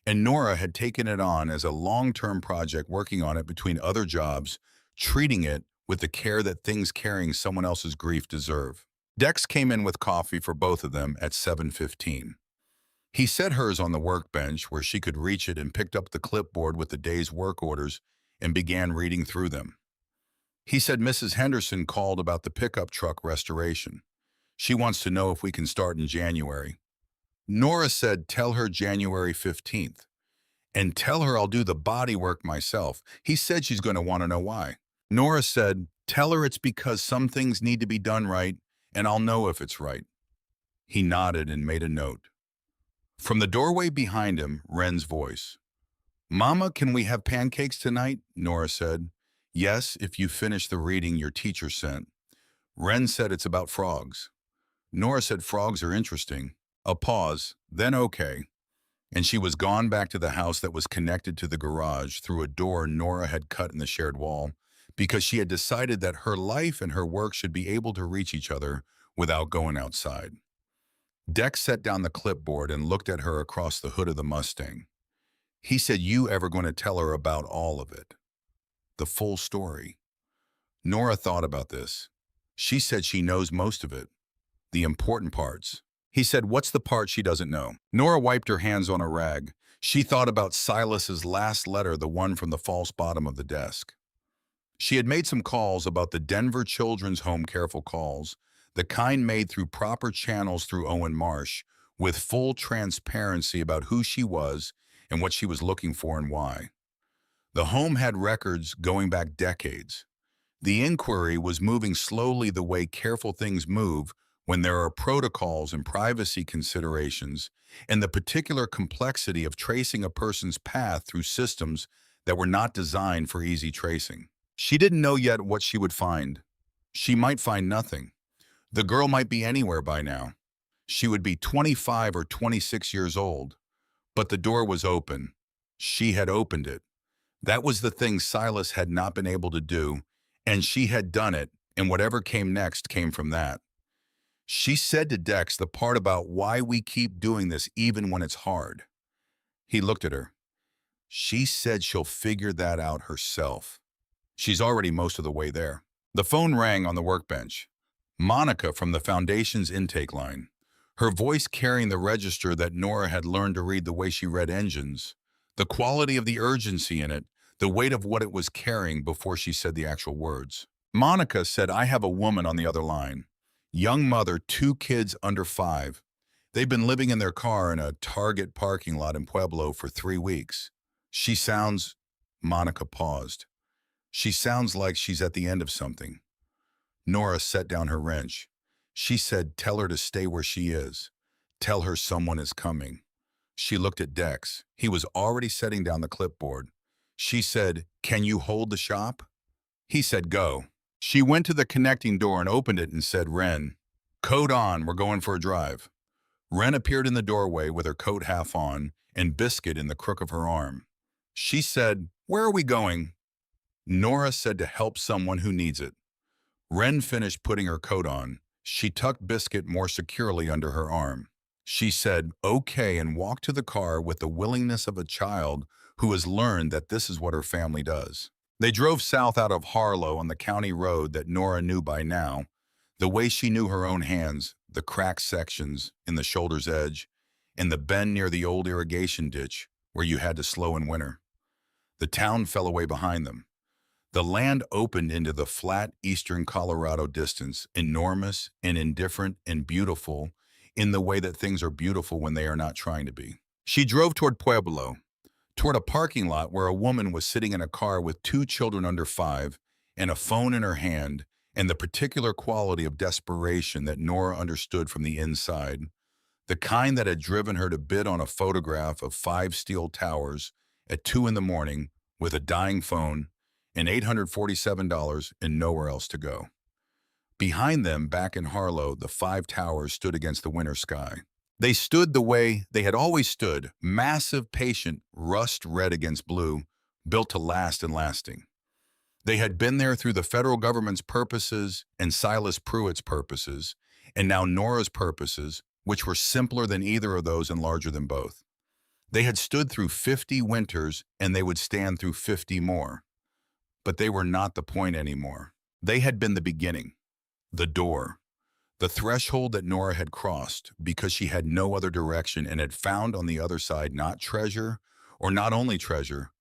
And Nora had taken it on as a long-term project, working on it between other jobs, treating it with the care that things carrying someone else's grief deserve. Dex came in with coffee for both of them at 7:15. He set hers on the workbench where she could reach it and picked up the clipboard with the day's work orders and began reading through them. He said Mrs. Henderson called about the pickup truck restoration. She wants to know if we can start in January. Nora said, "Tell her January 15th. And tell her I'll do the body work myself." He said she's going to want to know why. Nora said, "Tell her it's because some things need to be done right, and I'll know if it's right." He nodded and made a note. From the doorway behind him, Wren's voice. "Mama, can we have pancakes tonight?" Nora said. "Yes, if you finish the reading your teacher sent." Wren said, "It's about frogs." Nora said, "Frogs are interesting." A pause, then okay. And she was gone back to the house that was connected to the garage through a door Nora had cut in the shared wall, because she had decided that her life and her work should be able to reach each other without going outside. Dex set down the clipboard and looked at her across the hood of the Mustang. He said, "You ever going to tell her about all of it? The full story?" Nora thought about this. She said she knows most of it, the important parts. He said, "What's the part she doesn't know?" Nora wiped her hands on a rag. She thought about Silas's last letter, the one from the false bottom of the desk. She had made some calls about the Denver Children's Home, careful calls, the kind made through proper channels through Owen Marsh, with full transparency about who she was and what she was looking for and why. The home had records going back decades. The inquiry was moving slowly the way careful things move when there are protocols and privacy considerations, and the particular complexity of tracing a person's path through systems that were not designed for easy tracing. She didn't know yet what she would find. She might find nothing. The girl might be anywhere by now. She would be 25 or 26 years old. But the door was open. She had opened it. That was the thing Silas had not been able to do, and she had done it, and whatever came next came from that. She said to Dex the part about why we keep doing this even when it's hard. He looked at her. She said she'll figure that out herself. She's already most of the way there. The phone rang on the workbench. Monica from the Foundation's intake line. Her voice carrying the register that Nora had learned to read the way she read engines. The quality of the urgency in it, the weight of what it was carrying before she said the actual words. Monica said, "I have a woman on the other line. Young mother, 2 kids under 5. They've been living in their car in a Target parking lot in Pueblo for 3 weeks. She sounds..." Monica paused. "She sounds like she's at the end of something." Nora set down her wrench. She said, "Tell her to stay where she is. Tell her someone is coming." She looked at Dex. He was already setting down the clipboard. She said, "Can you hold the shop?" He said, "Go." She went to the connecting door and opened it and said, "Ren, coat on, we're going for a drive." Ren appeared in the doorway with her coat half on and Biscuit in the crook of her arm. She said, "Where are we going?" Nora said, "To help someone who needs it." Ren finished putting her coat on. She tucked Biscuit more securely under her arm. She said, "Okay," and walked to the car with the willingness of a child who has learned that this is what her family does. They drove south out of Harlow on the county road that Nora knew by now, the way she knew her own hands, the cracked sections in the shoulder's edge, and the bend near the old irrigation ditch where you had to slow in winter. The town fell away behind them. The land opened into the flat eastern Colorado distance, enormous and indifferent and beautiful in the way that things are beautiful when they are not trying to be. She drove toward Pueblo, toward a parking lot where a woman was sitting in a car with 2 children under 5 and a phone in her hand, and the particular quality of desperation that Nora understood from the inside, the kind that had driven her to bid on a photograph of 5 steel towers at 2 in the morning with a dying phone and $847 and nowhere else to go. Behind them, back in Harlow, the 5 towers stood against the winter sky. They stood the way they had always stood, massive, patient, rust red against blue, built to last and lasting. They had been there through the federal government's purposes and Silas Pruitt's purposes, and now Nora's purposes, which were simpler than either of those and larger than both. They had stood through 50 winters, and they would stand through 50 more. But they were not the point anymore. They had been the beginning, the door, the threshold that Nora had crossed because she had no other direction and had found on the other side not treasure, or not only treasure,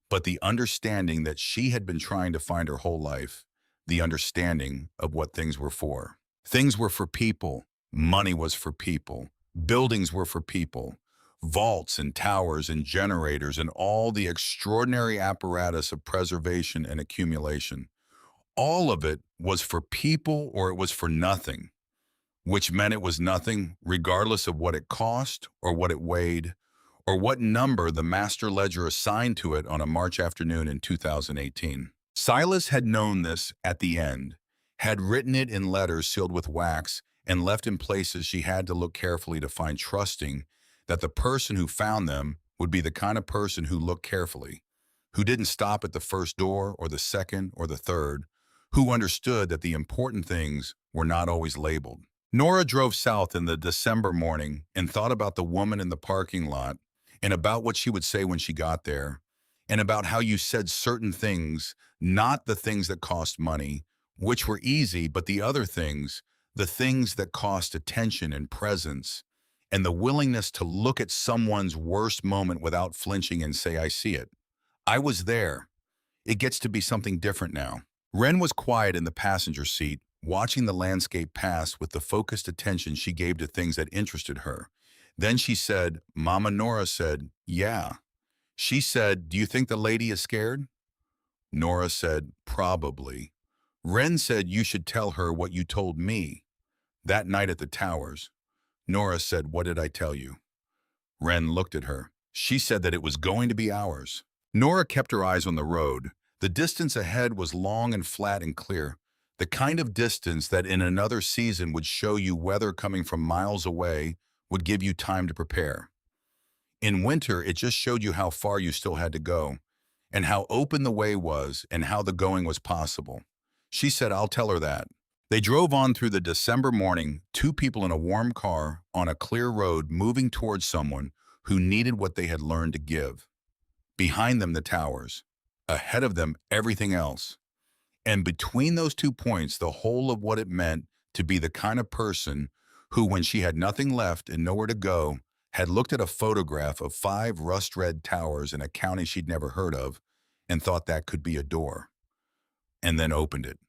but the understanding that she had been trying to find her whole life, the understanding of what things were for. Things were for people. Money was for people. Buildings were for people. Vaults and towers and generators and all the extraordinary apparatus of preservation and accumulation. All of it was for people or it was for nothing, which meant it was nothing regardless of what it cost or what it weighed or what number the master ledger assigned to it on a March afternoon in 2018. Silas had known this at the end, had written it in letters sealed with wax and left in places she had to look carefully to find, trusting that the person who found them would be the kind of person who looked carefully, who didn't stop at the first door or the second or the third, who understood that the important things were not always labeled. Nora drove south in the December morning and thought about the woman in the parking lot and about what she would say when she got there, and about how you said certain things, not the things that cost money, which were easy, but the other things, the things that cost attention and presence, and the willingness to look at someone's worst moment without flinching and say, "I see it. I was there. It gets to be something different now." Ren was quiet in the passenger seat, watching the landscape pass with the focused attention she gave to things that interested her. Then she said, Mama Nora said, yeah. She said, do you think the lady is scared? Nora said, probably. Wren said you should tell her what you told me. That night at the towers, Nora said, what did I tell you? Wren looked at her. She said that it was going to be hours. Nora kept her eyes on the road. The distance ahead was long and flat and clear, the kind of distance that in another season would show you weather coming from miles away, would give you time to prepare. In winter, it just showed you how far you still had to go, and how open the way was, and how the going was possible. She said, I'll tell her that. They drove on through the December morning, two people in a warm car, on a clear road, moving towards someone who needed what they had learned to give. Behind them, the towers. Ahead of them, everything else. And between those 2 points, the whole of what it meant to be the kind of person who, when she had nothing left and nowhere to go, had looked at a photograph of 5 rust-red towers in a county she'd never heard of and thought that could be a door, and then opened it.